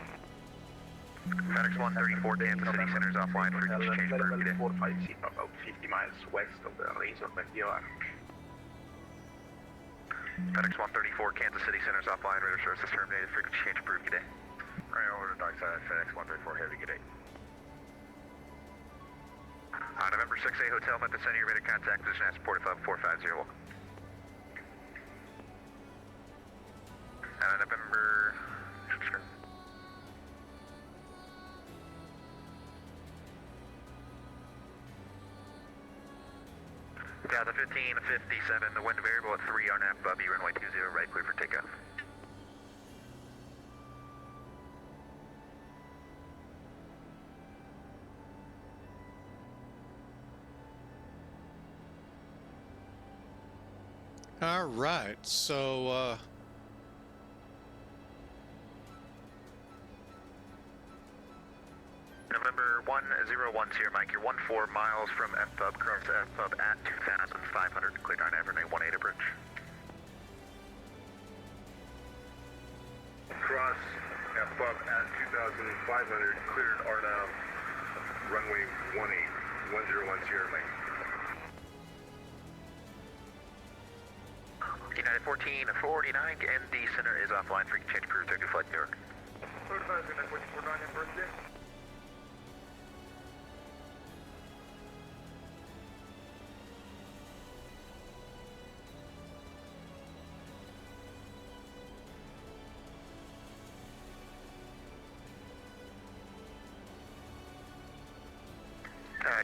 FedEx 134, Kansas City Center is offline for change per good day. 450 about 50 miles west of the Razor Backyard. FedEx 134, Kansas City Center is offline, radar service is terminated, frequency change approved, good day. Right over to dockside, FedEx 134 Heavy, good day. November 6A Hotel, Memphis Center, your radar contact position as port of 450, welcome. November... Delta 1557, the wind variable at 3 RNAV, Bubby, runway 20, right, clear for takeoff. All right, so November 101 Sierra Mike, you're 14 miles from F-Pub, cross F-Pub at 2,500, clear on Avenue 18 approach. Cross F-Pub at 2,500, cleared RNAV, runway 18, 101 Sierra Mike. United 1449, ND Center is offline, frequency change approved, take a flight New York. 35, United 1449, in birthday.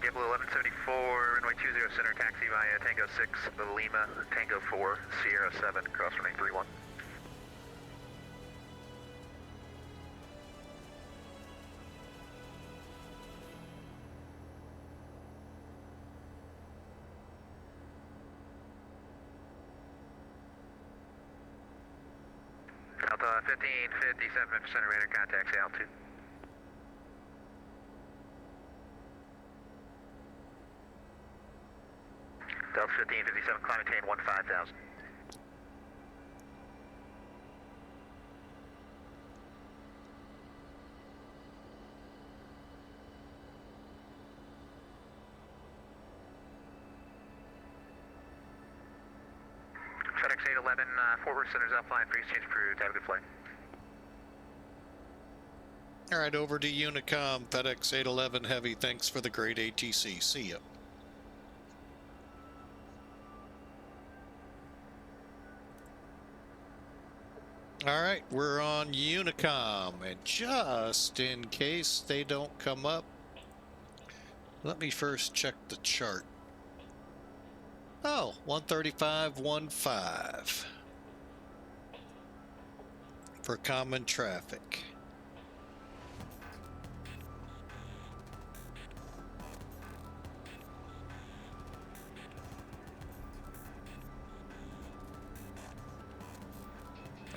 Diablo 1174, runway 20 Center, taxi via Tango 6, Lima, Tango 4, Sierra 7, cross runway 31. Delta 1557, Center radar contact, altitude. Delta 1557, climb maintain 15,000. FedEx 811, Fort Worth Center's offline, freeze change approved, have a good flight. all right, over to Unicom, FedEx 811 Heavy. Thanks for the great ATC. See ya. All right, we're on Unicom, and just in case they don't come up, let me first check the chart. Oh, 135.15 for common traffic.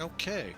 Okay.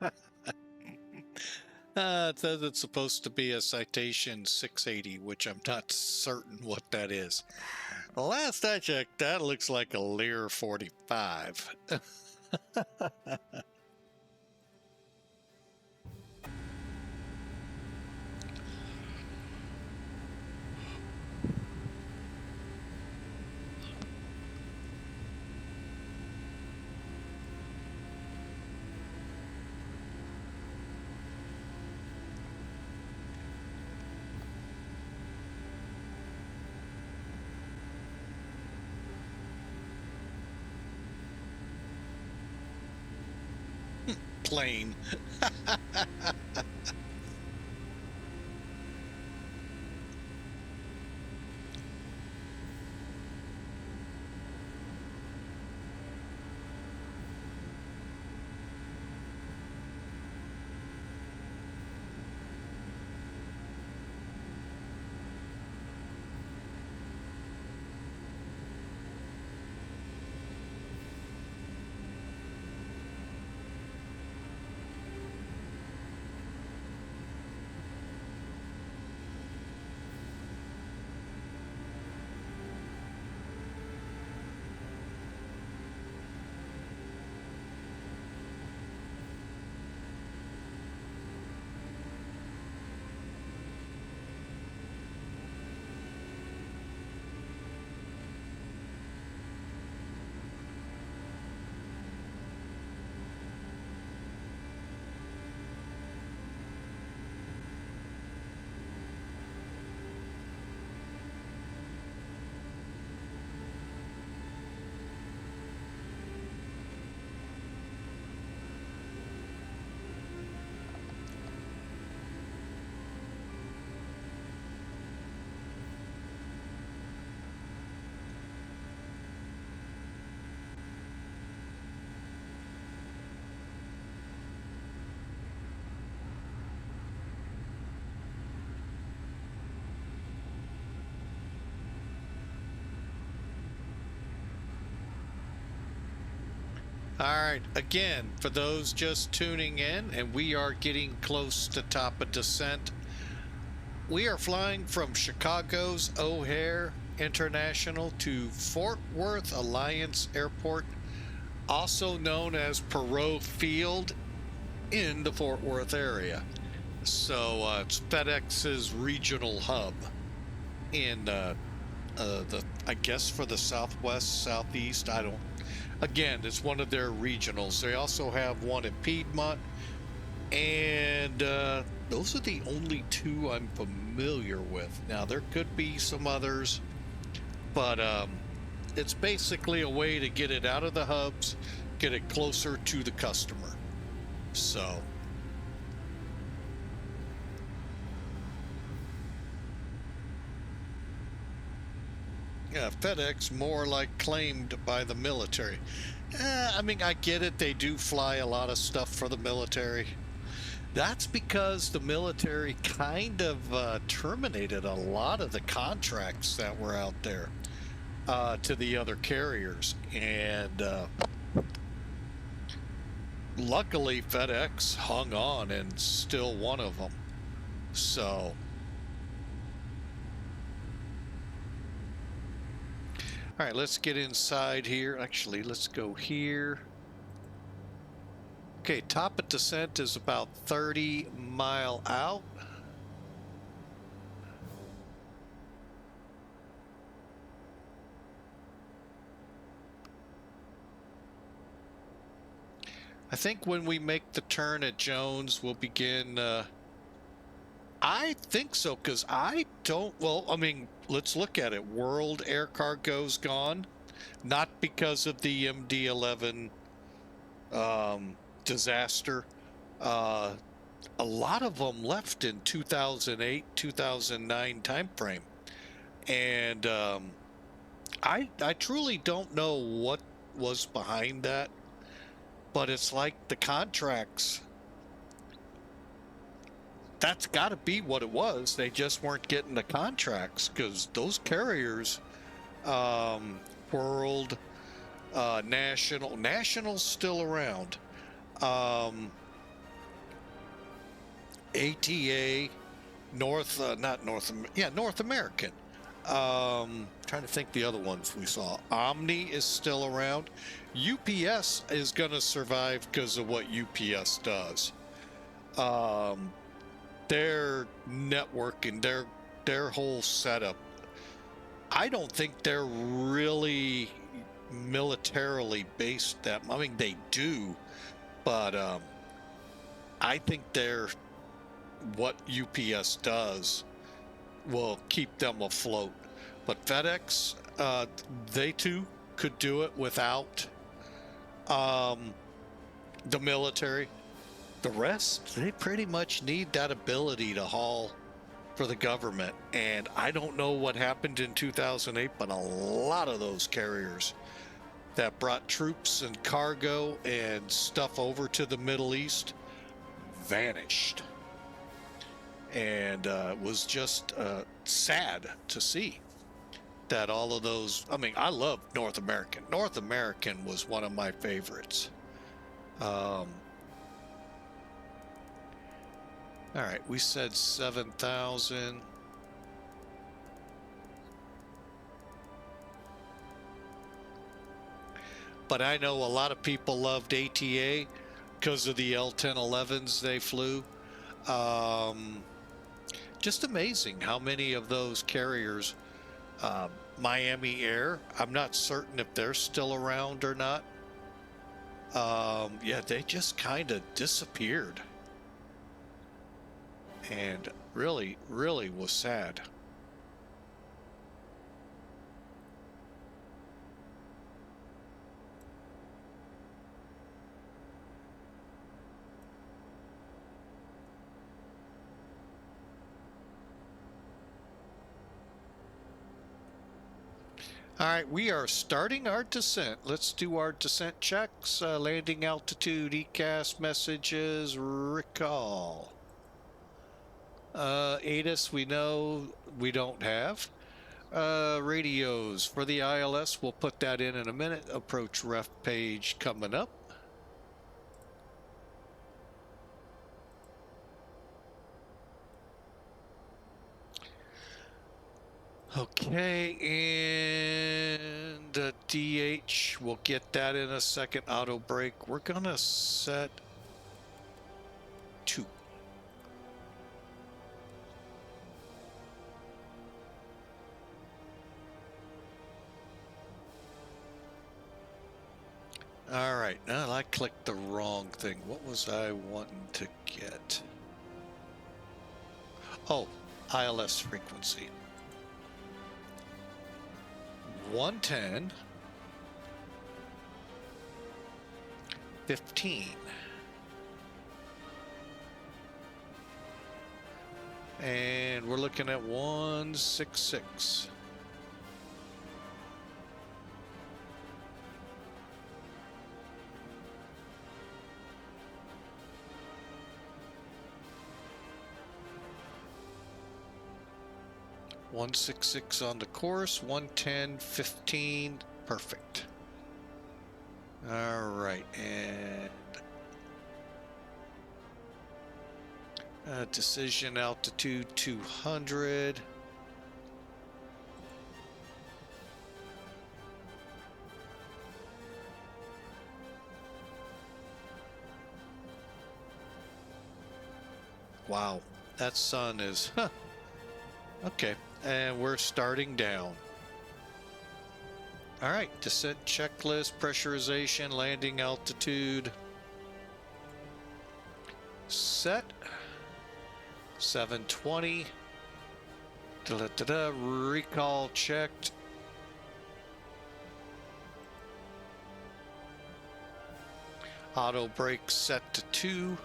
It says it's supposed to be a Citation 680, which I'm not certain what that is. Last I checked, that looks like a Lear 45. Plane. All right, again, for those just tuning in, and we are getting close to top of descent. We are flying from Chicago's O'Hare International to Fort Worth Alliance Airport, also known as Perot Field, in the Fort Worth area. So it's FedEx's regional hub in I guess for the Southwest, Southeast. I don't. Again, it's one of their regionals. They also have one in Piedmont, and those are the only two I'm familiar with. Now, there could be some others, but it's basically a way to get it out of the hubs, get it closer to the customer. So yeah, FedEx more like claimed by the military. I mean, I get it. They do fly a lot of stuff for the military. That's because the military kind of terminated a lot of the contracts that were out there to the other carriers. And luckily, FedEx hung on and still one of them. So all right, let's get inside here. Actually, let's go here. Okay, top of descent is about 30 mile out. I think when we make the turn at Jones, we'll begin. I think so, because I don't. Well, I mean, let's look at it. World Air Cargo's gone, not because of the MD-11 disaster. A lot of them left in 2008, 2009 timeframe, and I truly don't know what was behind that, but it's like the contracts. That's got to be what it was. They just weren't getting the contracts, because those carriers, World, National's still around. ATA, North American. Trying to think the other ones we saw. Omni is still around. UPS is going to survive because of what UPS does. Their network and their whole setup. I don't think they're really militarily based that. I mean, they do, but I think what UPS does will keep them afloat. But FedEx, they too could do it without the military. The rest, they pretty much need that ability to haul for the government. And I don't know what happened in 2008, but a lot of those carriers that brought troops and cargo and stuff over to the Middle East vanished. And it was just sad to see that all of those. I mean, I love North American. North American was one of my favorites. All right, we said 7,000. But I know a lot of people loved ATA because of the L-1011s they flew. Just amazing how many of those carriers, Miami Air, I'm not certain if they're still around or not. Yeah, they just kind of disappeared. And really, really was sad. All right, we are starting our descent. Let's do our descent checks. Landing altitude, ECAS messages, recall. ATIS, we know we don't have. Radios for the ILS, we'll put that in a minute. Approach ref page coming up. Okay, and DH, we'll get that in a second. Auto brake, we're gonna set 2. All right, now I clicked the wrong thing. What was I wanting to get? Oh, ILS frequency. 110, 15. And we're looking at 166. .166 on the course, 110, 15, perfect. All right, and decision altitude 200. Wow, that sun is, okay. And we're starting down. All right, descent checklist, pressurization, landing altitude. Set. 720. Recall checked. Auto brake set to 2.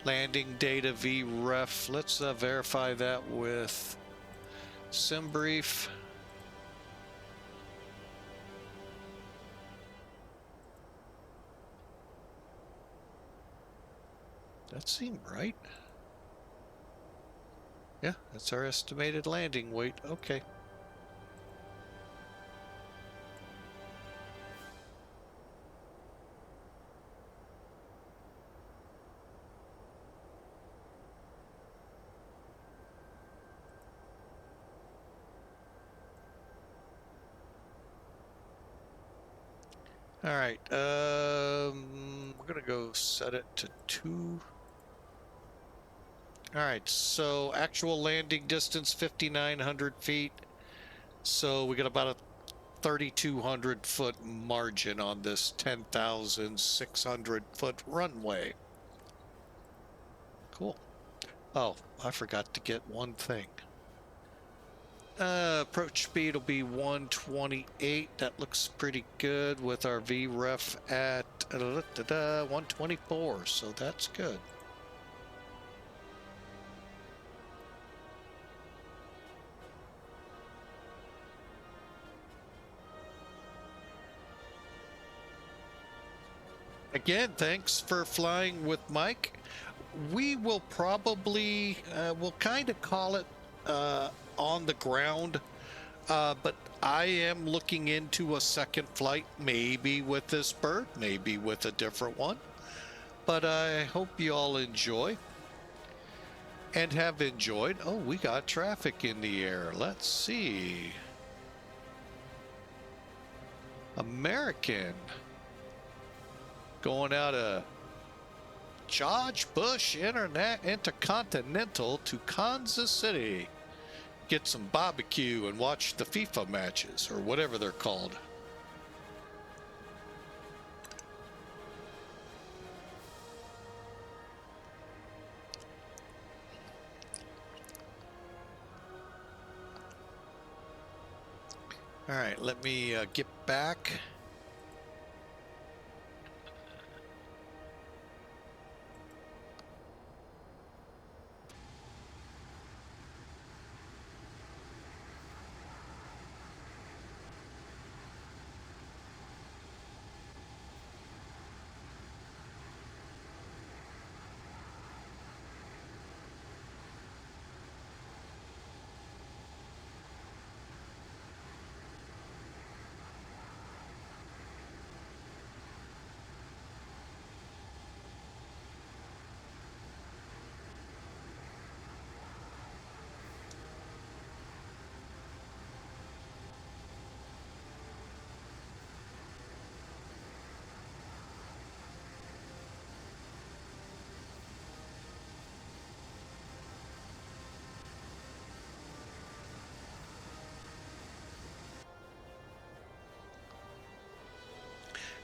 Landing data VREF. Let's verify that with SimBrief. That seemed right. Yeah, that's our estimated landing weight. Okay. All right. We're gonna go set it to 2. All right. So actual landing distance 5,900 feet. So we got about a 3,200 foot margin on this 10,600 foot runway. Cool. Oh, I forgot to get one thing. Approach speed will be 128. That looks pretty good with our VREF at 124, so that's good. Again, thanks for flying with Mike. We will probably, we'll kind of call it on the ground, but I am looking into a second flight, maybe with this bird, maybe with a different one. But I hope you all enjoy and have enjoyed. Oh, we got traffic in the air. Let's see. American. Going out of George Bush Intercontinental to Kansas City. Get some barbecue and watch the FIFA matches, or whatever they're called. All right, let me get back.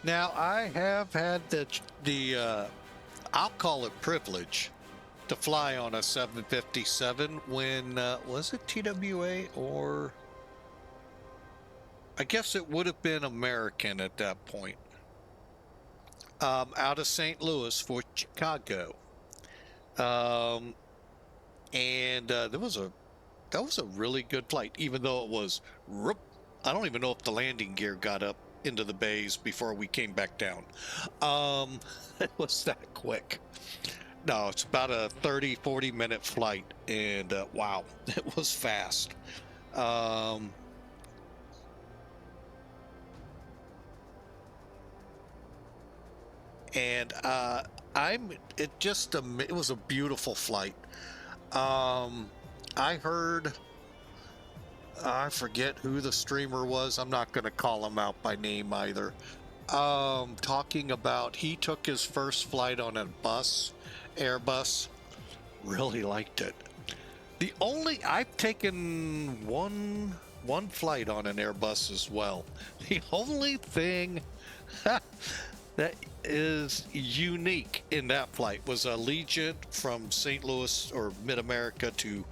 Now, I have had the I'll call it privilege to fly on a 757 when, was it TWA or I guess it would have been American at that point, out of St. Louis for Chicago. And that was a really good flight, even though it was, I don't even know if the landing gear got up into the bays before we came back down. It was that quick. No, it's about a 30-40 minute flight, and wow, it was fast. And it was a beautiful flight. I heard, I forget who the streamer was. I'm not going to call him out by name either. Talking about he took his first flight on a Airbus. Really liked it. I've taken one flight on an Airbus as well. The only thing that is unique in that flight was a Allegiant from St. Louis or Mid-America to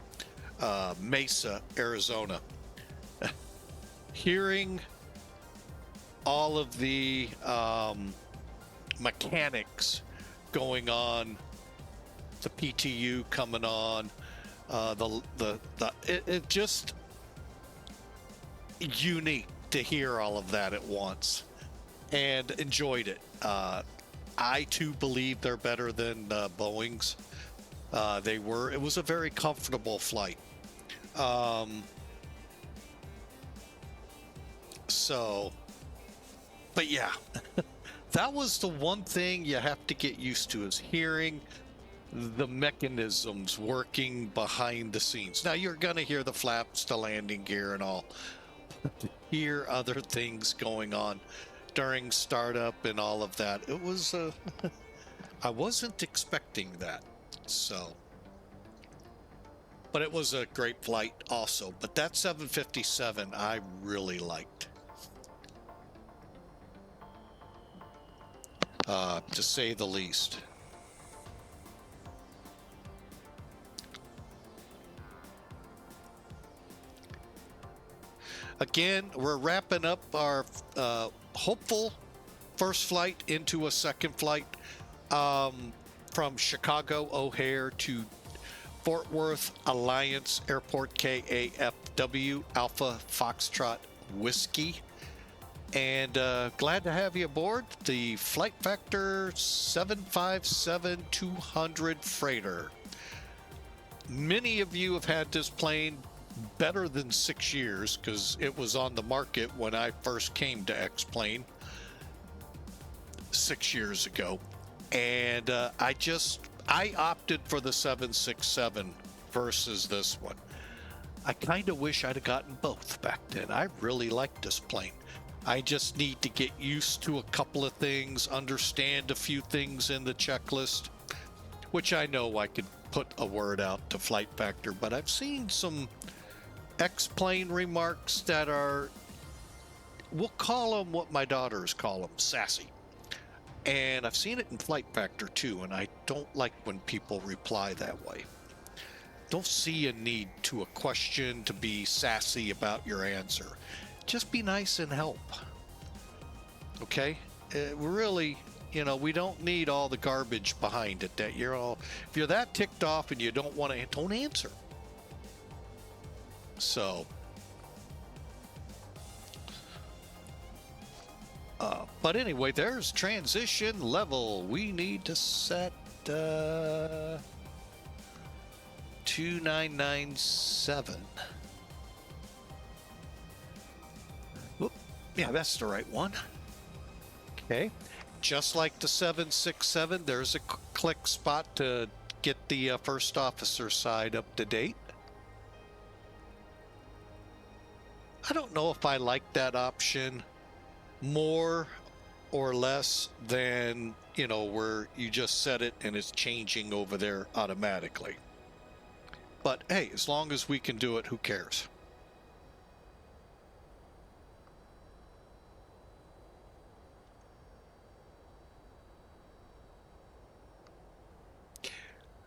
Mesa, Arizona. Hearing all of the mechanics going on, the PTU coming on, it just unique to hear all of that at once, and enjoyed it. I too believe they're better than Boeing's. It was a very comfortable flight. But yeah, that was the one thing you have to get used to, is hearing the mechanisms working behind the scenes. Now you're going to hear the flaps, the landing gear and all, hear other things going on. during startup and all of that. It was, I wasn't expecting that. So, but it was a great flight also. But that 757 I really liked. To say the least. Again, we're wrapping up our hopeful first flight into a second flight from Chicago O'Hare to Fort Worth Alliance Airport, KAFW, Alpha Foxtrot Whiskey. And glad to have you aboard the Flight Factor 757-200 freighter. Many of you have had this plane better than 6 years because it was on the market when I first came to X-Plane 6 years ago. And I opted for the 767 versus this one. I kind of wish I'd have gotten both back then. I really liked this plane. I just need to get used to a couple of things, understand a few things in the checklist, which I know I could put a word out to Flight Factor, but I've seen some X-Plane remarks that are, we'll call them what my daughters call them, sassy. And I've seen it in Flight Factor too, and I don't like when people reply that way. Don't see a need to a question to be sassy about your answer. Just be nice and help. Okay? Really, you know, we don't need all the garbage behind it that you're all, if you're that ticked off and you don't want to, don't answer. So, but anyway, there's transition level. We need to set 2997. Whoop. Yeah, that's the right one. Okay. Just like the 767, there's a click spot to get the first officer side up to date. I don't know if I like that option more or less than, you know, where you just set it and it's changing over there automatically. But hey, as long as we can do it, who cares?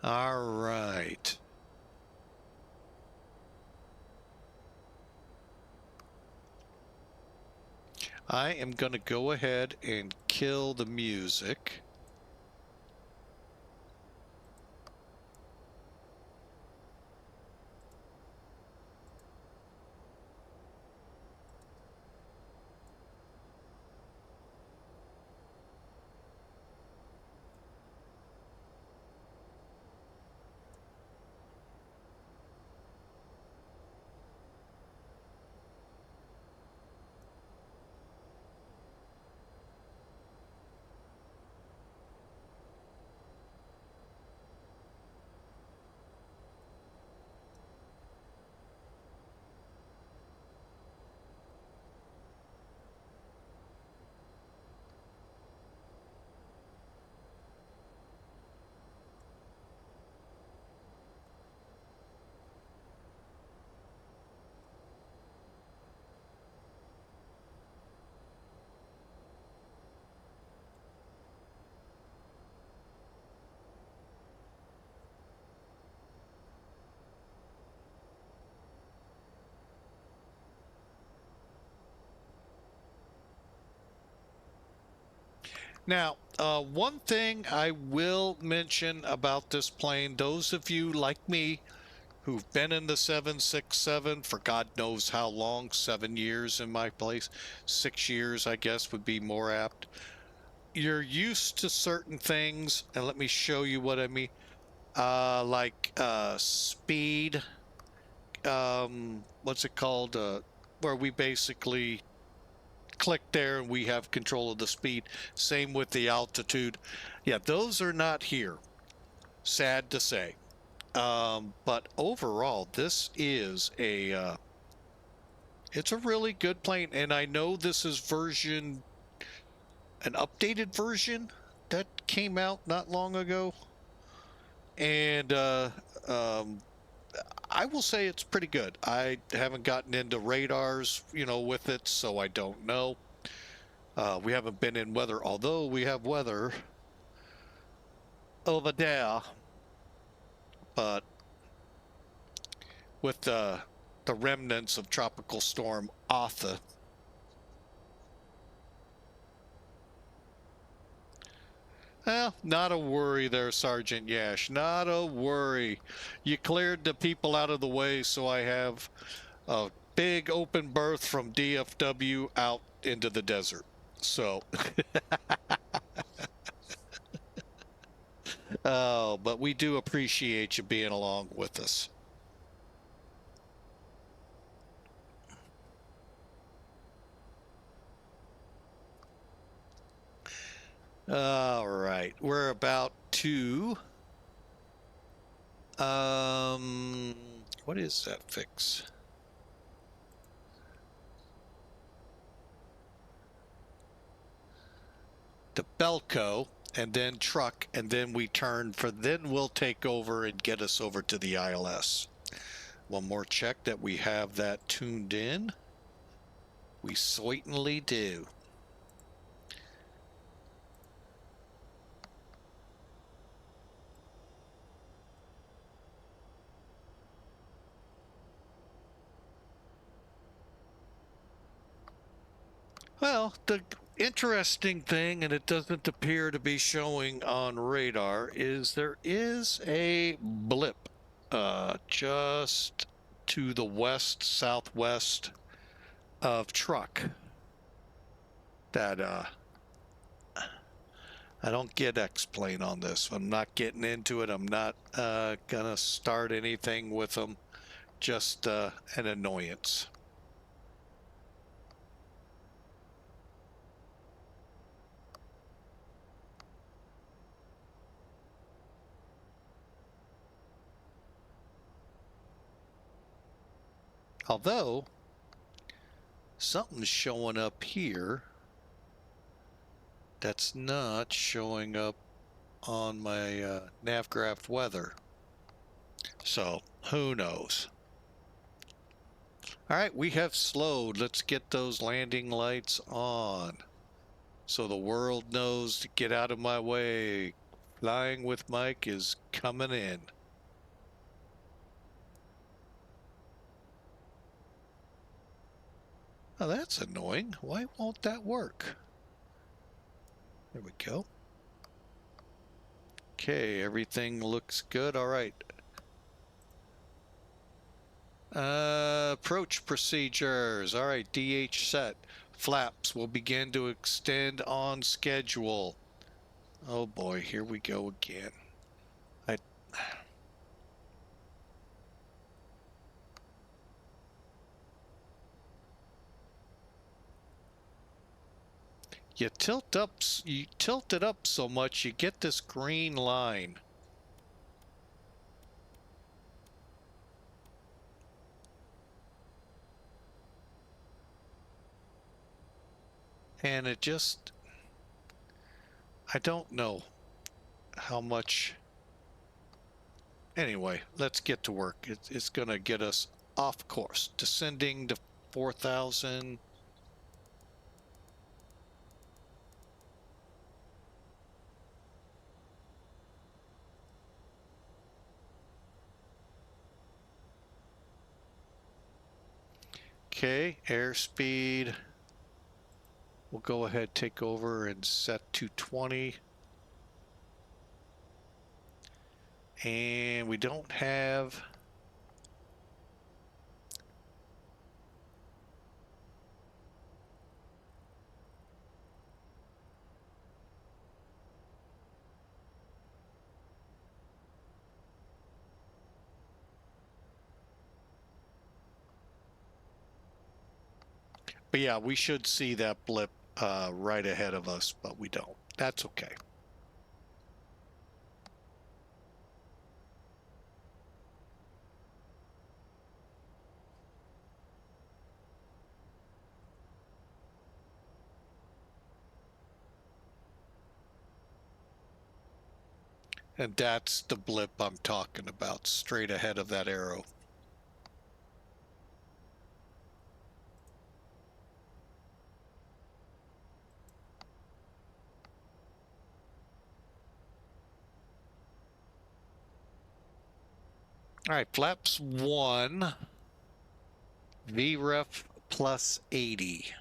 All right. I am going to go ahead and kill the music. Now, one thing I will mention about this plane, those of you like me who've been in the 767 for God knows how long, 7 years in my place, 6 years, I guess, would be more apt. You're used to certain things, and let me show you what I mean. Like speed, what's it called? Where we basically click there and we have control of the speed. Same with the altitude. Yeah, those are not here. Sad to say. But overall, this is it's a really good plane, and I know this is version an updated version that came out not long ago, and I will say it's pretty good. I haven't gotten into radars, with it, so I don't know. We haven't been in weather, although we have weather over there, but with the remnants of Tropical Storm Arthur. Not a worry there, Sergeant Yash. Not a worry. You cleared the people out of the way, so I have a big open berth from DFW out into the desert. So, oh, but we do appreciate you being along with us. All right, we're about to, what is that fix? The Belco, and then truck, and then we turn then we'll take over and get us over to the ILS. One more check that we have that tuned in. We certainly do. Well, the interesting thing, and it doesn't appear to be showing on radar, is there is a blip just to the west southwest of truck that I don't get X-Plane on this. I'm not getting into it. I'm not gonna start anything with them. Just an annoyance. Although, something's showing up here that's not showing up on my NavGraph weather. So, who knows? All right, we have slowed. Let's get those landing lights on so the world knows to get out of my way. Flying with Mike is coming in. Oh, that's annoying. Why won't that work? There we go. Okay, everything looks good. All right. Approach procedures. All right, DH set. Flaps will begin to extend on schedule. Oh boy, here we go again. You tilt it up so much, you get this green line. And it just, I don't know how much. Anyway, let's get to work. It's going to get us off course. Descending to 4,000. Okay, airspeed. We'll go ahead, take over and set to 20. And we don't have but yeah, we should see that blip right ahead of us, but we don't. That's okay. And that's the blip I'm talking about, straight ahead of that arrow. All right, flaps 1, VREF plus 80.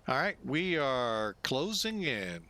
All right, we are closing in.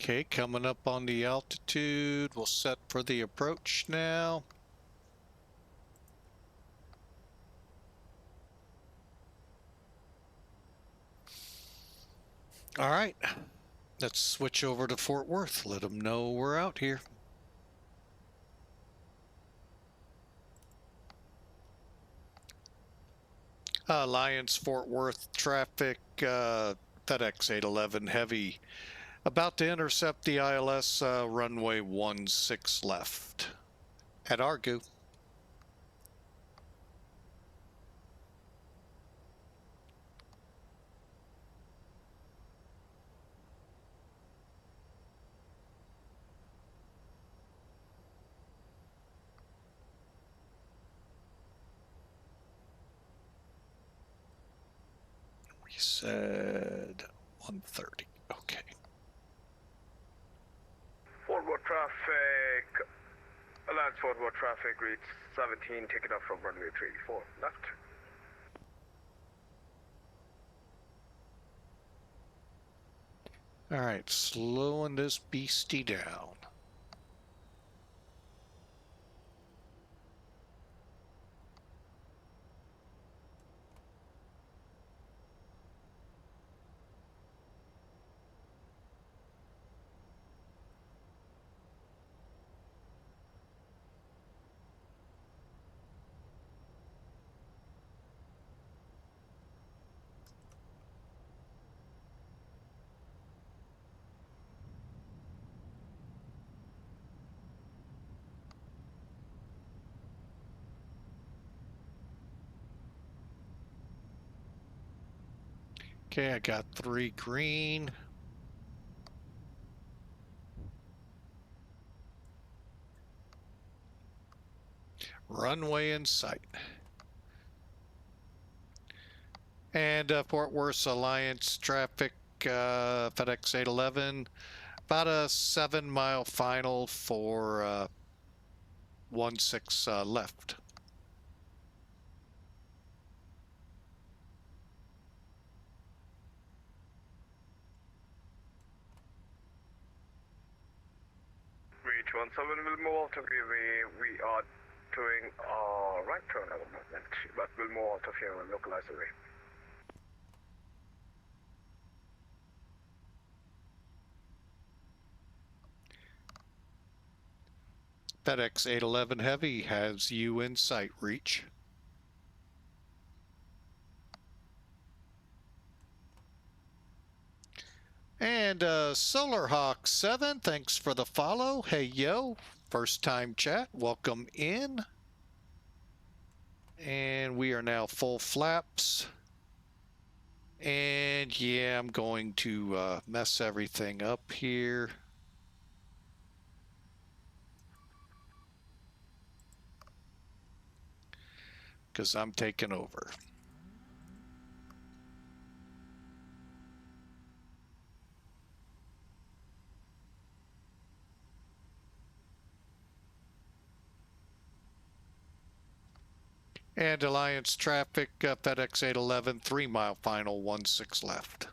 Okay, coming up on the altitude. We'll set for the approach now. All right, let's switch over to Fort Worth. Let them know we're out here. Alliance Fort Worth traffic, FedEx 811 heavy. About to intercept the ILS runway 16 left at Argu. We said 130. Okay. Fort Worth traffic, Alliance Fort Worth traffic reached 17, taking off from runway 34 left. All right, slowing this beastie down. Okay, I got 3 green. Runway in sight. And Fort Worth Alliance traffic, FedEx 811, about a 7-mile final for 16 left. way, we are doing a right turn at the moment, but we'll move out of here and localize the way. FedEx 811 Heavy has you in sight reach. And Solar Hawk 7, thanks for the follow. Hey yo, first time chat, welcome in. And we are now full flaps. And yeah, I'm going to mess everything up here. Because I'm taking over. And Alliance traffic, FedEx 811, 3 mile final, 16 left.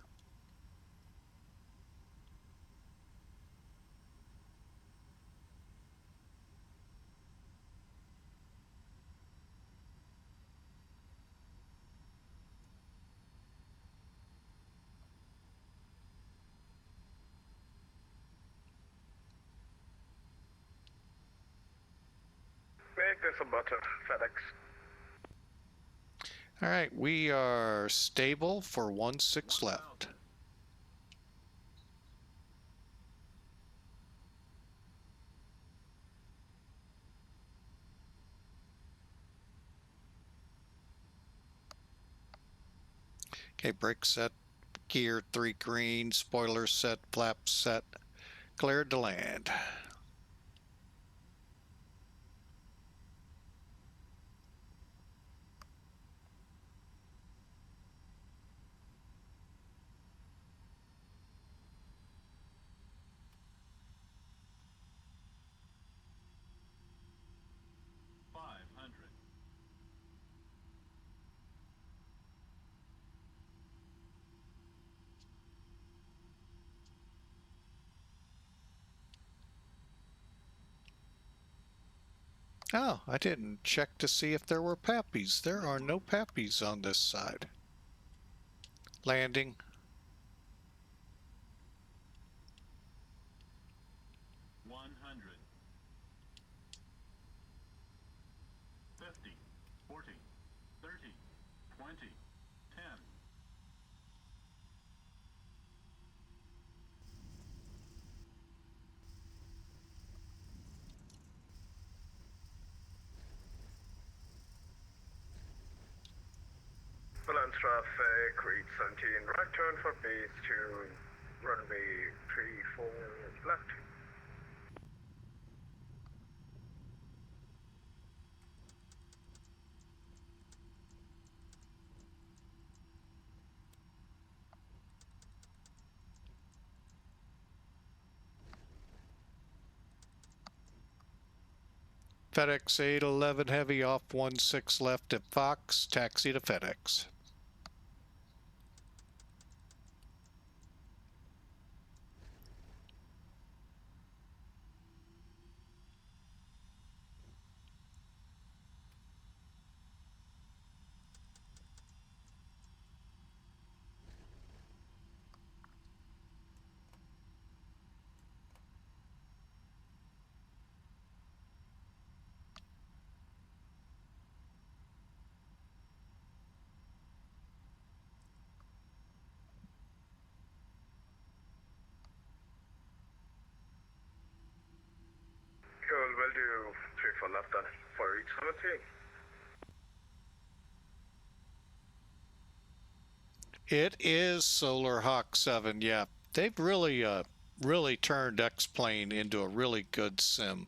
Make this a butter, FedEx. All right, we are stable for 16 left. Okay, brake set, gear 3 green, spoiler set, flaps set, cleared to land. Oh, I didn't check to see if there were pappies. There are no pappies on this side. Landing. Balance traffic, reach 17, right turn for base to runway 34 left. FedEx 811 Heavy off 16 left at Fox, taxi to FedEx. Cool, we'll do 3 for left then for reach 17. It is Solar Hawk 7, yeah. They've really turned X-Plane into a really good sim.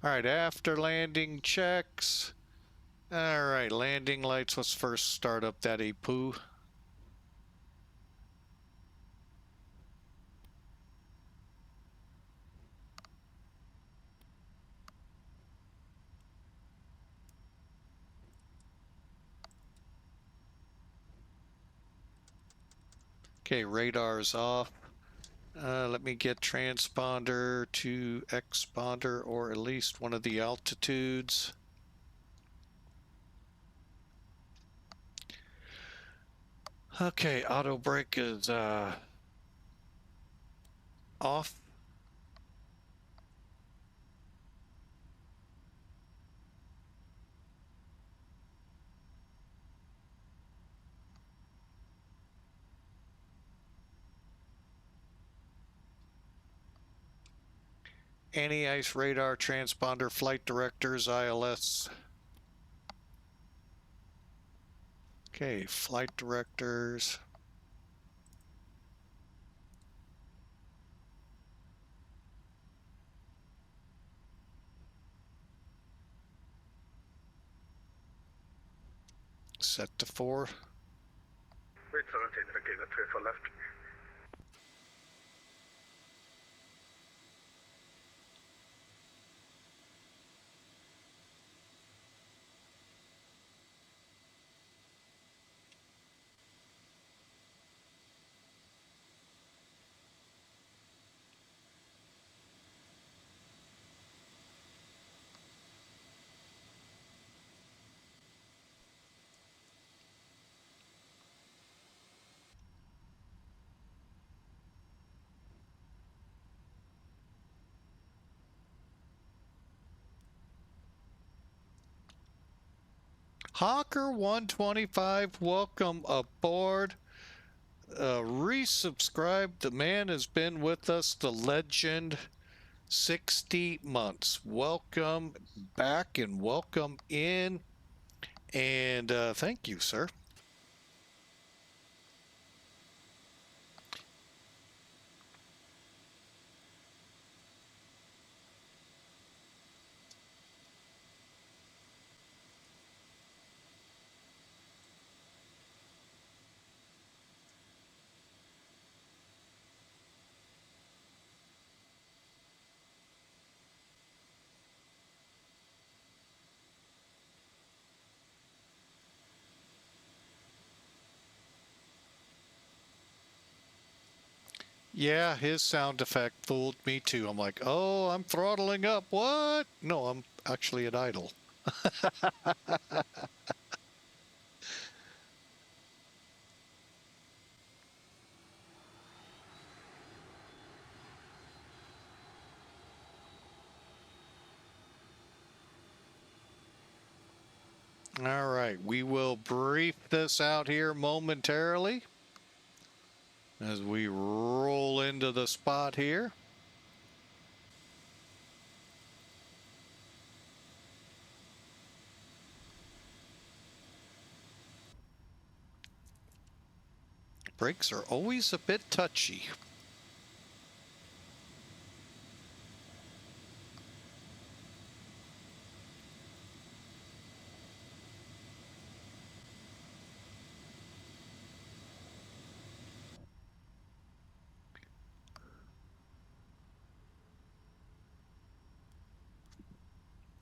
All right, after landing checks. All right, landing lights. Let's first start up that APU. Okay, radar's off. Let me get transponder to exponder, or at least one of the altitudes. Okay, auto brake is off. Anti-ice radar, transponder, flight directors, ILS. Okay, flight directors. Set to 4. Wait, 17. Okay, that's way for left. Hawker 125, welcome aboard. Resubscribe. The man has been with us, the legend, 60 months. Welcome back and welcome in. And thank you, sir. Yeah, his sound effect fooled me too. I'm like, oh, I'm throttling up. What? No, I'm actually at idle. All right, we will brief this out here momentarily as we roll into the spot here. Brakes are always a bit touchy.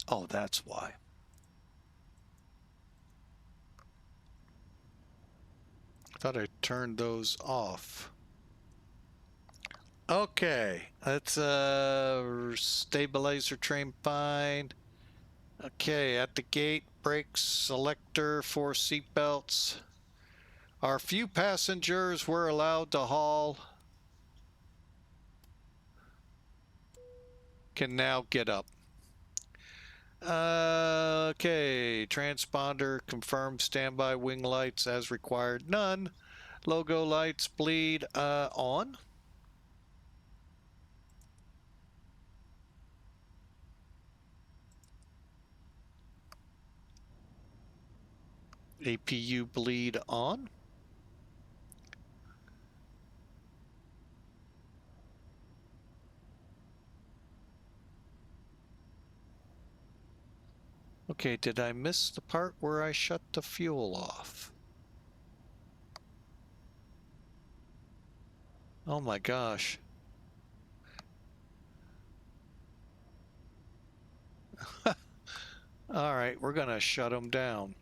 Oh, that's why. I thought I turned those off. Okay, let's stabilizer train fine. Okay, at the gate, brakes, selector for seatbelts. Our few passengers were allowed to haul can now get up. Okay, transponder confirmed, standby wing lights as required, none. Logo lights bleed on. APU bleed on. Okay, did I miss the part where I shut the fuel off? Oh my gosh. All right, we're gonna shut them down.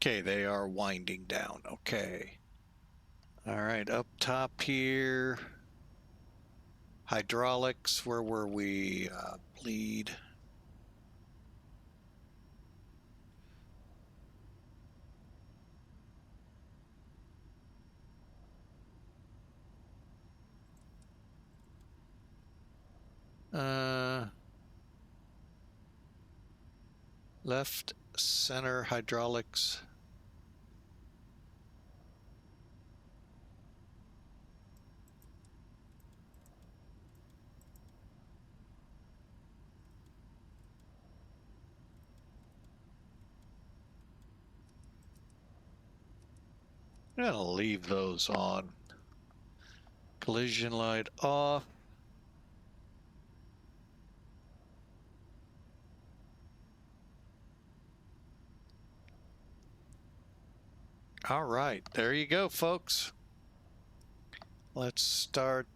Okay, they are winding down. Okay. All right, up top here. Hydraulics, where were we? Bleed. Left, center, hydraulics. I'm gonna leave those on. Collision light off. All right, there you go, folks. Let's start.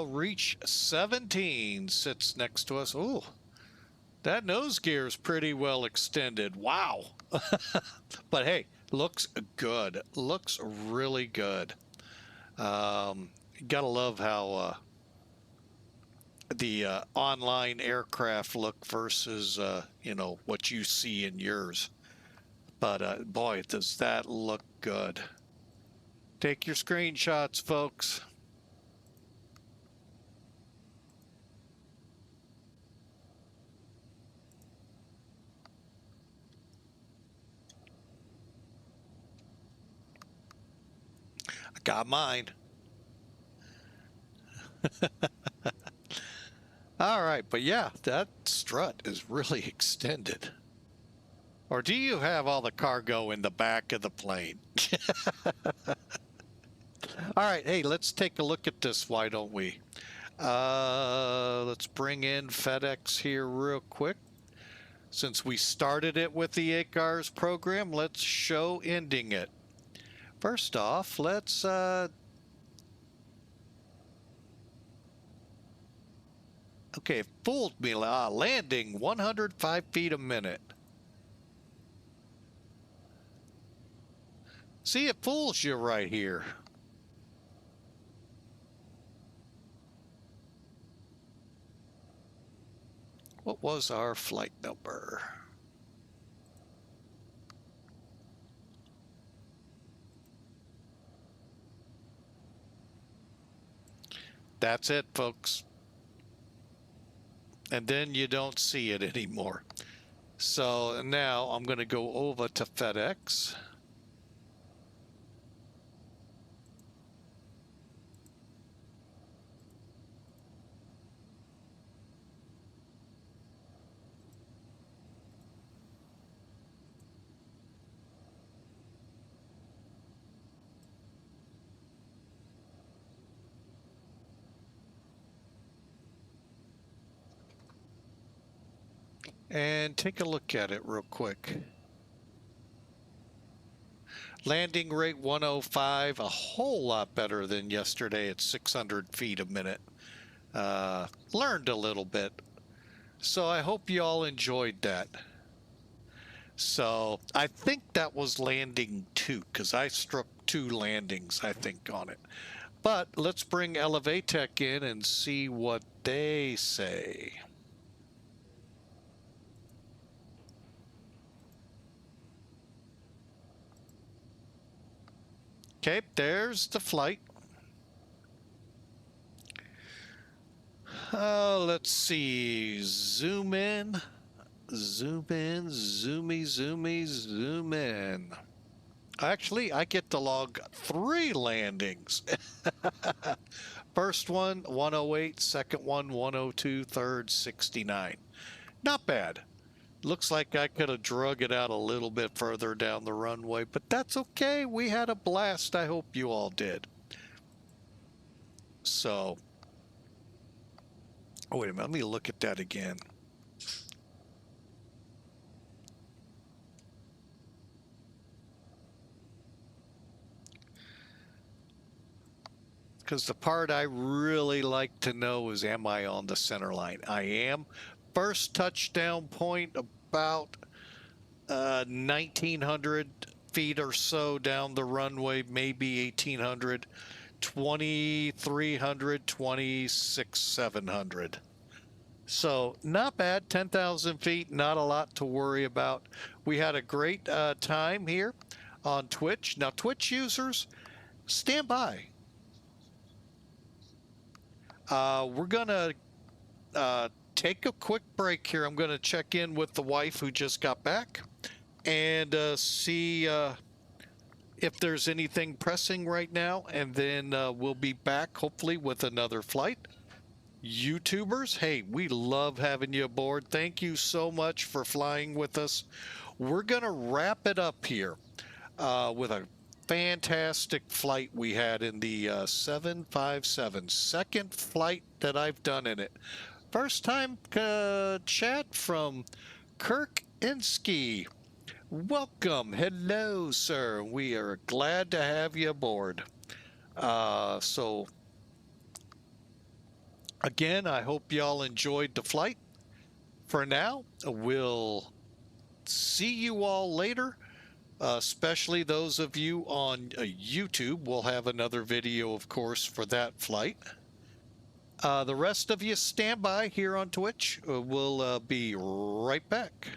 Reach 17 sits next to us. Ooh, that nose gear is pretty well extended. Wow. But hey, looks good. Looks really good. Gotta love how the online aircraft look versus, you know, what you see in yours. But boy, does that look good. Take your screenshots, folks. I got mine. All right, but yeah, that strut is really extended. Or do you have all the cargo in the back of the plane? All right, hey, let's take a look at this, why don't we? Let's bring in FedEx here real quick. Since we started it with the ACARS program, let's show ending it. First off, let's okay, fooled me. Landing 105 feet a minute. See, it fools you right here. What was our flight number? That's it, folks. And then you don't see it anymore. So now I'm going to go over to FedEx. And take a look at it real quick. Landing rate 105, a whole lot better than yesterday at 600 feet a minute. Learned a little bit. So I hope you all enjoyed that. So I think that was landing 2, because I struck 2 landings, I think, on it. But let's bring Elevatech in and see what they say. Okay, there's the flight. Let's see. Zoom in. Zoom in. Zoomy, zoomy, zoom in. Actually, I get to log 3 landings. First one, 108. Second one, 102. Third, 69. Not bad. Looks like I could have drug it out a little bit further down the runway, but that's okay. We had a blast. I hope you all did. So, oh, wait a minute. Let me look at that again. Because the part I really like to know is, am I on the center line? I am. First touchdown point about 1,900 feet or so down the runway, maybe 1,800, 2,300, 2,600. So not bad, 10,000 feet, not a lot to worry about. We had a great time here on Twitch. Now, Twitch users, stand by. We're going to take a quick break here. I'm going to check in with the wife who just got back and see if there's anything pressing right now. And then we'll be back, hopefully, with another flight. YouTubers, hey, we love having you aboard. Thank you so much for flying with us. We're going to wrap it up here with a fantastic flight we had in the 757. Second flight that I've done in it. First time chat from Kirk Insky. Welcome. Hello, sir. We are glad to have you aboard. So, again, I hope y'all enjoyed the flight. For now, we'll see you all later. Especially those of you on YouTube. We'll have another video, of course, for that flight. The rest of you stand by here on Twitch. We'll be right back.